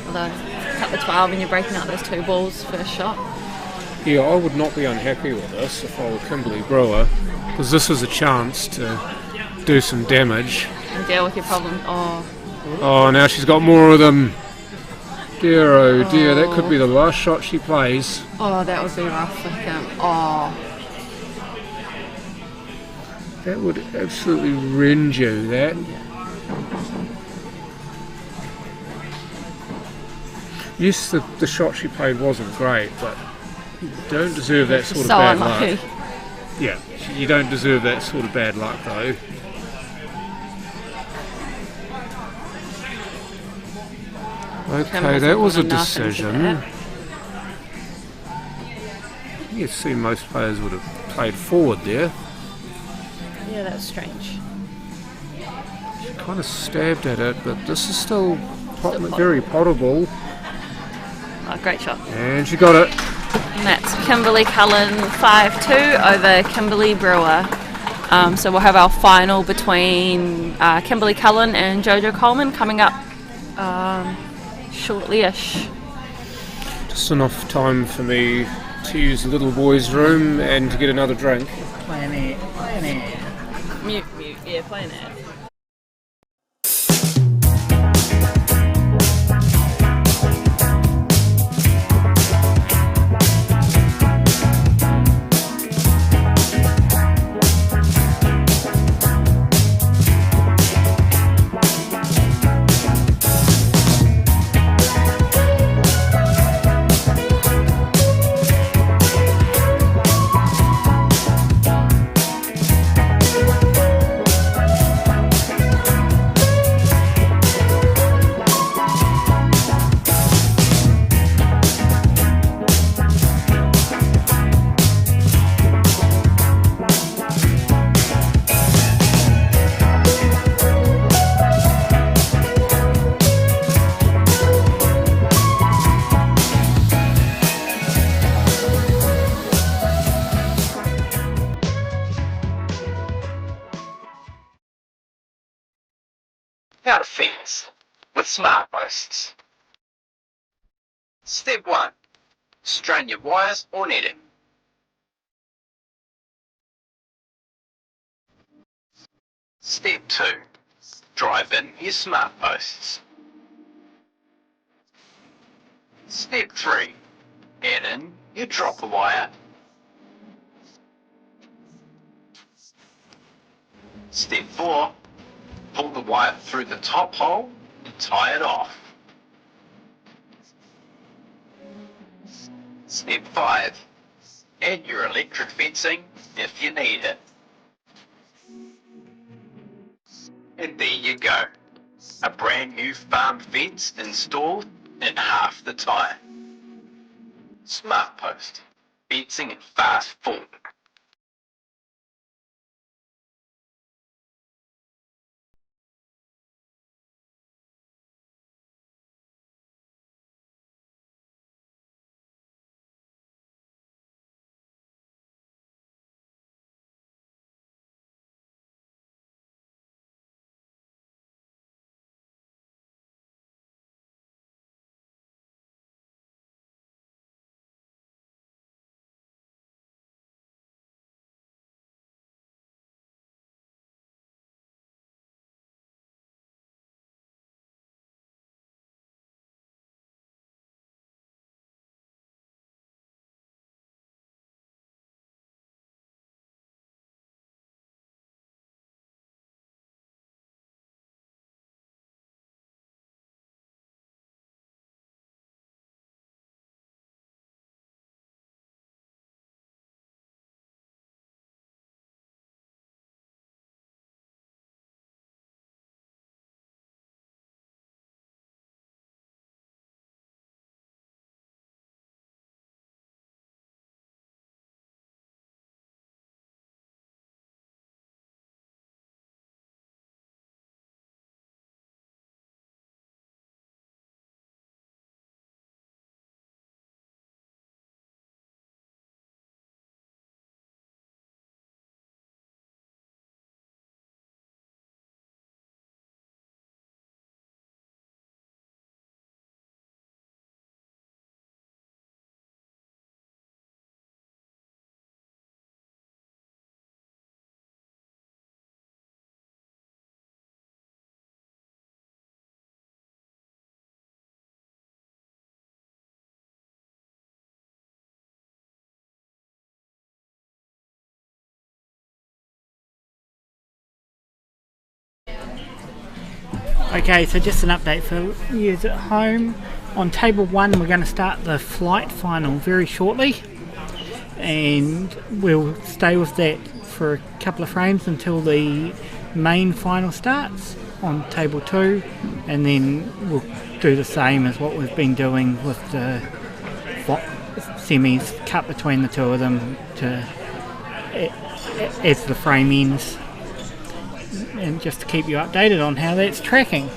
Although, cut the 12 and you're breaking out those 2 balls first shot. Yeah, I would not be unhappy with this if I were Kimberly Brewer, because this is a chance to do some damage. And deal with your problem. Oh, Oh, now she's got more of them. Dear, oh dear, that could be the last shot she plays. oh, that would be rough for Kim. Oh, That would absolutely rend you, that. Yes, the shot she played wasn't great, but you don't deserve that sort of so bad unlucky. luck. Yeah, you don't deserve that sort of bad luck, though. Okay, that was a decision. You see, most players would have played forward there. Yeah, that's strange. She kind of stabbed at it, but this is still Potable. very potable. Oh, great shot. And she got it. And that's Kimberly Cullen 5-2 over Kimberly Brewer. So we'll have our final between Kimberly Cullen and Jojo Coleman coming up shortly-ish. Just enough time for me to use the little boy's room and to get another drink. Play an ad. Mute, yeah, play an ad. How to fence with smart posts. Step 1. Strain your wires or netting. Step 2. Drive in your smart posts. Step 3. Add in your dropper wire. Step 4. Pull the wire through the top hole and tie it off. Step 5. Add your electric fencing if you need it. And there you go. A brand new farm fence installed in half the time. Smart post. Fencing in fast form. Okay, so just an update for you at home. On table 1 we're going to start the flight final very shortly, and we'll stay with that for a couple of frames until the main final starts on table 2, and then we'll do the same as what we've been doing with the semis, cut between the two of them as the frame ends, and just to keep you updated on how that's tracking.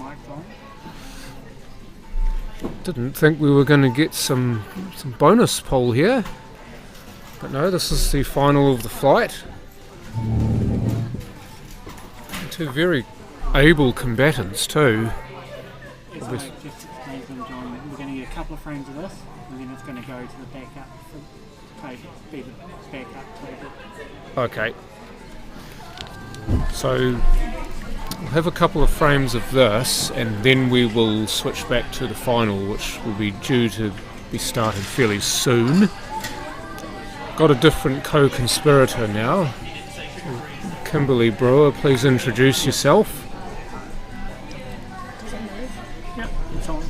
mic's on. Didn't think we were going to get some bonus poll here. But no, this is the final of the flight. Two very able combatants too. Just explain them, John. We're going to get a couple of frames of this, and then it's going to go to the backup table, be the backup table. Okay. So we'll have a couple of frames of this, and then we will switch back to the final, which will be due to be started fairly soon. Got a different co-conspirator now. Kimberly Brewer, please introduce yourself. Yep, it's on.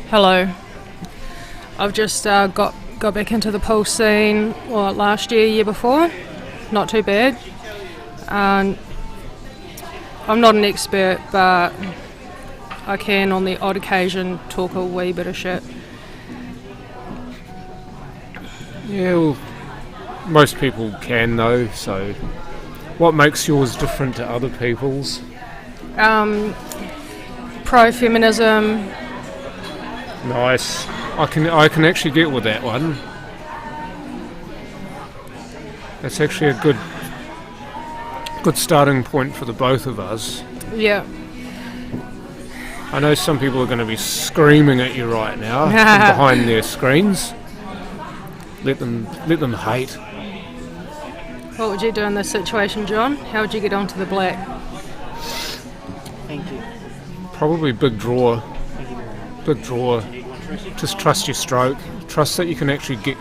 Hello. I've just got back into the pool scene last year before. Not too bad. I'm not an expert, but I can on the odd occasion talk a wee bit of shit. Yeah, well, most people can though, so what makes yours different to other people's? Pro-feminism. Nice. I can actually get with that one. That's actually a good starting point for the both of us. Yeah. I know some people are going to be screaming at you right now from behind their screens. Let them hate. What would you do in this situation, John? How would you get onto the black? Thank you. Probably big draw. Thank you very much. Big draw. Just trust your stroke. Trust that you can actually get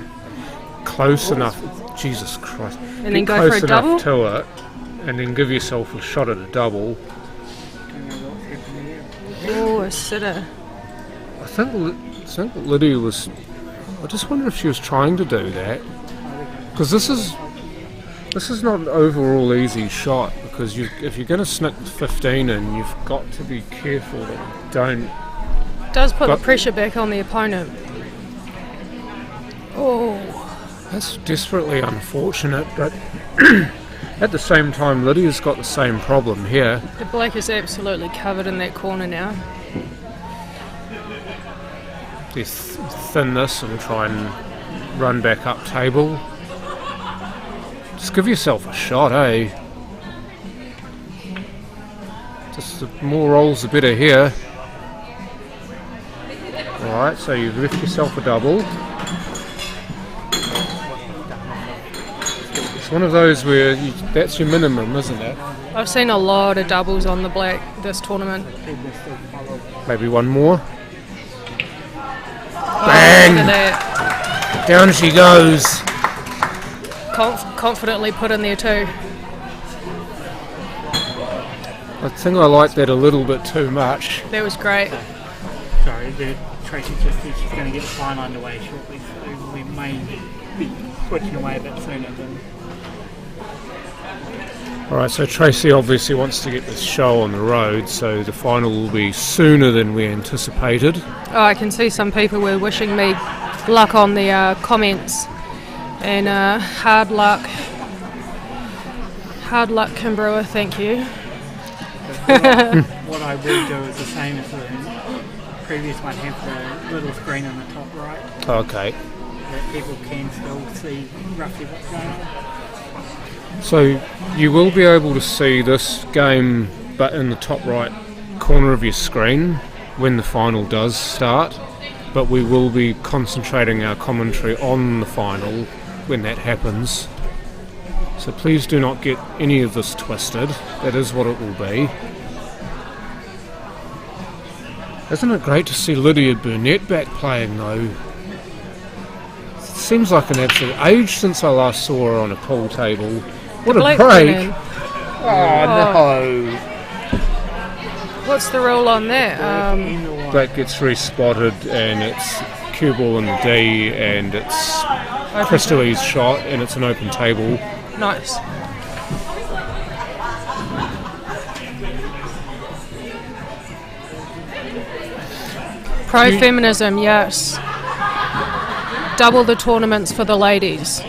close enough. Jesus Christ. And then go for a double? To it, and then give yourself a shot at a double. Oh, a sitter. I think Lydia was. I just wonder if she was trying to do that, because this is not an overall easy shot. Because if you're going to snick 15 in, you've got to be careful that you don't. Does put the pressure back on the opponent. Oh. That's desperately unfortunate, but at the same time, Lydia's got the same problem here. The black is absolutely covered in that corner now. You thin this and try and run back up table. Just give yourself a shot, eh? Just the more rolls the better here. Alright, so you've left yourself a double. It's one of those where that's your minimum, isn't it? I've seen a lot of doubles on the black this tournament. Maybe one more. Oh, Bang! look at that. Down she goes. Confidently put in there too. I think I like that a little bit too much. That was great. Sorry, Tracy just said she's going to get the final underway shortly, so we may be switching away a bit sooner than. Alright, so Tracy obviously wants to get this show on the road, so the final will be sooner than we anticipated. Oh, I can see some people were wishing me luck on the comments. And hard luck. Hard luck, Kim Brewer, thank you. What I will do is the same as the previous one, have the little screen on the top right, Okay. that people can still see roughly what's going on. So you will be able to see this game, but in the top right corner of your screen when the final does start. But we will be concentrating our commentary on the final when that happens. So please do not get any of this twisted. That is what it will be. Isn't it great to see Lydia Burnett back playing though? It seems like an absolute age since I last saw her on a pool table. What a break! Oh no! What's the rule on that? Black gets respotted and it's cue ball in the D and it's Crystally's shot and it's an open table. Nice. Pro-feminism, yes. Double the tournaments for the ladies.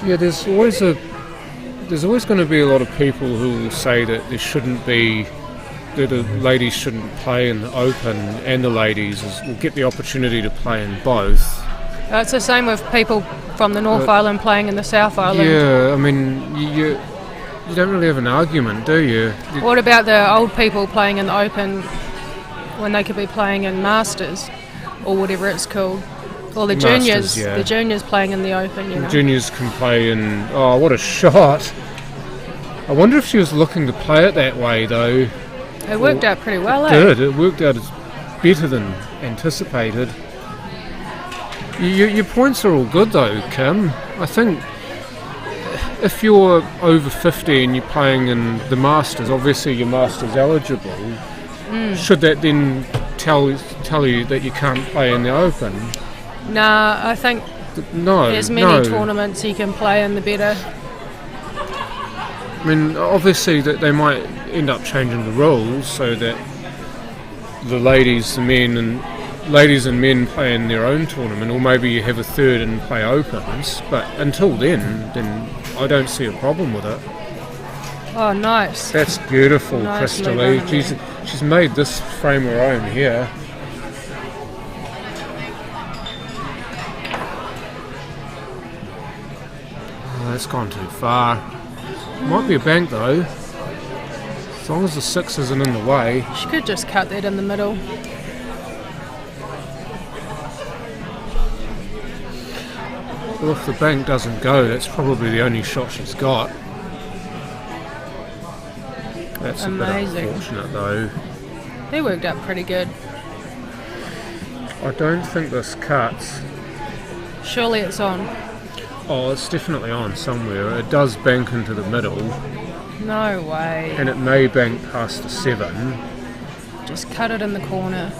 Yeah, there's always going to be a lot of people who will say that the ladies shouldn't play in the Open, and the ladies will get the opportunity to play in both. It's the same with people from the North Island playing in the South Island. Yeah, I mean, you don't really have an argument, do you? What about the old people playing in the Open when they could be playing in Masters or whatever it's called? Or the Masters, juniors, yeah. the juniors playing in the Open, you know. Juniors can play in... Oh, what a shot! I wonder if she was looking to play it that way, though. It worked out pretty well, It worked out better than anticipated. Your points are all good, though, Kim. I think if you're over 50 and you're playing in the Masters, obviously you're Masters eligible. Should that then tell you that you can't play in the Open? Nah, I think as many tournaments you can play in, the better. I mean, obviously that they might end up changing the rules so that the ladies and men play in their own tournament, or maybe you have a third and play Opens. But until then I don't see a problem with it. Oh, nice. That's beautiful, Nice Crystal move Lee. on She's made this frame her own here. Oh, that's gone too far. Might be a bank though. As long as the 6 isn't in the way. She could just cut that in the middle. Well, if the bank doesn't go, that's probably the only shot she's got. That's Amazing. A bit unfortunate though. They worked out pretty good. I don't think this cuts. Surely it's on. Oh, it's definitely on somewhere. It does bank into the middle, No way. and it may bank past the 7. Just cut it in the corner.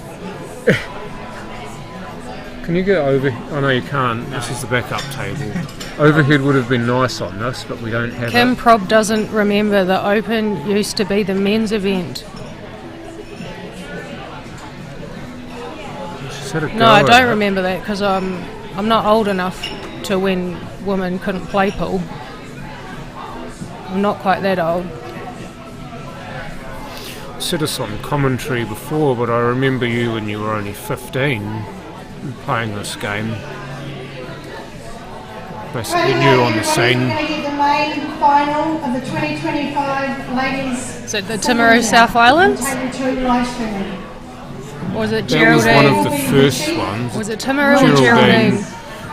Can you get over? Oh no, you can't. This is the backup table. Overhead would have been nice on this, but we don't have Kim it. Prob doesn't remember the Open used to be the men's event. She's had a go No, I at don't it. remember that because I'm not old enough to when women couldn't play pool. I'm not quite that old. Said this on commentary before, but I remember you when you were only 15 playing this game. Basically new on the scene. We're going to get the main final of the 2025 ladies. Is it the Timaru South Island? Table 2 live streaming. Or was it That was one of Geraldine? the first ones. Was it Timaru or Geraldine?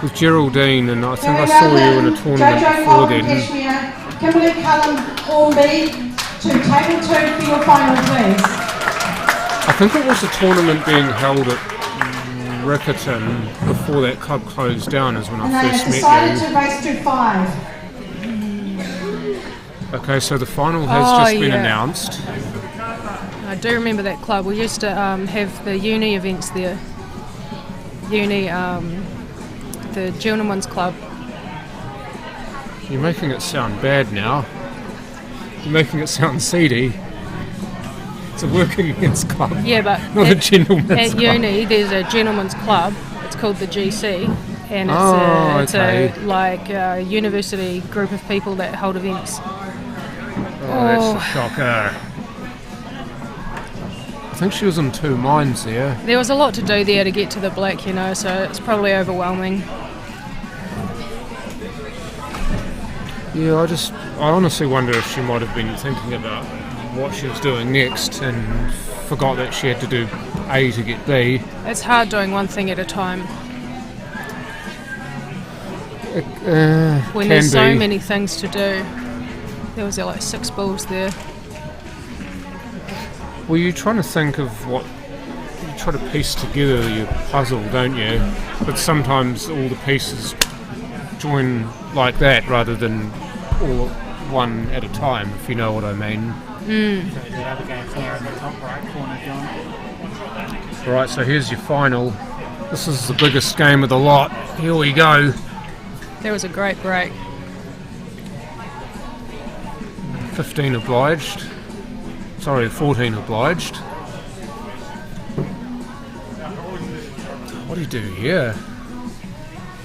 With Geraldine, and I think I saw you in a tournament Jojo before Holden, then. Kashmir, Kimberly Cullen, Hornby to table 2 for your final, please. I think it was a tournament being held at Riccarton before that club closed down, is when And I they first have decided met to race to 5. you. Okay, so the final has just been yeah. announced. I do remember that club. We used to have the uni events there. The Gentlemen's Club. You're making it sound bad now. You're making it sound seedy. It's a working men's club, Yeah, but not a gentleman's at club. uni there's a gentlemen's club. It's called the GC, and it's okay. a university group of people that hold events. Oh, that's a shocker. I think she was in two minds there. There was a lot to do there to get to the black, so it's probably overwhelming. Yeah, I honestly wonder if she might have been thinking about what she was doing next and forgot that she had to do A to get B. It's hard doing one thing at a time when Can there's so be. many things to do. There was like 6 balls there. Well, you're trying to think of what you try to piece together your puzzle, don't you? But sometimes all the pieces join like that rather than all one at a time, if you know what I mean. The other game's there in the top right corner, John. Right, so here's your final. This is the biggest game of the lot. Here we go. There was a great break. 15 obliged. Sorry, 14 obliged. What do you do here?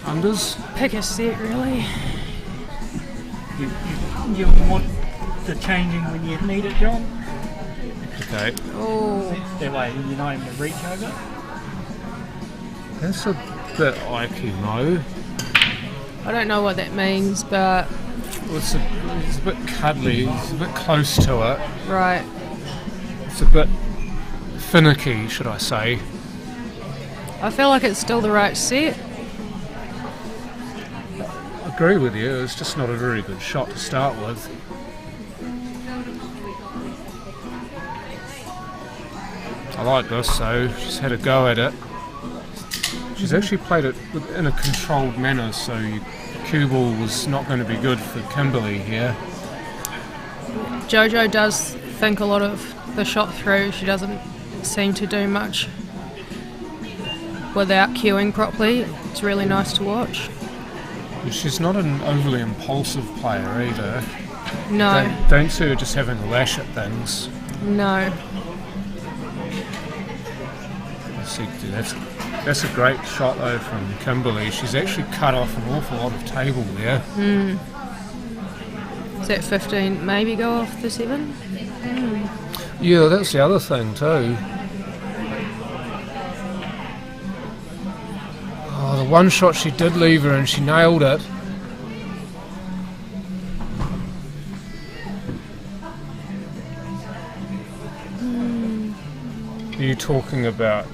Unders? Pick a set, really. You want the changing when you need it, John? Okay. Oh, That way you're not able to reach over. That's a bit Aikimo. I don't know what that means, but Well, it's a bit cuddly, it's a bit close to it. right. It's a bit finicky, should I say. I feel like it's still the right set. I agree with you, it's just not a very good shot to start with. I like this though, she's had a go at it. She's actually played it in a controlled manner, so cue ball was not going to be good for Kimberley here. Jojo does think a lot of the shot through. She doesn't seem to do much without cueing properly. It's really nice to watch. She's not an overly impulsive player either. No, Don't see her just having a lash at things. no. See, that's a great shot though from Kimberley. She's actually cut off an awful lot of table there. Is that 15 maybe go off the 7? Yeah, that's the other thing too. Oh, the one shot she did leave her and she nailed it. Are you talking about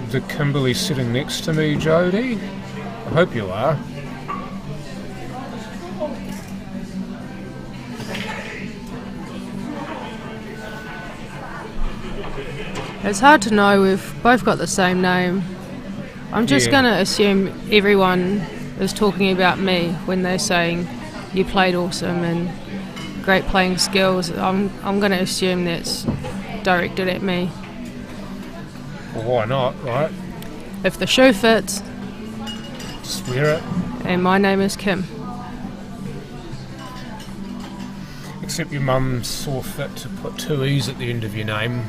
the Kimberley sitting next to me, Jodie? I hope you are. It's hard to know. We've both got the same name. I'm just Yeah. going to assume everyone is talking about me when they're saying you played awesome and great playing skills. I'm going to assume that's directed at me. Well, why not, right? If the shoe fits, Swear it. and my name is Kim. Except your mum saw fit to put 2 E's at the end of your name.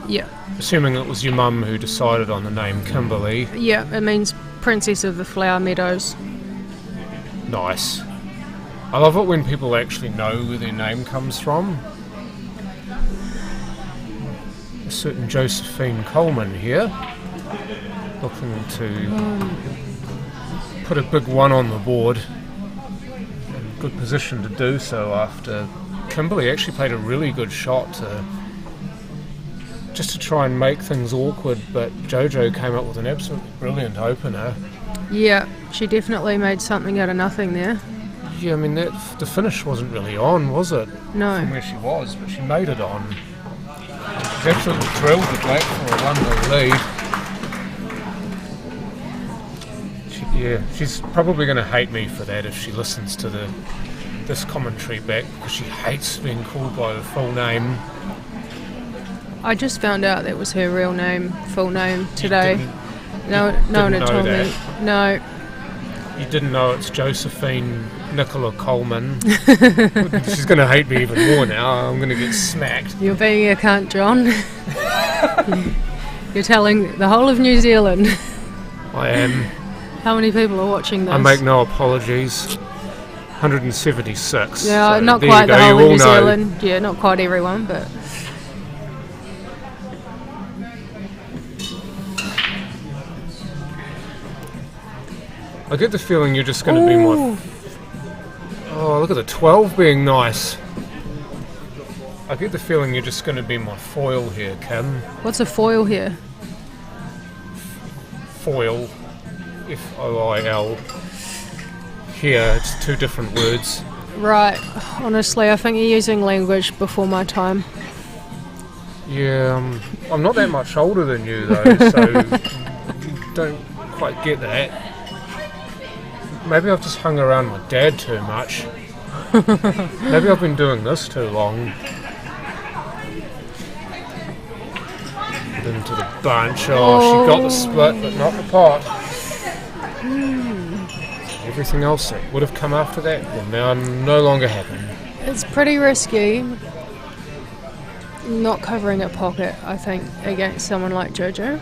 Yeah. Assuming it was your mum who decided on the name Kimberley. Yeah, it means Princess of the Flower Meadows. Nice. I love it when people actually know where their name comes from. A certain Josephine Coleman here, looking to put a big one on the board. In good position to do so after Kimberley actually played a really good shot just to try and make things awkward, but Jojo came up with an absolutely brilliant opener. Yeah, she definitely made something out of nothing there. Yeah, I mean, the finish wasn't really on, was it? No. From where she was, but she made it on. She's absolutely thrilled with Black for a 1-0 lead. She's probably going to hate me for that if she listens to this commentary back, because she hates being called by the full name. I just found out that was her real name, full name today. No one didn't had know told that? me. No. You didn't know it's Josephine Nicola Coleman. She's going to hate me even more now. I'm going to get smacked. You're being a cunt, John. You're telling the whole of New Zealand. I am. How many people are watching this? I make no apologies. 176. Yeah, so not there quite you the go, whole you of New all know. Zealand. Yeah, not quite everyone, but... I get the feeling you're just going to be my... Oh, look at the 12 being nice. I get the feeling you're just going to be my foil here, Kim. What's a foil here? Foil. F-O-I-L. Here, it's 2 different words. Right. Honestly, I think you're using language before my time. Yeah, I'm not that much older than you, though, so don't quite get that. Maybe I've just hung around my dad too much. Maybe I've been doing this too long. Into the bunch. Oh, she got the split, but not the pot. Everything else that would have come after that will now no longer happen. It's pretty risky not covering a pocket, I think, against someone like Jojo.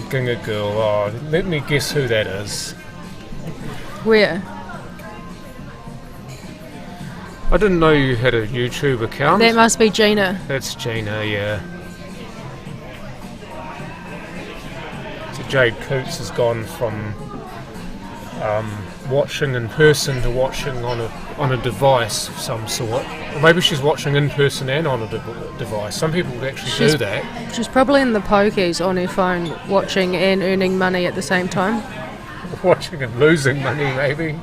Ginga girl. Oh, let me guess who that is. Where? I didn't know you had a YouTube account. That must be Gina. That's Gina, yeah. So Jade Coots has gone from watching in person to watching on a device of some sort. Or maybe she's watching in person and on a device. Some people would actually do that. She's probably in the pokies on her phone, watching and earning money at the same time. Watching and losing money, maybe.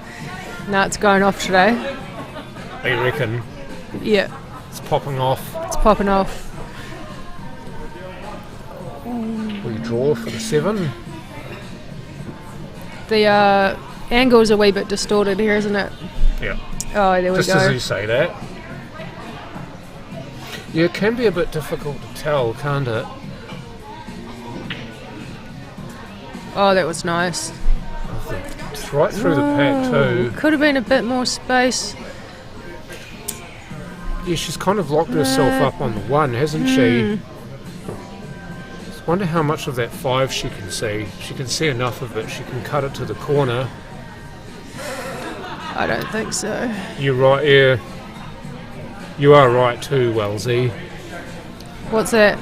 No, it's going off today. You reckon? Yeah, It's popping off. it's popping off. Will you draw for the 7? The angle's a wee bit distorted here, isn't it? Yeah. Oh, there we Just go. as you say that. Yeah, it can be a bit difficult to tell, can't it? Oh, that was nice. It's right through the pack too. Could have been a bit more space. Yeah, she's kind of locked herself up on the 1, hasn't she? I wonder how much of that 5 she can see. She can see enough of it. She can cut it to the corner. I don't think so. You're right, yeah. You are right too, Wellesley. What's that?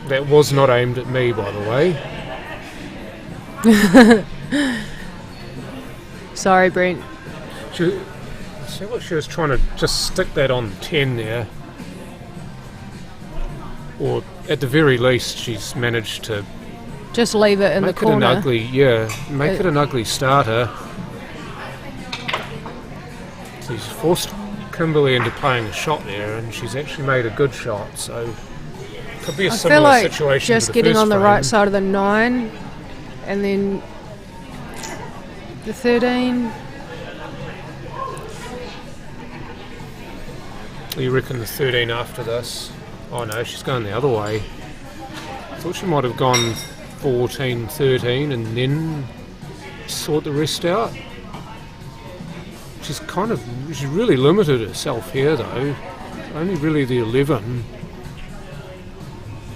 That was not aimed at me, by the way. Sorry, Brent. She, see what she was trying to just stick that on the 10 there. Or at the very least, she's managed to Just leave it in the make it an corner. ugly, make it an ugly starter. So she's forced Kimberly into playing a shot there, and she's actually made a good shot. So could be a I similar feel like situation. just to the getting first on the frame. right side of the 9, and then the 13. You reckon the 13 after this? Oh no, she's going the other way. I thought she might have gone 14, 13 and then sort the rest out. She's really limited herself here though. Only really the 11.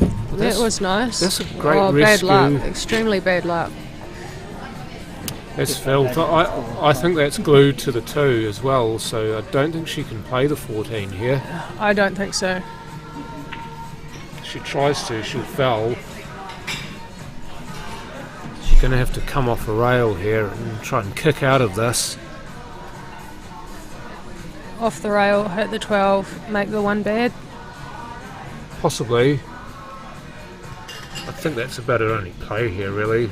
But That was nice. That's a great bad rescue. luck. Extremely bad luck. That's filth. I think that's glued to the 2 as well, so I don't think she can play the 14 here. I don't think so. If she tries to, she'll foul. She's going to have to come off a rail here and try and kick out of this. Off the rail, hit the 12, make the 1 bad. Possibly. I think that's about her only play here, really.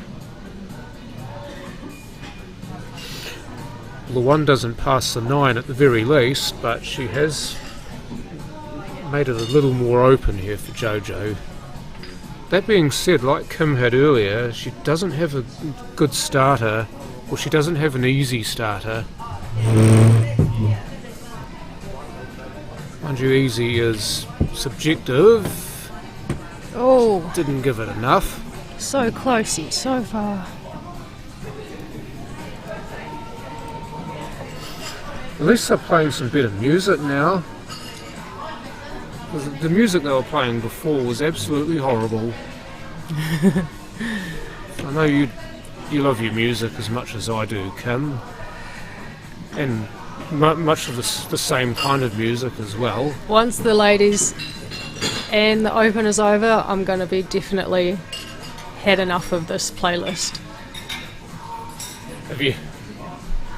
The 1 doesn't pass the 9 at the very least, but she has made it a little more open here for JoJo. That being said, like Kim had earlier, she doesn't have a good starter, or she doesn't have an easy starter. Mind you, easy is subjective. Oh, Didn't give it enough. so close yet so far. At least they're playing some better music now. 'Cause the music they were playing before was absolutely horrible. I know you love your music as much as I do, Kim. And much of the same kind of music as well. Once the ladies and the open is over, I'm going to be definitely had enough of this playlist. Have you?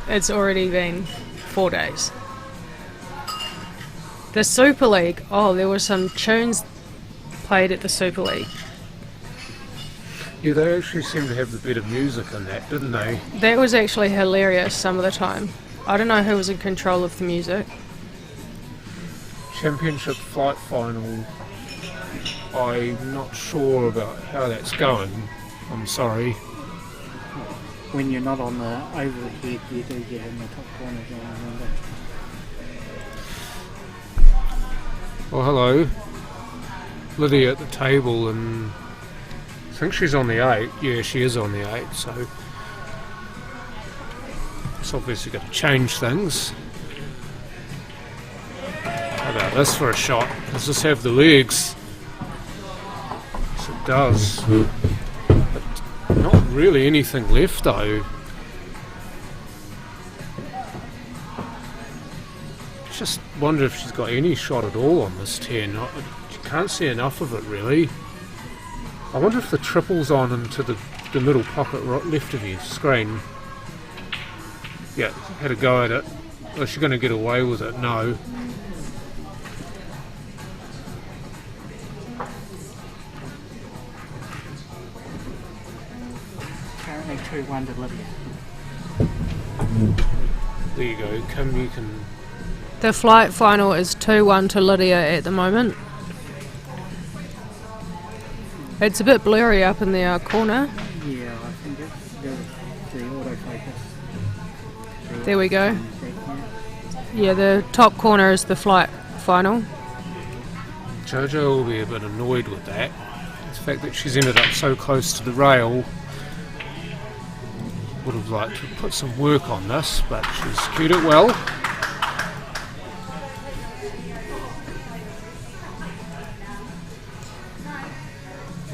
It's already been 4 days. The Super League. Oh, there were some tunes played at the Super League. Yeah, they actually seemed to have the better music in that, didn't they? That was actually hilarious some of the time. I don't know who was in control of the music. Championship flight final. I'm not sure about how that's going. I'm sorry. When you're not on the overhead, you do get in the top corner, I remember. Well, hello. Lydia at the table, and I think she's on the 8. Yeah, she is on the 8, so it's obviously got to change things. How about this for a shot? Does this have the legs? Yes, it does. But not really anything left, though. just wonder if she's got any shot at all on this 10. You can't see enough of it, really. I wonder if the triple's on into the middle pocket left of your screen. Yeah, had a go at it. Is she going to get away with it? No. Currently 2-1 to Lydia. There you go, Kim, you can... The flight final is 2-1 to Lydia at the moment. It's a bit blurry up in the corner. Yeah, I think it's the autofocus. There we go. Yeah, the top corner is the flight final. Jojo will be a bit annoyed with that. The fact that she's ended up so close to the rail. Would have liked to put some work on this, but she's cued it well.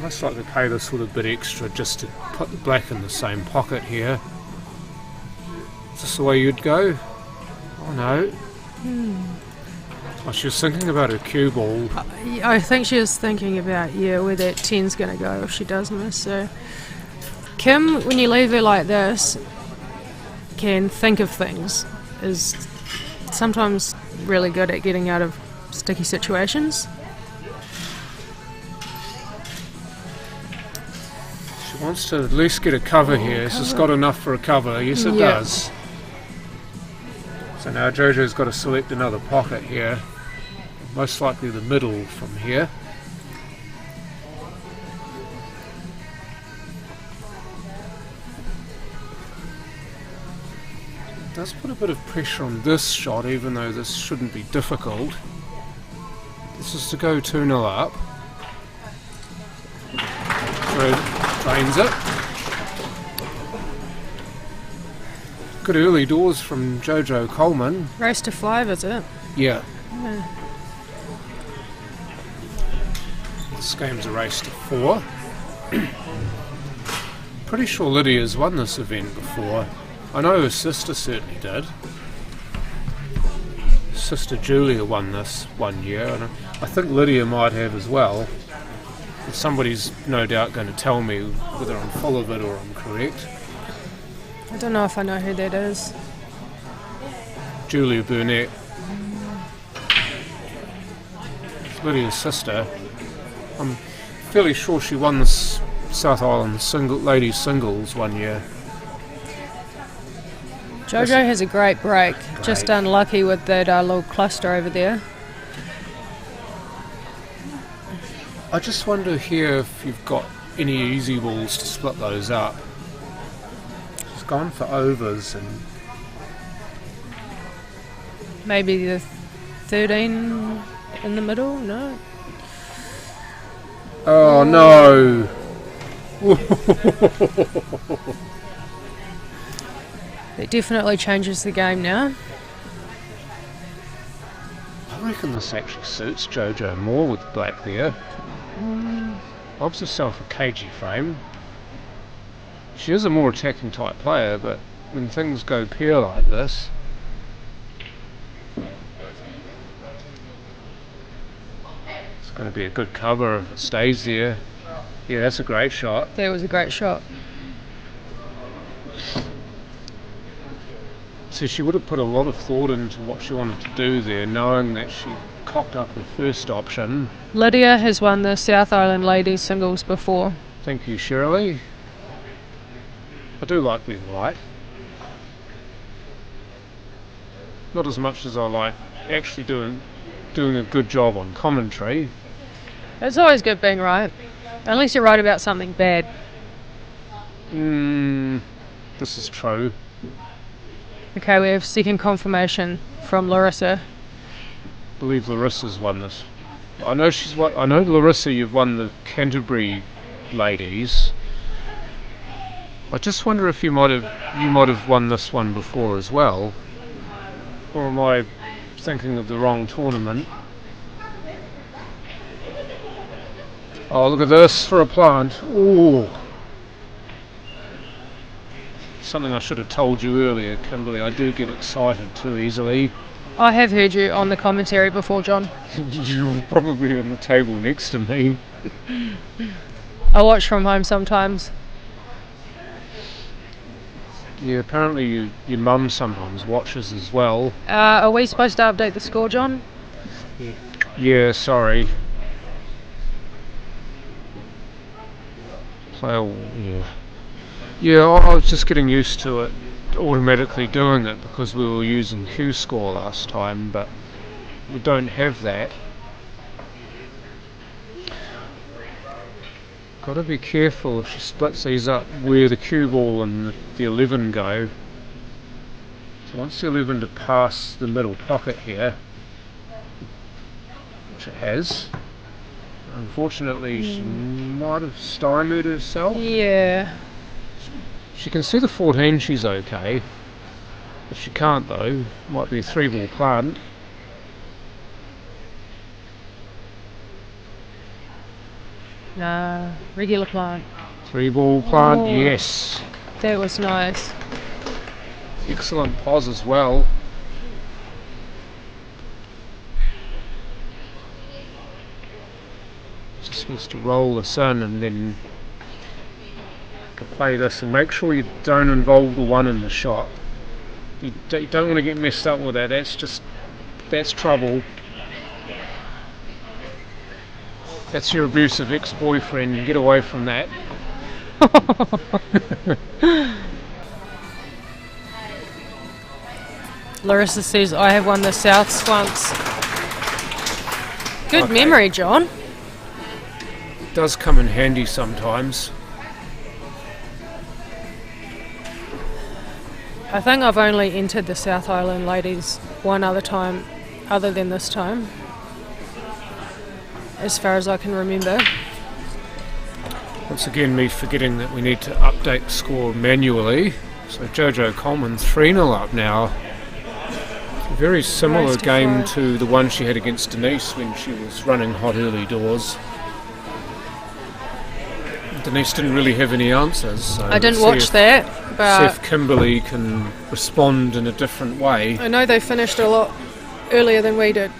Most like to pay this with a bit extra just to put the black in the same pocket here. Is this the way you'd go? Oh no. Oh, she was thinking about her cue ball. I think she was thinking about, where that 10's going to go if she does miss. So, Kim, when you leave her like this, can think of things, is sometimes really good at getting out of sticky situations. She wants to at least get a cover here. Has this got enough for a cover? Yes, it does. So now Jojo's got to select another pocket here. Most likely the middle from here. It does put a bit of pressure on this shot, even though this shouldn't be difficult. This is to go 2-0 up. Drains it. Good early doors from Jojo Coleman. Race to 5, is it? Yeah. This game's a race to 4. Pretty sure Lydia's won this event before. I know her sister certainly did. Sister Julia won this one year, and I think Lydia might have as well. But somebody's no doubt going to tell me whether I'm full of it or I'm correct. I don't know if I know who that is. Julia Burnett. It's Lydia's sister. I'm fairly sure she won this South Island ladies singles one year. Jojo has a great break. Just unlucky with that little cluster over there. I just wonder here if you've got any easy balls to split those up. She's gone for overs and Maybe the 13 in the middle? No. oh no! It definitely changes the game now. I reckon this actually suits Jojo more with black there. Bob's herself a cagey frame. She is a more attacking type player, but when things go pair like this, it's going to be a good cover if it stays there. Yeah, that's a great shot. That was a great shot. So she would have put a lot of thought into what she wanted to do there, knowing that she cocked up her first option. Lydia has won the South Island ladies singles before. Thank you, Shirley. I do like being right. Not as much as I like actually doing a good job on commentary. It's always good being right. Unless you're right about something bad. This is true. Okay, we have second confirmation from Larissa. I believe Larissa's won this. I know she's won. I know, Larissa, you've won the Canterbury ladies. I just wonder if you might have won this one before as well, or am I thinking of the wrong tournament? Oh, look at this for a plant. Ooh. Something I should have told you earlier, Kimberly. I do get excited too easily. I have heard you on the commentary before, John. You're probably on the table next to me. I watch from home sometimes. Yeah, apparently your mum sometimes watches as well. Are we supposed to update the score, John? Yeah, sorry. Yeah. Yeah, I was just getting used to it, automatically doing it because we were using Q score last time, but we don't have that. Got to be careful if she splits these up where the cue ball and the 11 go. So once the 11 to pass the middle pocket here, which it has, unfortunately she might have stymied herself. Yeah. She can see the 14, she's okay. If she can't though, might be a 3-ball plant. Nah, regular plant. 3-ball plant, Oh. yes. That was nice. Excellent pos as well. Just needs to roll this in and then play this, and make sure you don't involve the 1 in the shot. You don't want to get messed up with that. That's trouble. That's your abusive ex-boyfriend. Get away from that. Larissa says, I have won the Souths once. Good Okay. memory, John. Does come in handy sometimes. I think I've only entered the South Island ladies one other time, other than this time, as far as I can remember. Once again, me forgetting that we need to update the score manually. So Jojo Coleman 3-0 up now. A very similar Close to game 5. to the one she had against Denise when she was running hot early doors. Denise didn't really have any answers. So I didn't see watch if- that, See but if Kimberly can respond in a different way. I know they finished a lot earlier than we did.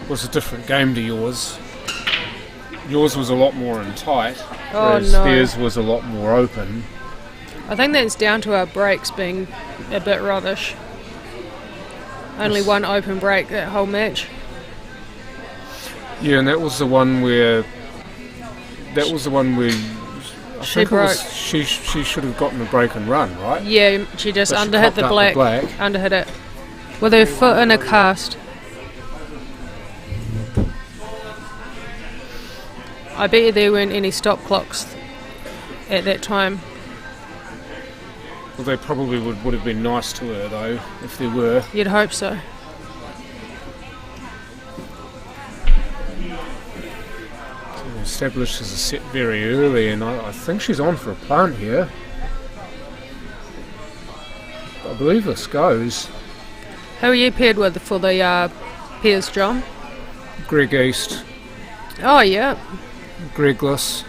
It was a different game to yours. Yours was a lot more in tight, Oh, whereas no. theirs was a lot more open. I think that's down to our breaks being a bit rubbish. Only Yes. one open break that whole match. Yeah, and that was the one where. That was the one where. I She think it was, broke. she should have gotten a break and run, right? Yeah, she just But she underhit cocked the up the black. black. Underhit it. With her foot in a cast. I bet you there weren't any stop clocks at that time. Well, they probably would have been nice to her, though, if there were. You'd hope so. Establishes a set very early, and I think she's on for a plant here. I believe this goes. Who are you paired with for the pairs, John? Greg East, Oh, yeah. Gregless.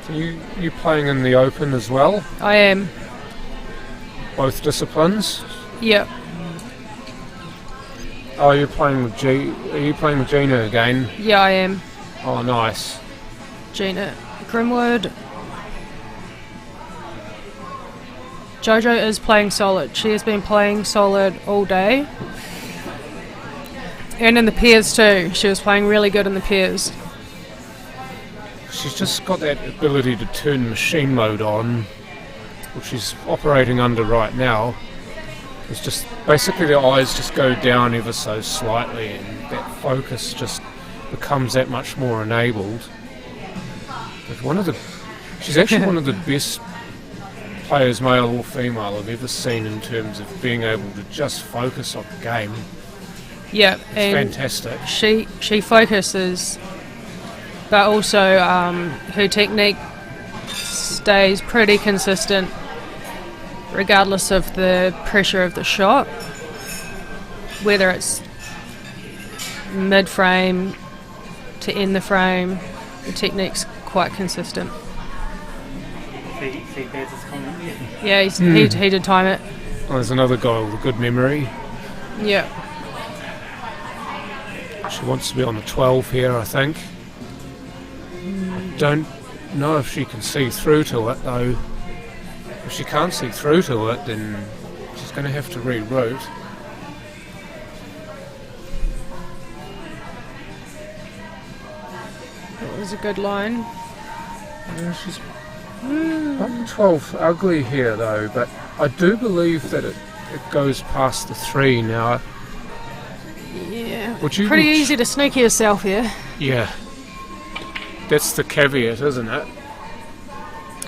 So you playing in the Open as well? I am. Both disciplines? Yep. Oh, you're playing with Are you playing with Gina again? Yeah, I am. Oh, nice. Gina Grimwood. Jojo is playing solid. She has been playing solid all day. And in the pairs too. She was playing really good in the pairs. She's just got that ability to turn machine mode on, which she's operating under right now. It's just basically the eyes just go down ever so slightly, and that focus just becomes that much more enabled. But she's actually one of the best players, male or female, I've ever seen in terms of being able to just focus on the game. Yeah, It's and fantastic. she focuses, but also her technique stays pretty consistent regardless of the pressure of the shot, whether it's mid-frame to end the frame. The technique's quite consistent. See Baz's comment? Yeah, he did time it. Oh, there's another guy with a good memory. Yeah. She wants to be on the 12 here, I think. I don't know if she can see through to it, though. If she can't see through to it, then she's going to have to reroute. That was a good line. Yeah, she's up to 12 ugly here, though, but I do believe that it goes past the 3 now. Yeah. Would you Pretty easy to sneak yourself here. Yeah. That's the caveat, isn't it?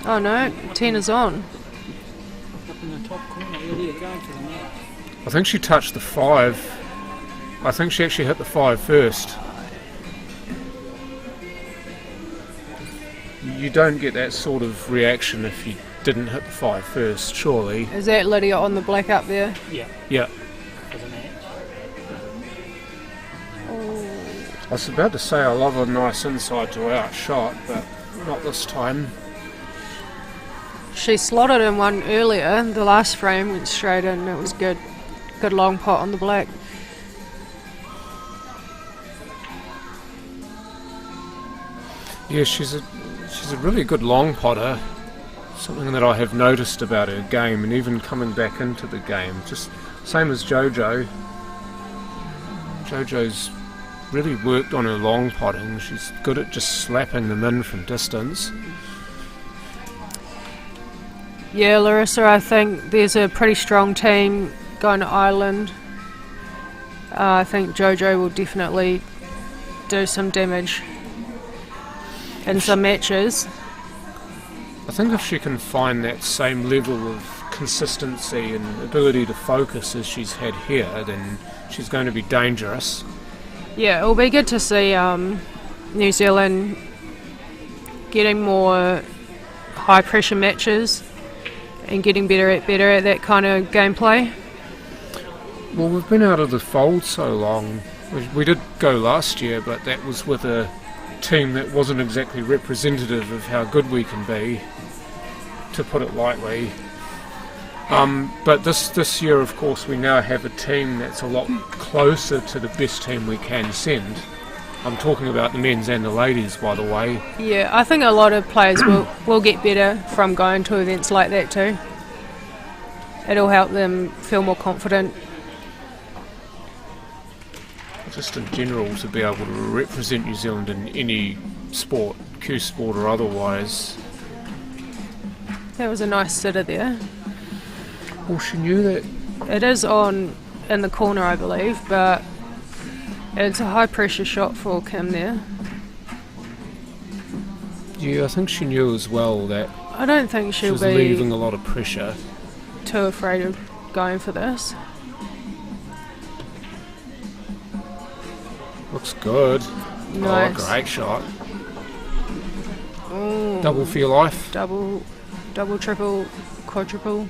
Oh no, 10 is on. Up in the top corner, Lydia going to the net. I think she touched the 5. I think she actually hit the 5 first. You don't get that sort of reaction if you didn't hit the 5 first, surely. Is that Lydia on the black up there? Yeah, Yeah. for the net. I was about to say I love a nice inside to out shot, but not this time. She slotted in one earlier. The last frame went straight in. It was good. Good long pot on the black. Yeah, she's a really good long potter. Something that I have noticed about her game, and even coming back into the game, just same as Jojo. Jojo's really worked on her long potting. She's good at just slapping them in from distance. Yeah, Larissa, I think there's a pretty strong team going to Ireland. I think Jojo will definitely do some damage in some matches. I think if she can find that same level of consistency and ability to focus as she's had here, then she's going to be dangerous. Yeah, it'll be good to see New Zealand getting more high pressure matches and getting better at that kind of gameplay. Well, we've been out of the fold so long. We did go last year, but that was with a team that wasn't exactly representative of how good we can be, to put it lightly. But this year, of course, we now have a team that's a lot closer to the best team we can send. I'm talking about the men's and the ladies, by the way. Yeah, I think a lot of players will get better from going to events like that too. It'll help them feel more confident. Just in general, to be able to represent New Zealand in any sport, cue sport or otherwise. That was a nice sitter there. Well, she knew that. It is on in the corner, I believe, but it's a high pressure shot for Kim there. Yeah, I think she knew as well that I don't think she she'll was be leaving a lot of pressure. too afraid of going for this. Looks good. Nice. Oh, great shot. Ooh. Double for your life. Double, triple, quadruple.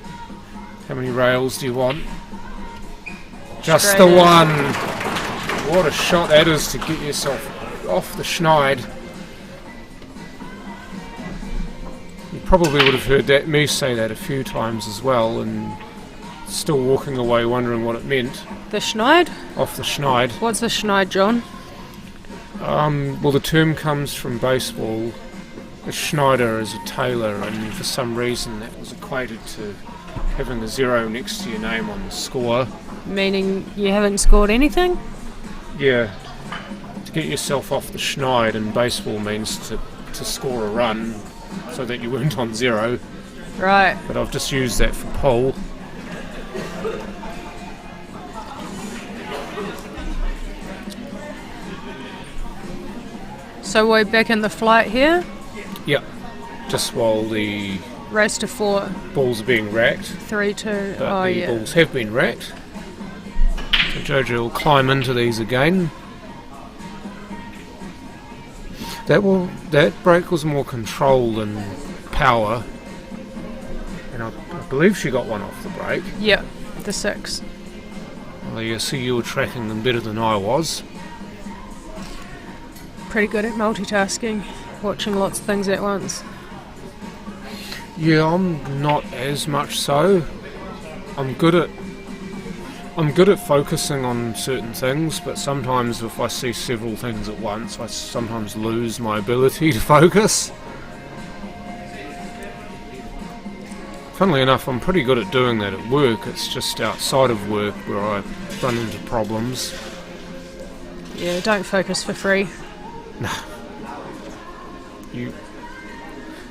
How many rails do you want? Just Straight the in. one. What a shot that is to get yourself off the schneid. You probably would have heard me say that a few times as well, and still walking away wondering what it meant. The schneid? Off the schneid. What's the schneid, John? Well, the term comes from baseball. A Schneider is a tailor, and for some reason that was equated to having a 0 next to your name on the score. Meaning you haven't scored anything? Yeah, to get yourself off the schneid in baseball means to score a run so that you weren't on 0. Right. But I've just used that for pole. So we're back in the flight here. Yep, just while the Race to 4. balls are being racked. 3-2. But Oh the yeah. balls have been racked. So Jojo will climb into these again. That break was more control than power. And I believe she got one off the break. Yeah, the 6. Well, you see you were tracking them better than I was. Pretty good at multitasking. watching lots of things at once. Yeah, I'm not as much so. I'm good at focusing on certain things, but sometimes if I see several things at once, I sometimes lose my ability to focus. Funnily enough, I'm pretty good at doing that at work. It's just outside of work where I run into problems. Yeah, don't focus for free. Nah. You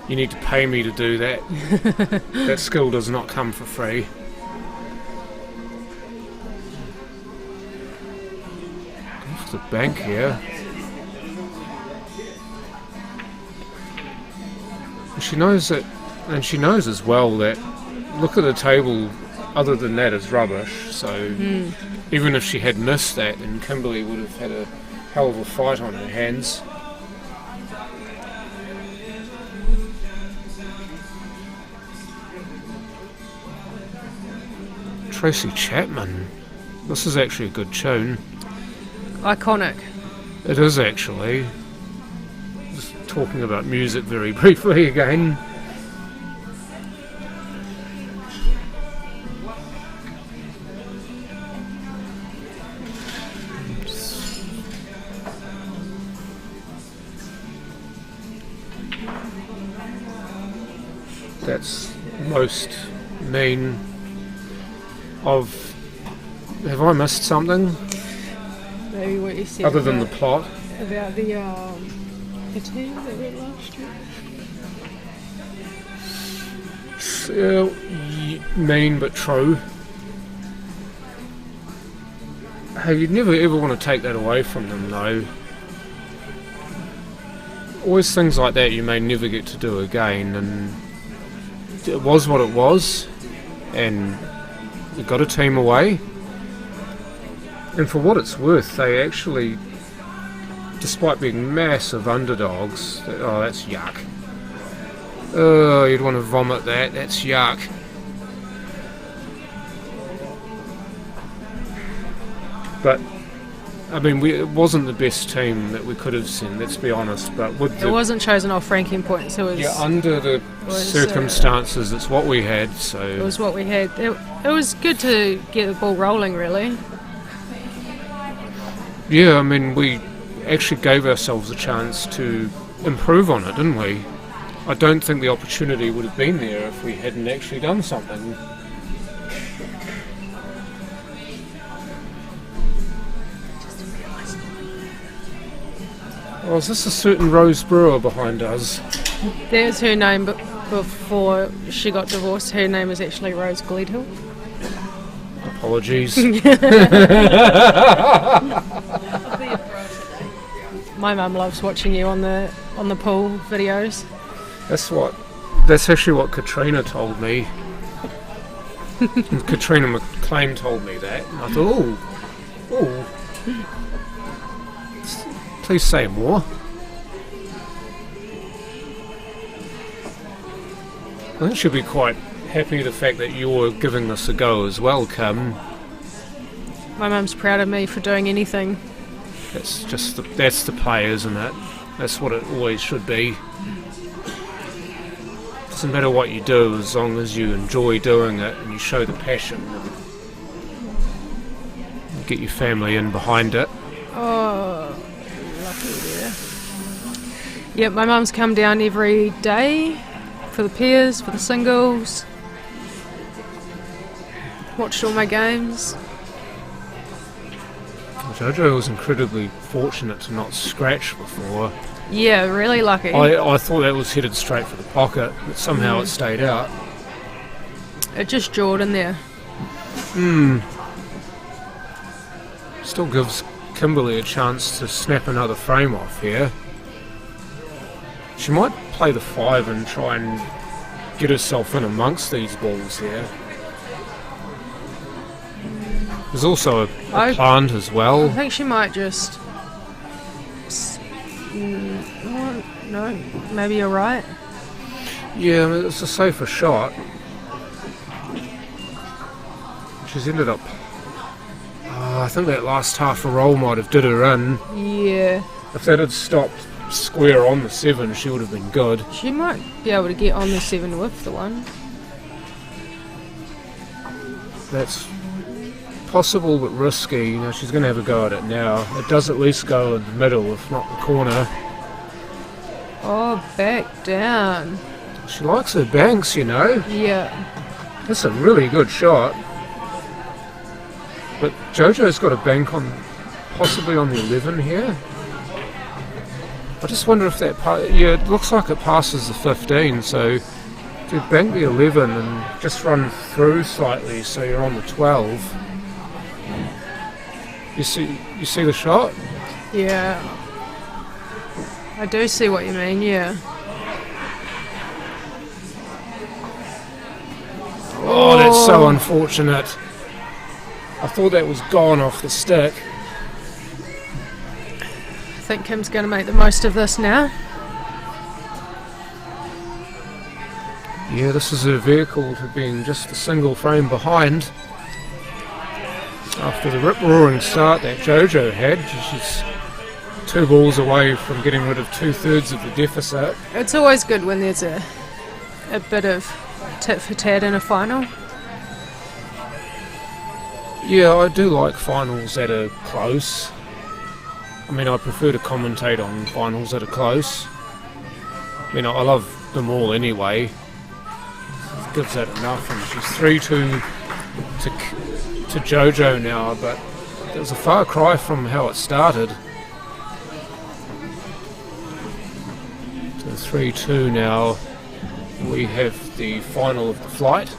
need to pay me to do that. That skill does not come for free. Off the bank here. And she knows that, and she knows as well that look at the table, other than that is rubbish, so even if she had missed that, then Kimberly would have had a hell of a fight on her hands. Tracy Chapman. This is actually a good tune. Iconic. It is actually. Just talking about music very briefly again. That's most mean of... Have I missed something? Maybe what you said Other than the plot? about the team that went last year. Mean but true. Hey, you'd never ever want to take that away from them though. Always things like that you may never get to do again, and it was what it was, and we got a team away. And for what it's worth, they actually, despite being massive underdogs, oh, that's yuck. Oh, you'd want to vomit that, that's yuck. But, I mean, it wasn't the best team that we could have seen, let's be honest, but with It wasn't chosen off ranking points, it was... Yeah, under the circumstances, it's what we had, so... It was what we had. It was good to get the ball rolling, really. Yeah, I mean, we actually gave ourselves a chance to improve on it, didn't we? I don't think the opportunity would have been there if we hadn't actually done something. Oh, is this a certain Rose Brewer behind us? There's her name, but before she got divorced, her name was actually Rose Gleadhill. Apologies. My mum loves watching you on the pool videos. That's actually what Katrina told me. Katrina McLean told me that, and I thought, oh, please say more. I think she'll be quite happy the fact that you're giving this a go as well, Kim. My mum's proud of me for doing anything. That's the play, isn't it? That's what it always should be. Doesn't matter what you do as long as you enjoy doing it and you show the passion and get your family in behind it. Oh, lucky there. Yep, my mum's come down every day for the pairs, for the singles. Watched all my games. Jojo was incredibly fortunate to not scratch before. Yeah, really lucky. I thought that was headed straight for the pocket, but somehow it stayed out. It just jawed in there. Still gives Kimberly a chance to snap another frame off here. She might play the 5 and try and get herself in amongst these balls here. There's also a plant as well. I think she might just... No, maybe you're right. Yeah, it's a safer shot. She's ended up... I think that last half a roll might have did her in. Yeah. If that had stopped square on the 7, she would have been good. She might be able to get on the 7 with the 1. That's possible but risky. You know, she's going to have a go at it now. It does at least go in the middle, if not the corner. Oh, back down. She likes her banks, you know. Yeah. That's a really good shot. But Jojo's got a bank on, possibly on the 11 here. I just wonder if that, yeah, it looks like it passes the 15, so if you bank the 11 and just run through slightly so you're on the 12. You see the shot? Yeah. I do see what you mean, yeah. Oh, that's so unfortunate. I thought that was gone off the stick. I think Kim's going to make the most of this now. Yeah, this is her vehicle to being just a single frame behind. After the rip-roaring start that Jojo had, she's 2 balls away from getting rid of 2/3 of the deficit. It's always good when there's a bit of tit for tat in a final. Yeah, I do like finals that are close. I mean, I prefer to commentate on finals that are close. I mean, I love them all anyway. It gives that enough, and she's 3-2 to Jojo now, but it was a far cry from how it started. So 3-2 now. We have the final of the flight.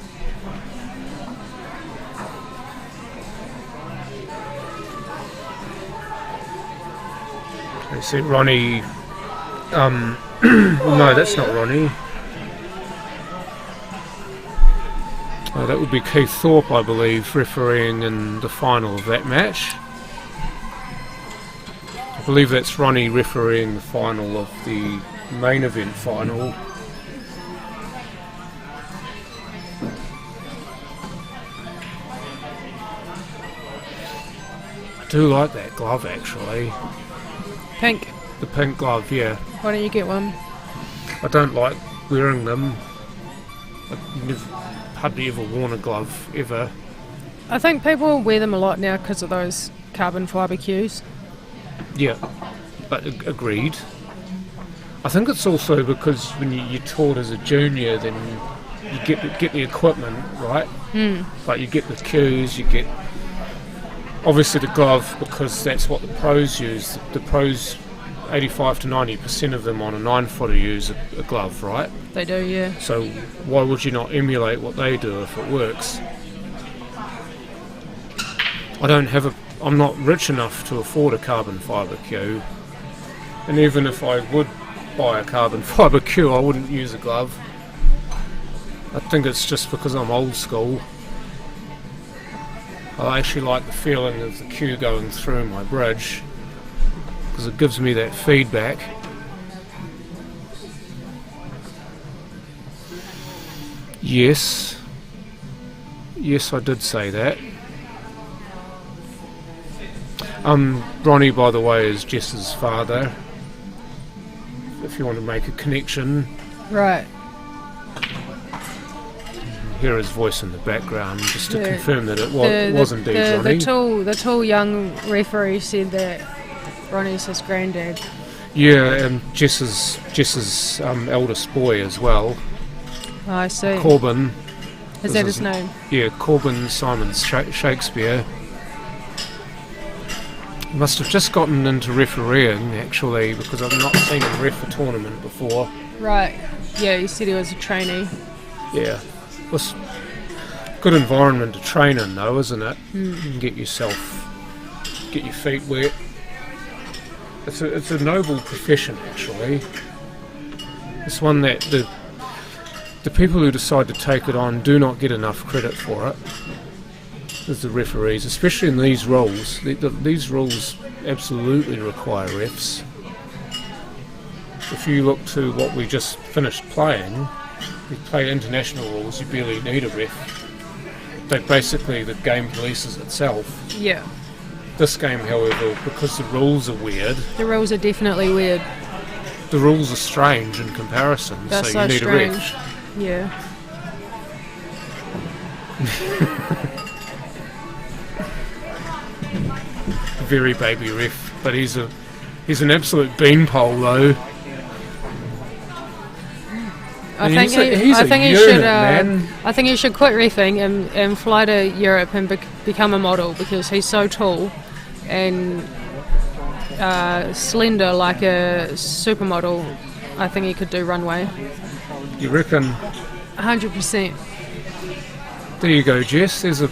I see Ronnie. Well, no, that's not Ronnie. That would be Keith Thorpe, I believe, refereeing in the final of that match. I believe that's Ronnie refereeing the final of the main event final. I do like that glove, actually. Pink. The pink glove, yeah. Why don't you get one? I don't like wearing them. I've hardly ever worn a glove, ever. I think people wear them a lot now because of those carbon fibre cues. Yeah, but agreed. I think it's also because when you're taught as a junior, then you get the equipment, right? Like you get the cues, you get obviously the glove, because that's what the pros use. The pros, 85 to 90% of them on a 9-footer use a glove, right? They do, yeah. So why would you not emulate what they do if it works? I'm not rich enough to afford a carbon fibre cue, and even if I would buy a carbon fibre cue, I wouldn't use a glove. I think it's just because I'm old school. I actually like the feeling of the cue going through my bridge, because it gives me that feedback. Yes, I did say that. Ronnie, by the way, is Jess's father, if you want to make a connection. Right. Hear his voice in the background just to confirm that it was indeed Ronnie. The tall young referee said that Ronnie's his granddad. Yeah, and Jess's eldest boy as well. Oh, I see. Corbin. Is that his name? Yeah, Corbin Simon Shakespeare. He must have just gotten into refereeing, actually, because I've not seen him ref a tournament before. Right. Yeah, you said he was a trainee. Yeah. It was a good environment to train in, though, isn't it? You can get your feet wet. It's a noble profession, actually. It's one that the people who decide to take it on do not get enough credit for it, as the referees, especially in these roles. These roles absolutely require refs. If you look to what we just finished playing, we play international rules, you barely need a ref. Basically the game polices itself. Yeah. This game, however, because the rules are weird... The rules are definitely weird. the rules are strange in comparison, That's so you need strange. a ref. Yeah. Very baby ref, but he's an absolute beanpole though. I He's think a he unit, should. man. I think he should quit reffing and fly to Europe and become a model, because he's so tall and slender like a supermodel. I think he could do runway. You reckon? 100%. There you go, Jess. There's a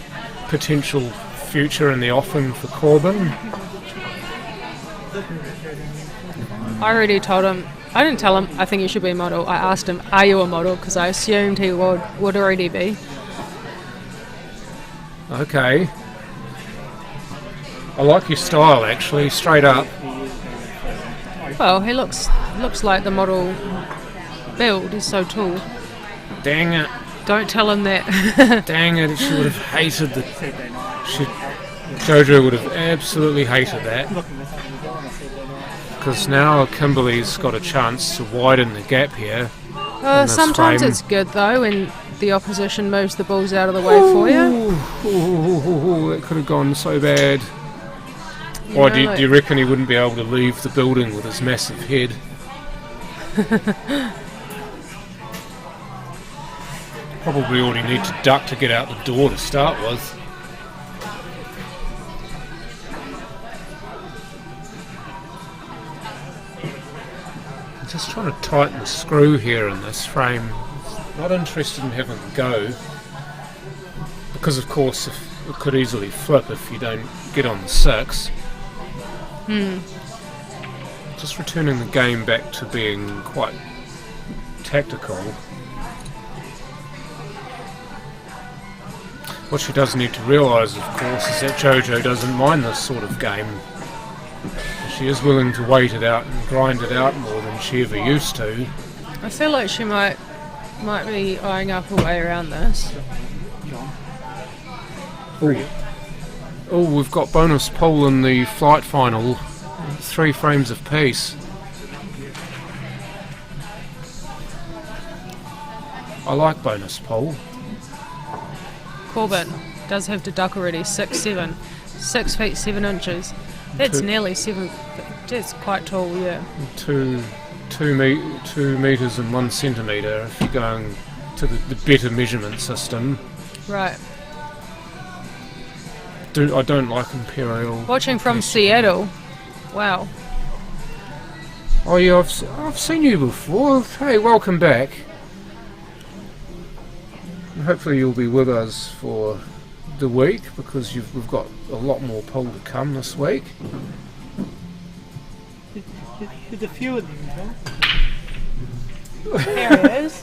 potential future in the offing for Corbin. I already told him. I didn't tell him I think he should be a model. I asked him, "Are you a model?" Because I assumed he would already be. Okay. I like your style, actually. Straight up. Well, he looks like the model build. He's so tall. Dang it. Don't tell him that. Dang it. She would have hated Jojo would have absolutely hated that. Because now Kimberly's got a chance to widen the gap here. Sometimes frame. it's good though when the opposition moves the balls out of the way for you. Ooh, that could have gone so bad. Why, do you reckon he wouldn't be able to leave the building with his massive head? Probably already need to duck to get out the door to start with. I'm just trying to tighten the screw here in this frame. Not interested in having a go, because of course it could easily flip if you don't get on the 6. Just returning the game back to being quite tactical. What she does need to realise, of course, is that Jojo doesn't mind this sort of game. She is willing to wait it out and grind it out more than she ever used to. I feel like she might be eyeing up a way around this. Oh, we've got bonus pole in the flight final. 3 frames of peace. I like bonus pole. Corbin does have to duck already. 6'7", 6 feet 7 inches. That's nearly 7. That's quite tall, yeah. 2 metres and 1 centimetre if you're going to the better measurement system. Right. I don't like Imperial. Watching from Seattle. Wow. Oh yeah, I've seen you before. Hey, welcome back. And hopefully you'll be with us for the week, because we've got a lot more pole to come this week. There's a few of them, John. There it is.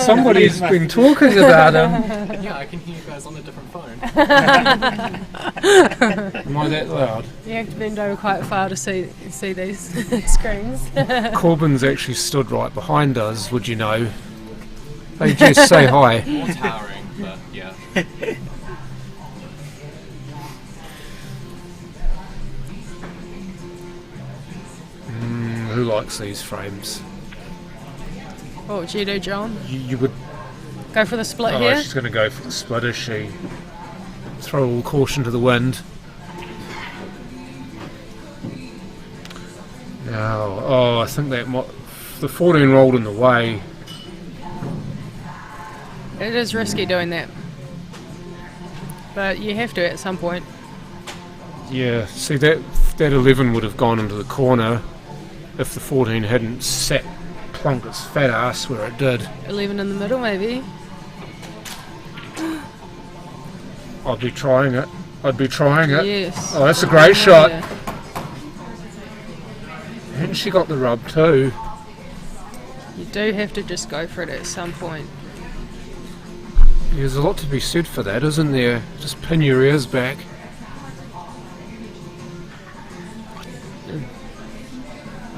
Somebody's been talking about him. Yeah, I can hear you guys on a different phone. Am I that loud? You have to bend over quite far to see these screens. Corbin's actually stood right behind us, would you know? Hey Jess, say hi. More towering, but yeah. Who likes these frames? What would you do, John? You would. Go for the split Oh, here? she's going to go for the split, is she? Throw all caution to the wind. Now, I think that the 14 rolled in the way. It is risky doing that. But you have to at some point. Yeah, see that 11 would have gone into the corner if the 14 hadn't sat plunk its fat ass where it did. 11 in the middle, maybe. I'd be trying it. Yes. Oh, that's a great shot. Yeah. And she got the rub too. You do have to just go for it at some point. There's a lot to be said for that, isn't there? Just pin your ears back.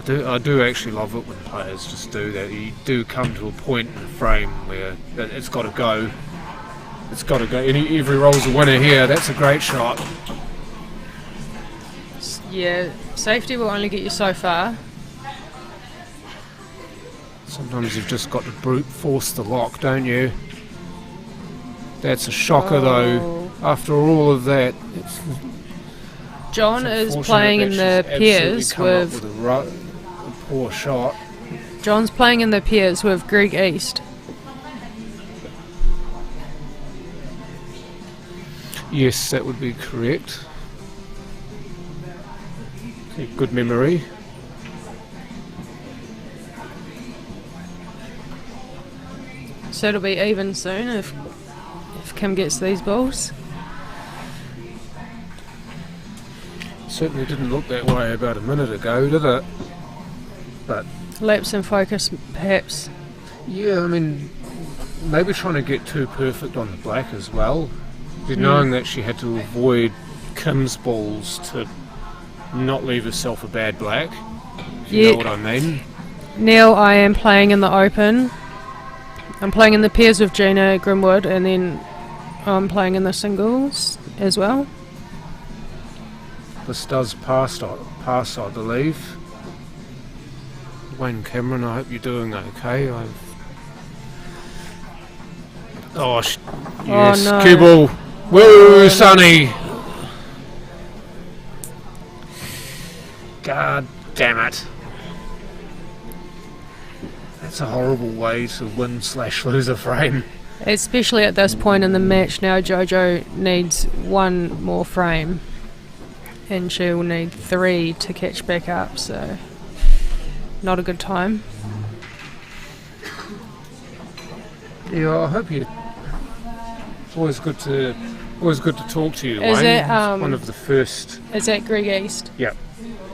I do actually love it when players just do that. You do come to a point in the frame where it's got to go. It's got to go. Every roll's a winner here. That's a great shot. Yeah, safety will only get you so far. Sometimes you've just got to brute force the lock, don't you? That's a shocker though. After all of that, John it's is playing in the pairs with a poor shot. John's playing in the pairs with Greg East. Yes, that would be correct. Okay, good memory. So it'll be even soon if Kim gets these balls. Certainly didn't look that way about a minute ago, did it? But Lapse in focus, perhaps. yeah, I mean, maybe trying to get too perfect on the black as well. Knowing that she had to avoid Kim's balls to not leave herself a bad black. If you know what I mean. Neil, I am playing in the Open. I'm playing in the pairs with Gina Grimwood, and then I'm playing in the singles as well. This does pass, I believe. Wayne Cameron, I hope you're doing okay. Yes, no. cue ball. Woo, Sonny! God damn it. That's a horrible way to win/lose a frame. Especially at this point in the match now, Jojo needs one more frame. And she'll need 3 to catch back up, so not a good time. Yeah, I hope you. It's always good to talk to you, Is Wayne. it, It's one of the first. Is that Greg East? Yep.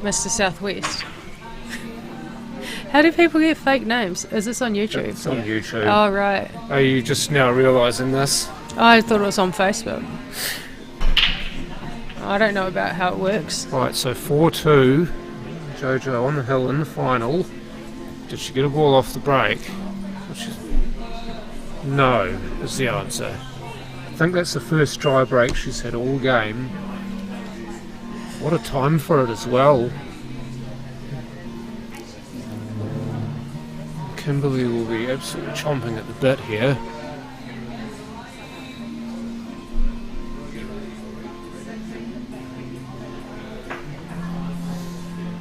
Mr. Southwest. How do people get fake names? Is this on YouTube? It's on YouTube. Oh, right. Are you just now realising this? I thought it was on Facebook. I don't know about how it works. Right, so 4-2. Jojo on the hill in the final. Did she get a ball off the break? No, is the answer. I think that's the first dry break she's had all game. What a time for it as well. Kimberly will be absolutely chomping at the bit here.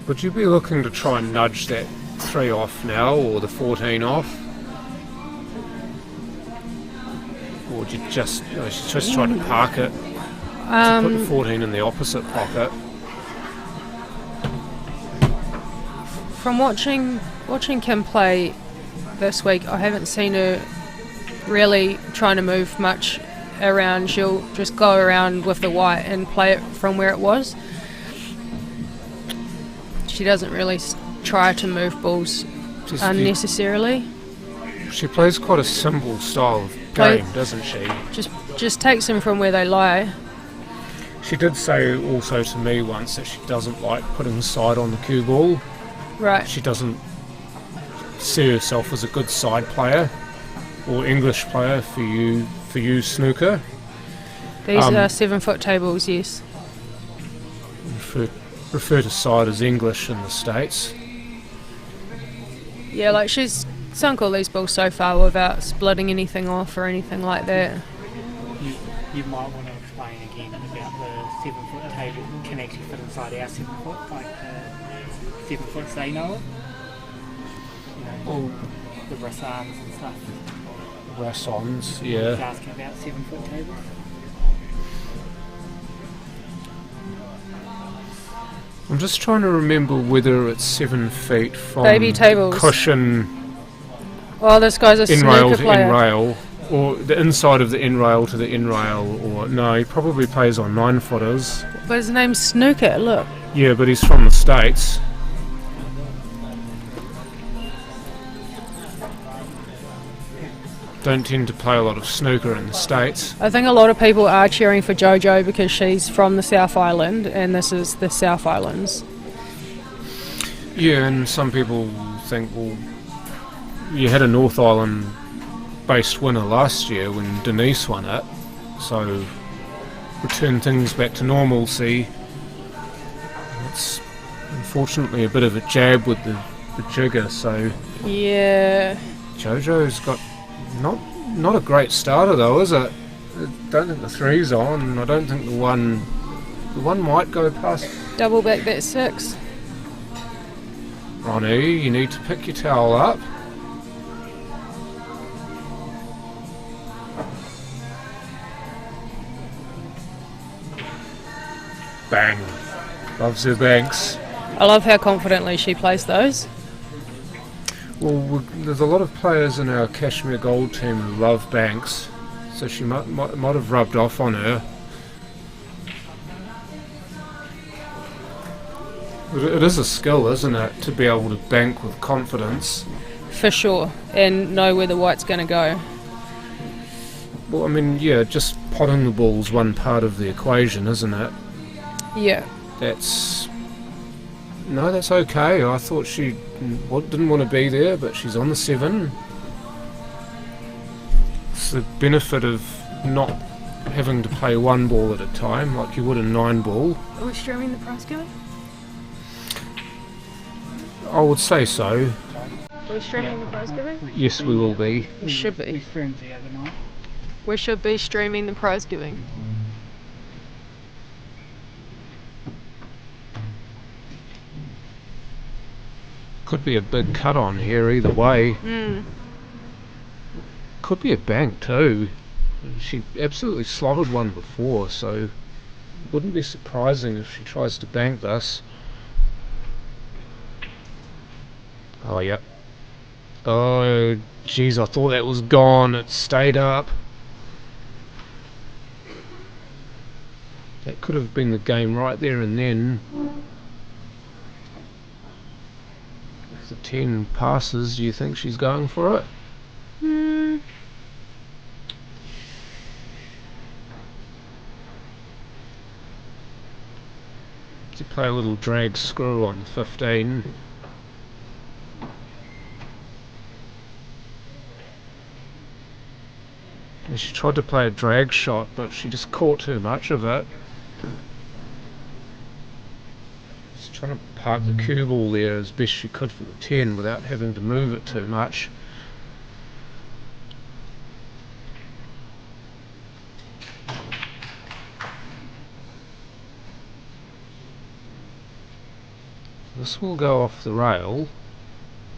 Would you be looking to try and nudge that 3 off now, or the 14 off? Or would you just, she's just trying to park it, to put the 14 in the opposite pocket? From watching Kim play this week, I haven't seen her really trying to move much around. She'll just go around with the white and play it from where it was. She doesn't really try to move balls unnecessarily. She plays quite a simple style of game, doesn't she? Just takes them from where they lie. She did say also to me once that she doesn't like putting side on the cue ball. Right. She doesn't see herself as a good side player or English player for you snooker. These are 7-foot tables, yes. Refer to side as English in the States. Yeah, like she's sunk all these balls so far without splitting anything off or anything like that. You might want to explain again about the 7-foot table can actually fit inside our 7-foot, like the 7-foots they know it. You know, the Rassans and stuff. Rassans, yeah. He's asking about 7-foot tables. I'm just trying to remember whether it's 7 feet from baby tables. Cushion. Oh, this guy's a in-rail snooker to player. in-rail, or the inside of the in-rail to the in-rail, or no, he probably plays on 9-footers. But his name's Snooker, look. Yeah, but he's from the States. Don't tend to play a lot of snooker in the States. I think a lot of people are cheering for JoJo because she's from the South Island and this is the South Islands. Yeah, and some people think, well, you had a North Island based winner last year when Denise won it, so return things back to normalcy. It's unfortunately a bit of a jab with the the jigger, so Yeah. Jojo's got not a great starter though, is it? I don't think the 3's on, and I don't think the one might go past. Double back that 6. Ronnie, you need to pick your towel up. Bang. Loves her banks. I love how confidently she plays those. Well, there's a lot of players in our Kashmir Gold team who love banks, so she might have rubbed off on her. It is a skill, isn't it, to be able to bank with confidence. For sure. And know where the white's going to go. Well, I mean, yeah, just potting the ball's one part of the equation, isn't it? Yeah. That's okay. I thought she didn't want to be there, but she's on the 7. It's the benefit of not having to play one ball at a time like you would a 9 ball. Are we streaming the prize giving? I would say so. Are we streaming the prize giving? Yes, we will be. We should We be. streamed the other night. We should be streaming the prize giving. Could be a big cut on here either way. Could be a bank too. She absolutely slotted one before, so wouldn't be surprising if she tries to bank this. Oh, yep. Oh, jeez, I thought that was gone. It stayed up. That could have been the game right there and then. If the 10 passes, do you think she's going for it? To play a little drag screw on 15. And she tried to play a drag shot, but she just caught too much of it. She's trying to park the cue ball there as best she could for the 10 without having to move it too much. This will go off the rail,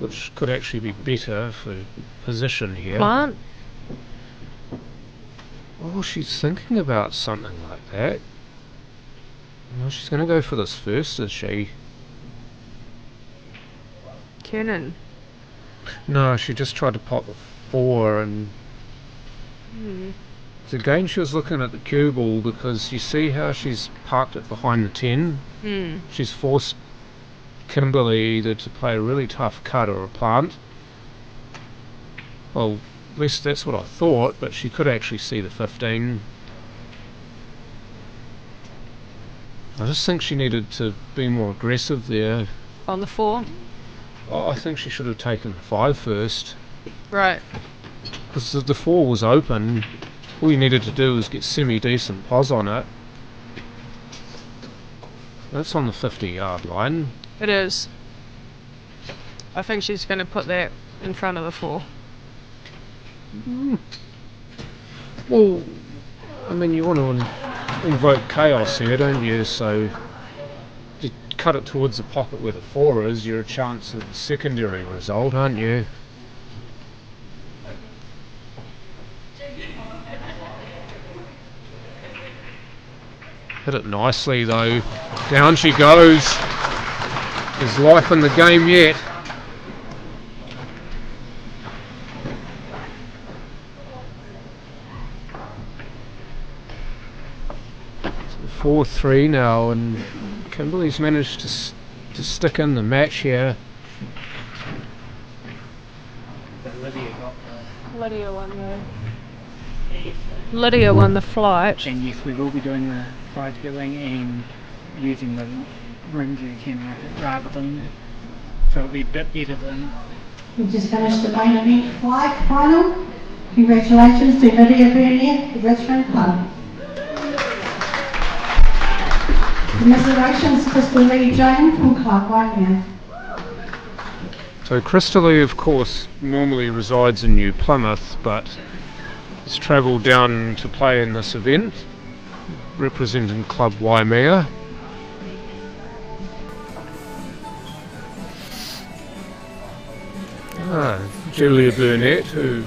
which could actually be better for position here. Plant? Oh, she's thinking about something like that. Well, she's going to go for this first, is she? Cannon. No, she just tried to pop the 4 and... So again, she was looking at the cue ball because you see how she's parked it behind the 10? She's forced Kimberly either to play a really tough cut or a plant. Well, at least that's what I thought, but she could actually see the 15. I just think she needed to be more aggressive there. On the 4? Oh, I think she should have taken the 5 first. Right. Because the 4 was open. All you needed to do was get semi-decent pos on it. That's on the 50-yard line. It is. I think she's going to put that in front of the 4. Well, I mean, you want to invoke chaos here, don't you? So you cut it towards the pocket where the 4 is, you're a chance of the secondary result, aren't you? Hit it nicely though. Down she goes. There's life in the game yet. So 4-3 now, and Kimberly's managed to stick in the match here. Lydia won the... Lydia won the flight. And yes, we will be doing the prize giving and using the ring view camera rather than, so it'll be a bit better than. We just finished the main event flight final. Congratulations to Lydia Bernier, the Richmond Club. Commiserations, Crystal Lee Jane from Club 1 here. So Christchurch, of course, normally resides in New Plymouth, but has travelled down to play in this event, representing Club Waimea. Julia Burnett, who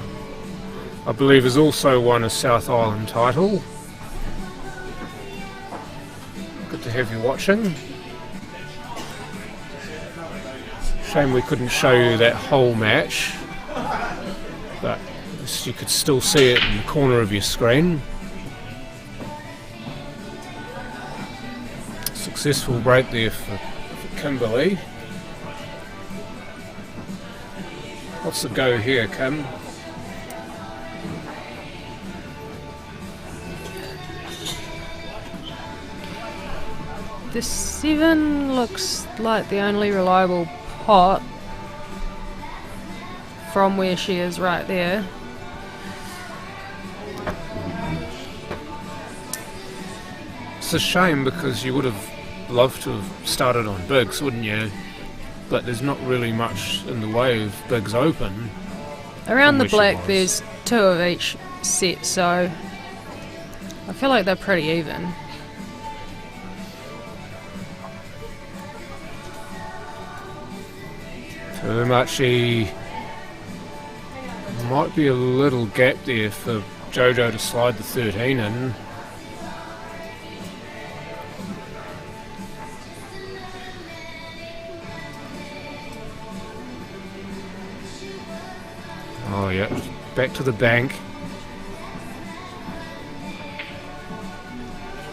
I believe has also won a South Island title. Good to have you watching. Shame we couldn't show you that whole match, but you could still see it in the corner of your screen. Successful break there for Kimberly. What's the go here, Kim? The 7 looks like the only reliable pot from where she is right there. It's a shame because you would have loved to have started on bigs, wouldn't you? But there's not really much in the way of bigs open. Around the black there's 2 of each set, so I feel like they're pretty even. Too much. Might be a little gap there for Jojo to slide the 13 in. Oh yeah, back to the bank.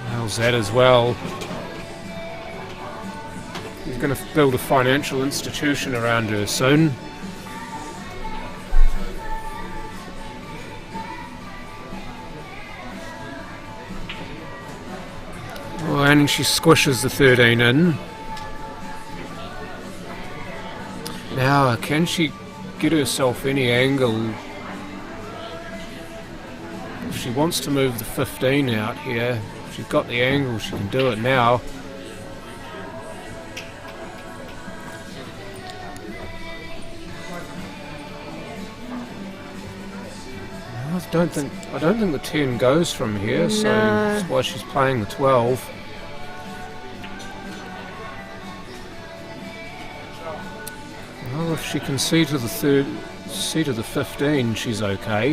How's that as well? He's going to build a financial institution around her soon. Oh, and she squishes the 13 in. Now, can she get herself any angle? If she wants to move the 15 out here, if she's got the angle, she can do it now. I don't think the 10 goes from here, so that's why she's playing the 12. Well, if she can see to the 15, she's okay.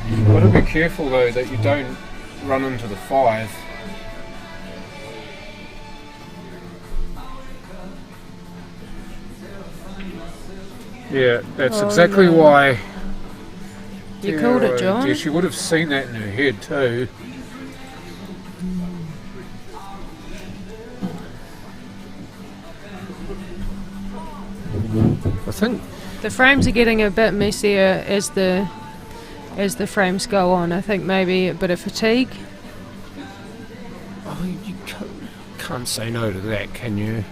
You've got to be careful though that you don't run into the 5. Yeah, that's exactly why. You called it, John. Yeah, she would have seen that in her head too. I think the frames are getting a bit messier as the frames go on. I think maybe a bit of fatigue. Oh, you can't say no to that, can you?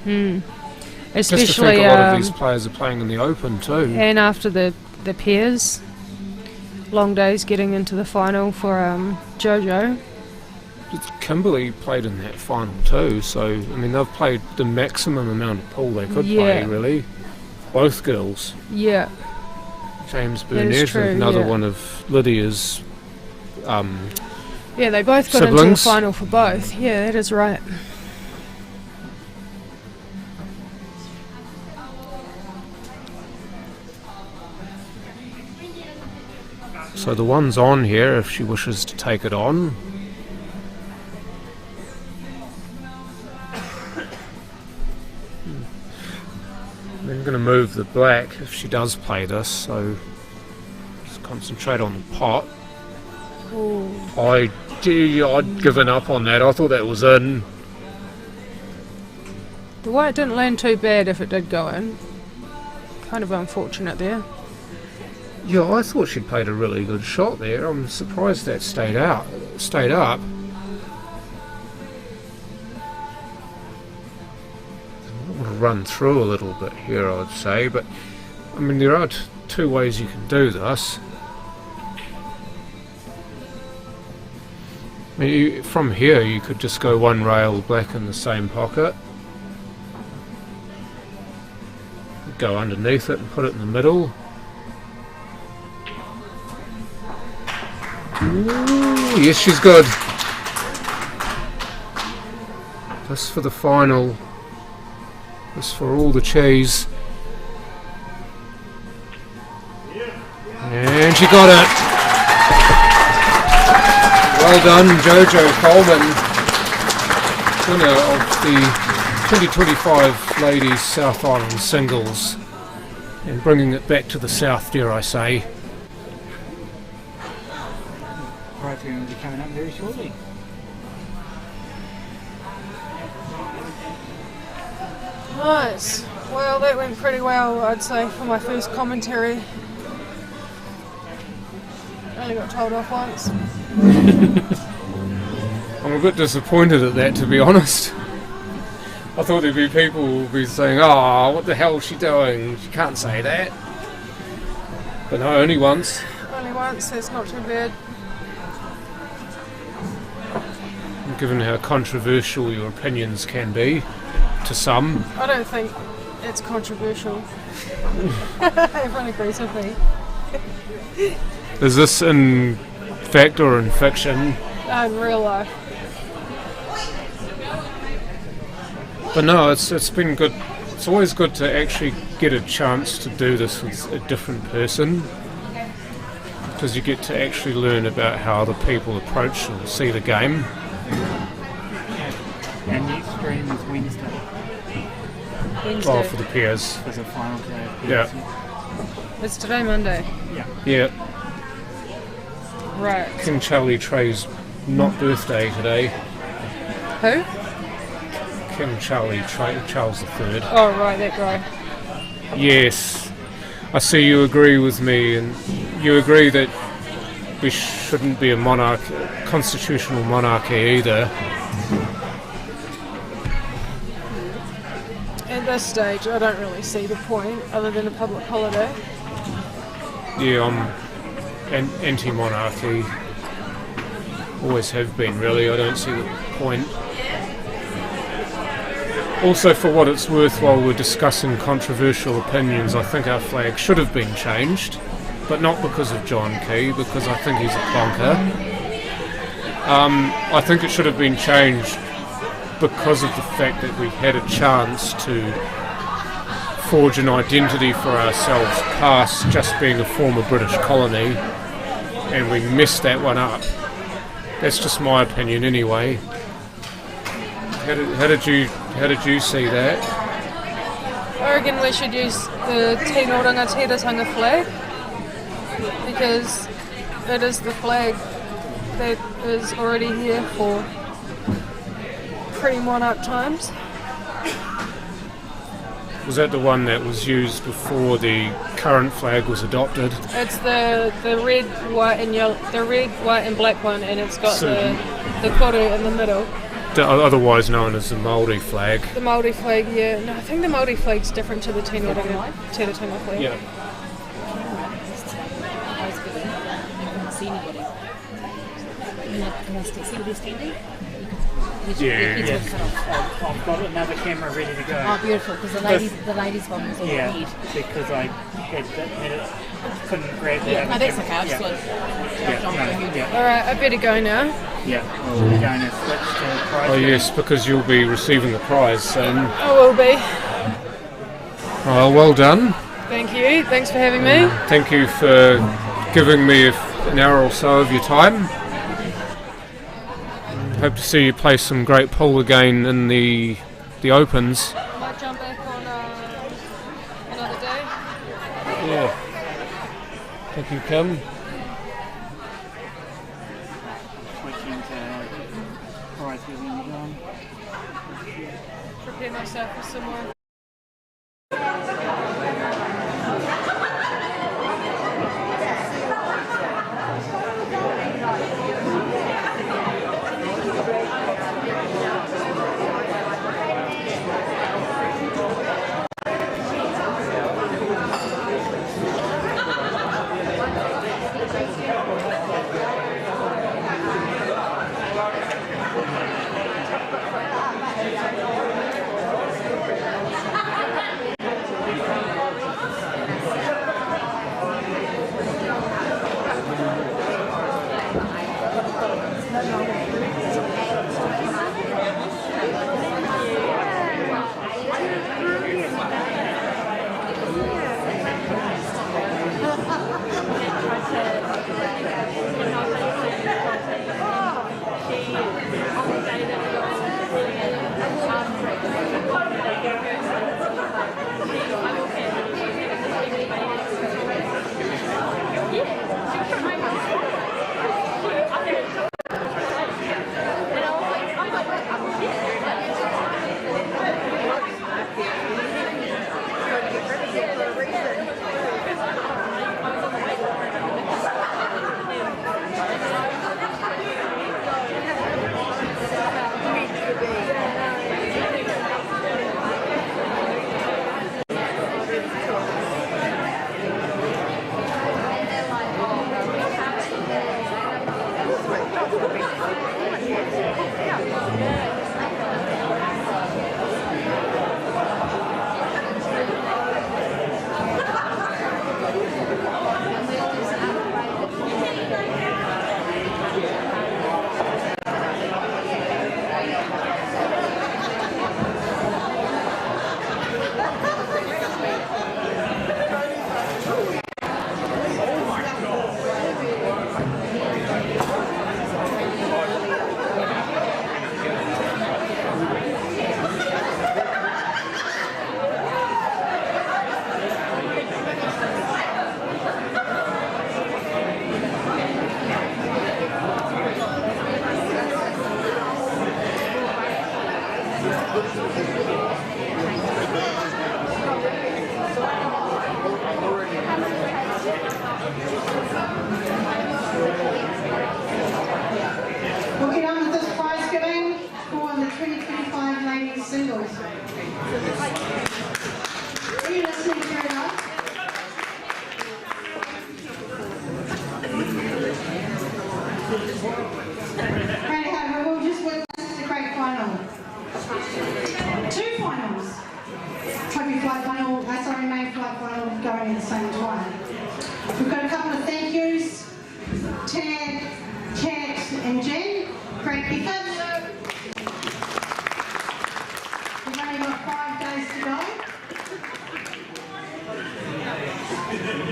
Especially just to think a lot of these players are playing in the Open too. And after the pairs, long days getting into the final for Jojo. Kimberly played in that final too, so I mean they've played the maximum amount of pool they could play, really. Both girls. Yeah. James Burnett, another one of Lydia's yeah, they both got siblings. into the final for both. Yeah, that is right. So the one's on here if she wishes to take it on. I'm going to move the black if she does play this, so just concentrate on the pot. I'd given up on that. I thought that was in. The white didn't land too bad if it did go in. Kind of unfortunate there. Yeah, I thought she'd played a really good shot there. I'm surprised that stayed up. I want to run through a little bit here, I'd say, but I mean there are two ways you can do this. I mean, from here you could just go one rail black in the same pocket. go underneath it and put it in the middle. Ooh, yes, she's good. This for the final. This for all the cheese. And she got it. Well done, Jojo Coleman, winner of the 2025 Ladies South Island Singles, and bringing it back to the south, dare I say. Prize will be coming up very shortly. Nice. Well, that went pretty well, I'd say, for my first commentary. Only got told off once. I'm a bit disappointed at that, to be honest. I thought there'd be people who would be saying, "Oh, what the hell is she doing? She can't say that." But no, only once. Only once, that's not too bad. Given how controversial your opinions can be, to some. I don't think it's controversial. Everyone agrees with me. Is this in fact or in fiction? In real life. But no, it's been good. It's always good to actually get a chance to do this with a different person, because you get to actually learn about how other people approach or see the game. And next stream is Wednesday. Oh, for the peers. There's a final day. Yeah. It's today, Monday. Yeah. Right. King Charlie Trey's not birthday today. Who? King Charlie Trey, Charles III. Oh, right, that guy. Yes. I see you agree with me, and you agree that we shouldn't be a constitutional monarchy either. At this stage, I don't really see the point, other than a public holiday. Yeah, I'm anti-monarchy. Always have been, really. I don't see the point. Also, for what it's worth, while we're discussing controversial opinions, I think our flag should have been changed, but not because of John Key, because I think he's a plonker. I think it should have been changed because of the fact that we had a chance to forge an identity for ourselves past just being a former British colony, and we messed that one up. That's just my opinion anyway. How did you see that? I reckon we should use the Tino Rangatira flag, because it is the flag that is already here for pre-monarch times. Was that the one that was used before the current flag was adopted? It's the red, white and yellow, the red, white and black one, and it's got the koru in the middle. Otherwise known as the Māori flag. The Māori flag, yeah. No, I think the Māori flag's different to the Tino Rangatira flag. Yeah. Yes. I've got another camera ready to go. Oh, beautiful, because the ladies one was all red. Because I had it, couldn't grab that. Yeah, no, that's okay, I just want Alright, I better go now. Yeah, well, we're going to switch to prize. Oh yes, because you'll be receiving the prize soon. I will be. Oh, well done. Thank you, thanks for having me. Thank you for giving me an hour or so of your time. Hope to see you play some great pool again in the Opens. Might jump back on another day. Yeah. Thank you, Kim. Switching to prize giving again. Prepare myself for some more. We'll get on with this prize giving for the 2025 ladies singles. Are you listening very well? Right, however, we'll just witness the great final. Two finals. Trophy flight final, main flight final going at the same time. We've got a couple of thank yous. Tad, Kat and Jen. Great effort. We've only got 5 days to go.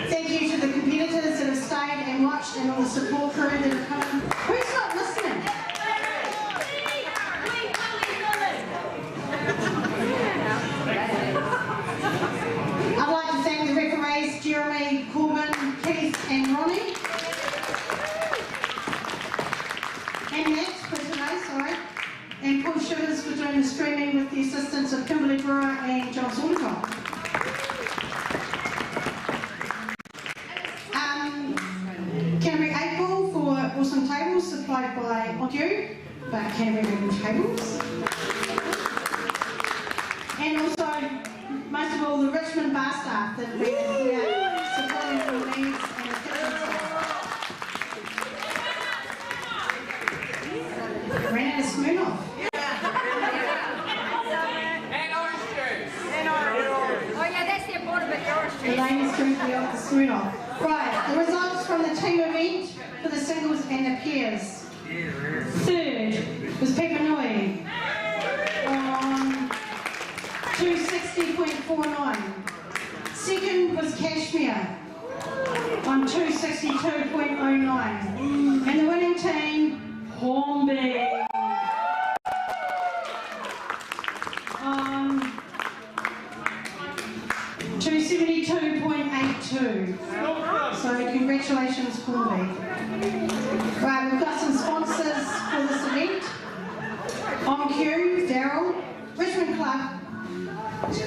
Thank you to the competitors that have stayed and watched and all the support crew that have come. Who's not listening? I'd like to thank the referees Jeremy, Corbin, Keith and Ronnie. And Matt for today, sorry. And Paul Shivers for doing the streaming with the assistance of Kimberly Brewer and John Saunders. Canterbury April for awesome tables supplied by Onkyu, but Canterbury April tables. And also, most of all, the Richmond bar staff that have been here supporting the needs and the kitchen staff. Ran out of Smirnoff. And orange juice. Oh yeah, that's the important bit, the orange The juice. ladies drink the Smirnoff. Right, the results from the team event for the singles and the pairs. Third was Pepanui on 260.49. Second was Kashmir on 262.09. And the winning team, Hornby, on 272.82. So congratulations, Hornby. Right, we've got some sponsors for this event. On cue, Daryl, Richmond Club,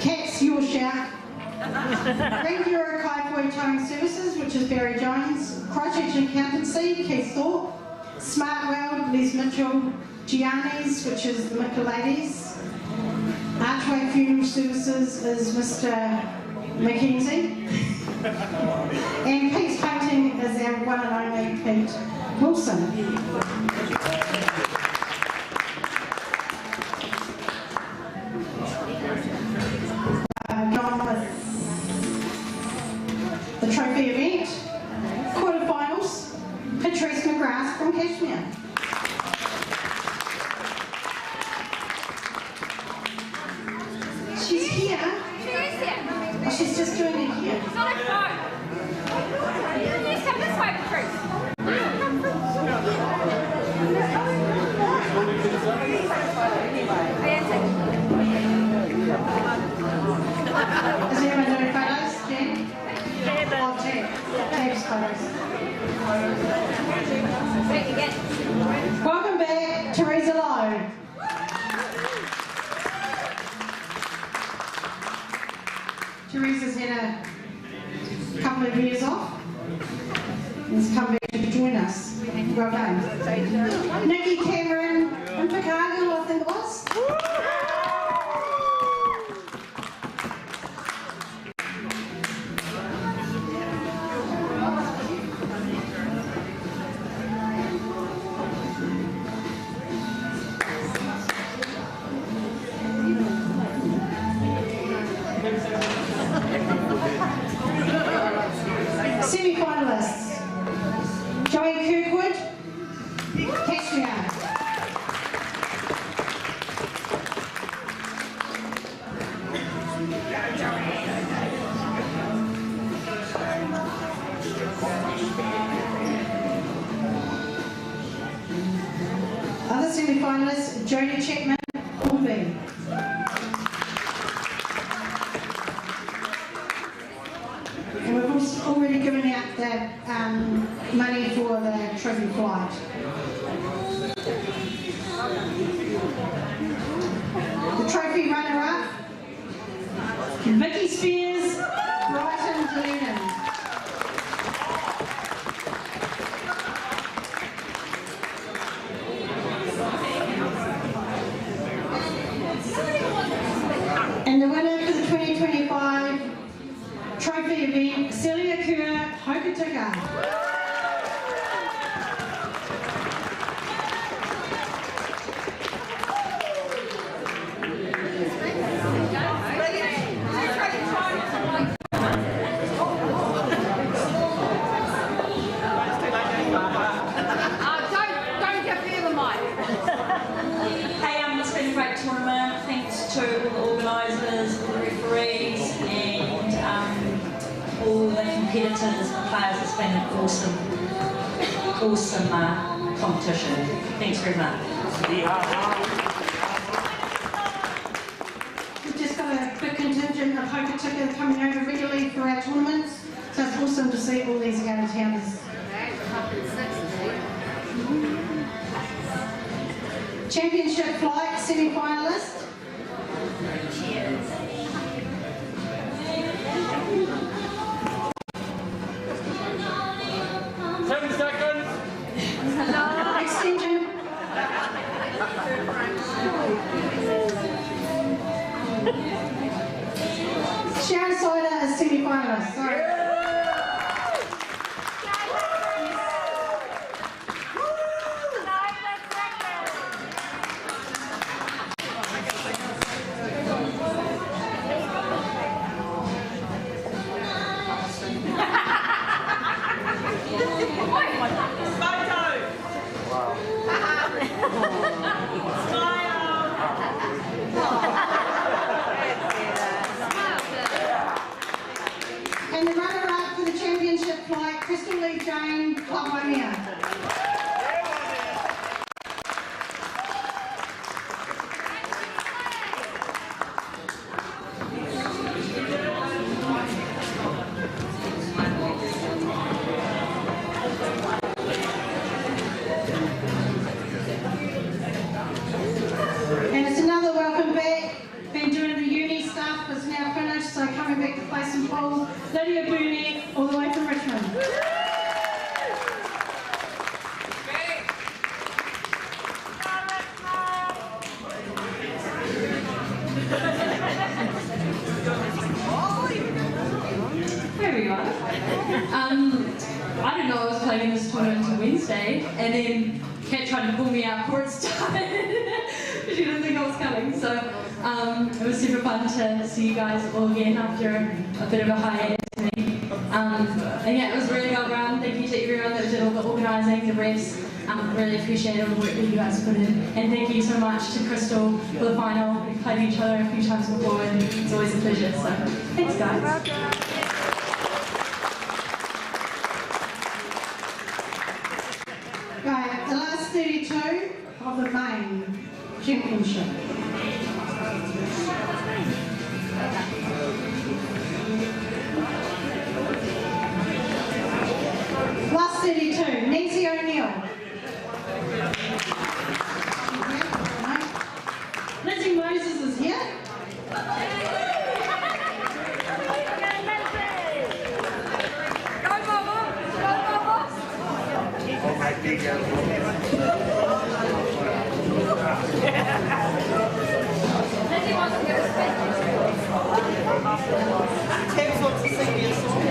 Cats Your Shark, Ring Euro Kaipoi Towing Services, which is Barry Jones, Christchurch Accountancy, Keith Thorpe, Smart World, Les Mitchell, Gianni's, which is the Micker Ladies, Archway Funeral Services is Mr. Mackenzie, and Pete's Painting is our one and only Pete Wilson. Gone with the trophy event, quarterfinals, Patrice McGrath from Kashmir. She's here. Oh, she's just doing it here. It's not a phone. Yes, come this way, Patrice. Is anyone doing photos, Jen? Oh, Tab's photos. Welcome back, Teresa Lowe. Teresa's had a couple of years off and has come back to join us. Well done. Nikki Cameron and Chicago, I think it was. semi-finalist, Jodie Chapman, All B. And we've also already given out the money for the trophy flight. The trophy runner-up, Vicky Spears, Brighton Glennon. And the winner for the 2025 trophy event, Celia Kerr, Hokitika. Don't give me the mic. Hey, it's been a great tournament. Thanks to all the organisers, all the referees, and all the competitors and players. It's been an awesome competition. Thanks very much. We've just got a big contingent of Hokitika coming over regularly for our tournaments, so it's awesome to see all these out-of-towners. Championship flight semi-finalist. 10 seconds. Extension. Sharon Sider is semi-finalist. Sorry. And the runner-up for the championship flight, Crystal Lee Jane, Lamonia. And it's another welcome back. Been doing the uni stuff, it's now finished, so coming back to play some pool. Lydia Burnett, all the way from Richmond. There we go. I didn't know I was playing in this tournament until Wednesday, and then Kat tried to pull me out before it started. She didn't think I was coming, so it was super fun to see you guys all again after a bit of a hiatus. And yeah, it was really well run. Thank you to everyone that did all the organising, the refs. Really appreciate all the work that you guys put in. And thank you so much to Crystal for the final. We've played each other a few times before, and it's always a pleasure. So thanks, guys. Right, the last 32 of the main championship. Last 32, Nancy O'Neill. Lizzie Moses is here. Lizzie wants to go to space. Tabs wants to sing me a song.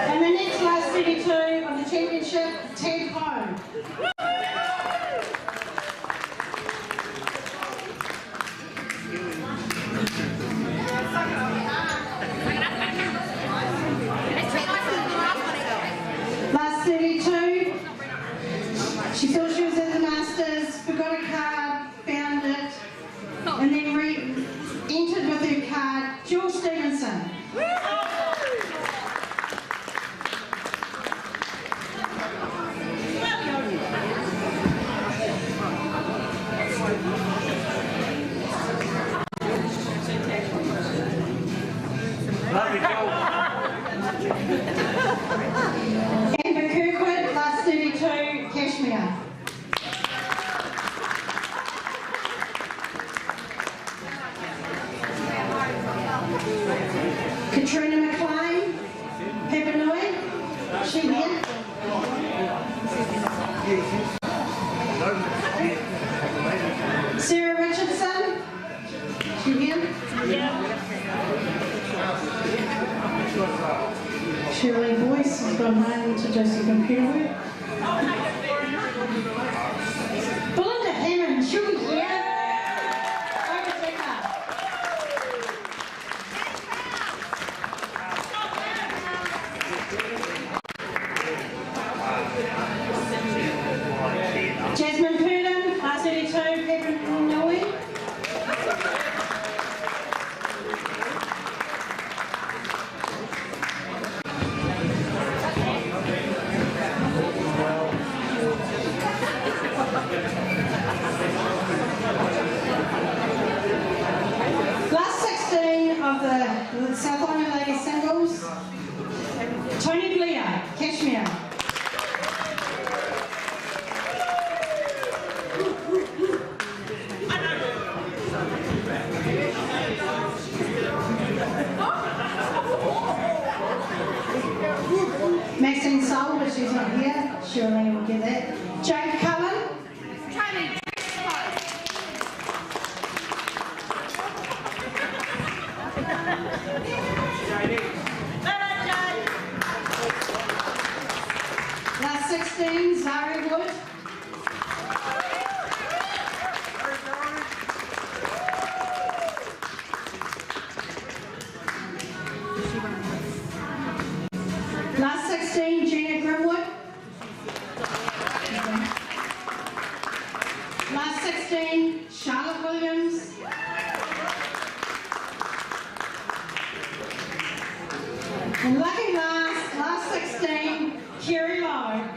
And the next last 32 of the championship, Ted Home. gone home to do some computer work. Belinda Hammond, she'll be here. Over to her. Jasmine Purdon, class 32, Peppermint Nui. Last 16 of the South Island Ladies Singles, Tony Blair, Cashmere. Maxine Soul, but she's not here. Surely we'll get that. Jane Cullen. Last 16, Zari Wood. Last 16, Gina Grimwood. Last 16, Charlotte Williams. And lucky last 16, Kerry Lowe.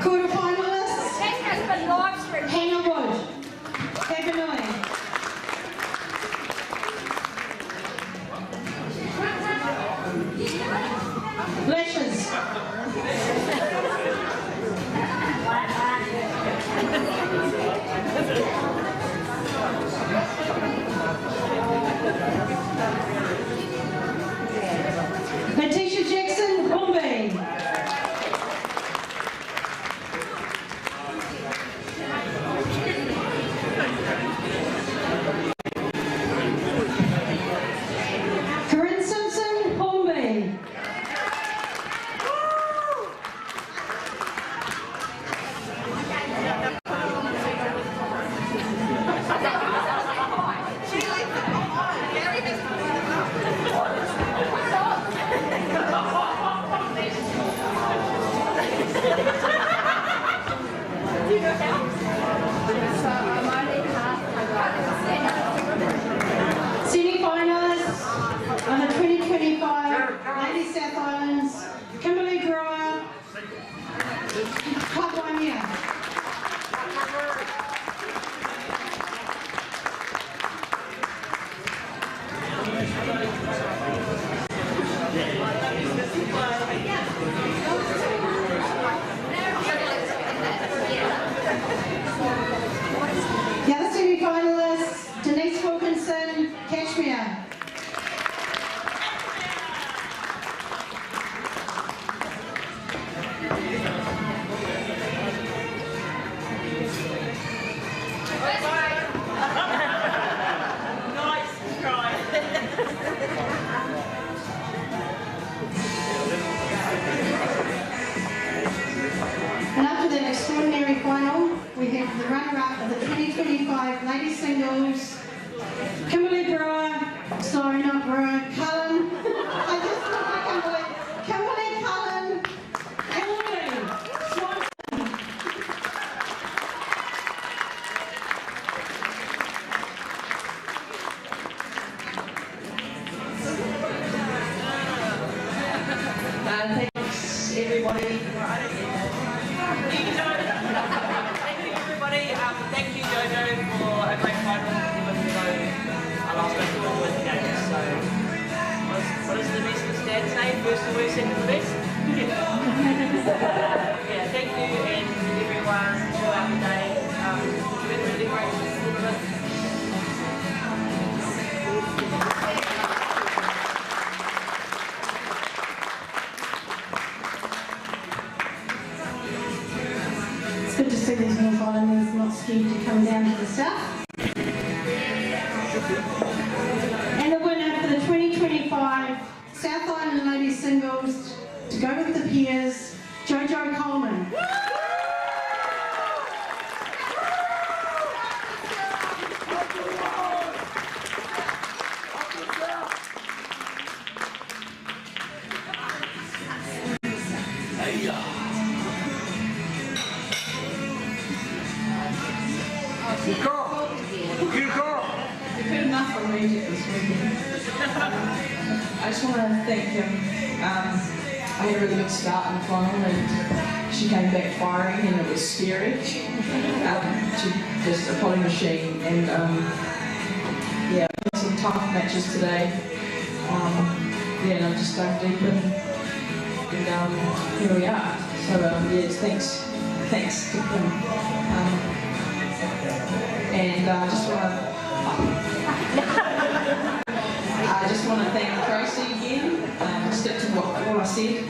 Quarterfinalists, Hannah Wood, Evanoi. Lashes. Letitia Jackson, Bombay. Corinne Simpson, Bombay. Semi-finalists on the 2025 Ladies South Islands, Kimberly Brewer, Club 1 year. The other semi-finalists, Denise Wilkinson, Cashmere. Nice try. And after that extraordinary final, we have the runner-up of the 2025 Ladies Singles, Kimberly Brewer, sorry not Brewer, Cullen. I just look like Kimberly Cullen, Emily Swanson. Thanks everybody. Thank you everybody. Thank you Jojo for a great final. Even though I lost my game, so first the worst, second the best. Yeah, thank you and everyone throughout the day. It's been really great to support it. It's good to see these North Islanders not scared to come down to the south. And the winner for the 2025 South Island Ladies Singles to go with the peers, Jojo Coleman. You've heard enough from me this weekend. I just want to thank him. I had a really good start in the final and she came back firing and it was scary. She just a potty machine and yeah, some tough matches today. Yeah, and I just dug deep in and here we are. So yes, thanks to him. And I just want to thank Tracy again. Stick to what I said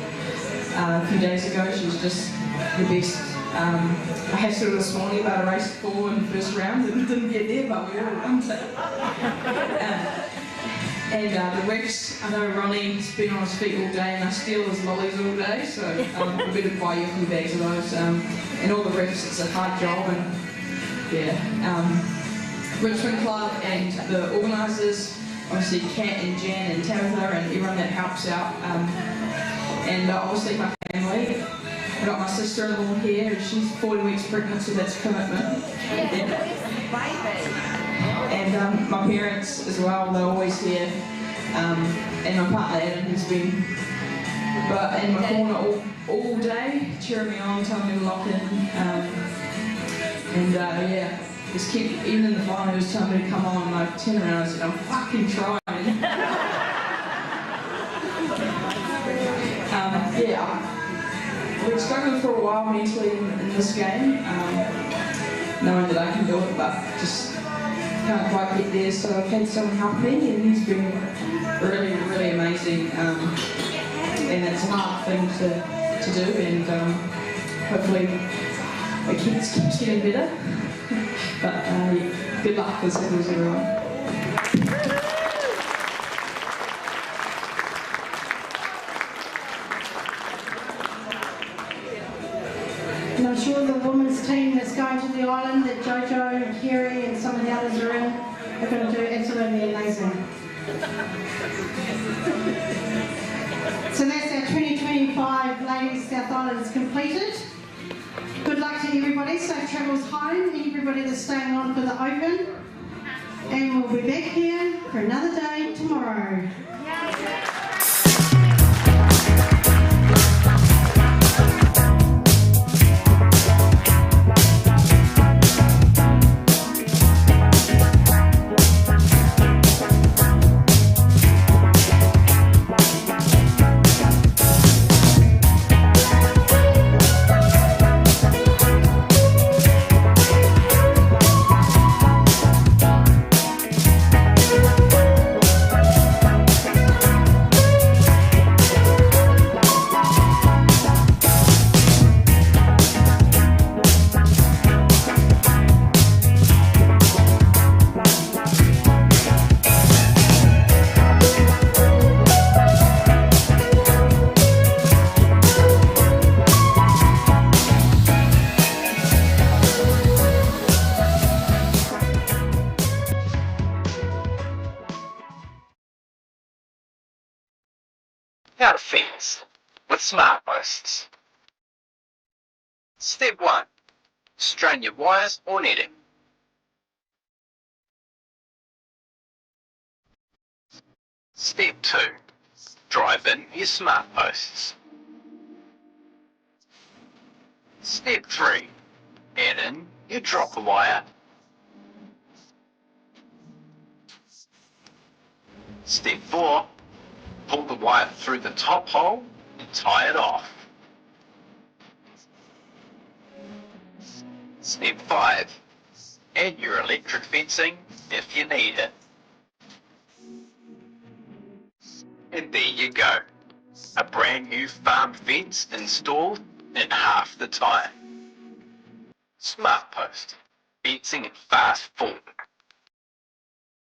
a few days ago. She was just the best. I had sort of this morning about a race 4 in the first round and didn't get there, but we all won. And the refs, I know Ronnie's been on his feet all day and I steal his lollies all day, so I better buy you a few bags of those. And all the refs, it's a hard job. And yeah, Richmond Club and the organisers, obviously Kat and Jan and Tabitha and everyone that helps out, and obviously my family. I've got my sister-in-law here, she's 40 weeks pregnant, so that's commitment. And my parents as well, they're always here, and my partner Adam has been in my corner all day, cheering me on, telling me to lock in. And yeah, just keep, even in the final he was telling me to come on and I turned around and I said, I'm fucking trying. Yeah, I've been struggling for a while mentally in this game, knowing that I can do it, but just can't quite get there, so I've had someone help me and he's been really, really amazing, and it's a hard thing to do, and hopefully it keeps getting better. But yeah, good luck for singles, everyone. And I'm sure the women's team that's going to the island that Jojo and Kerry and some of the others are in are going to do absolutely amazing. So that's our 2025 Ladies South Island completed. Good luck to everybody, safe travels home, everybody that's staying on for the Open. And we'll be back here for another day tomorrow. How to fence with smart posts. Step 1. Strain your wires or netting. Step 2. Drive in your smart posts. Step 3. Add in your dropper wire. Step 4. pull the wire through the top hole and tie it off. Step 5. Add your electric fencing if you need it. And there you go. A brand new farm fence installed in half the time. Smart post. Fencing in fast form.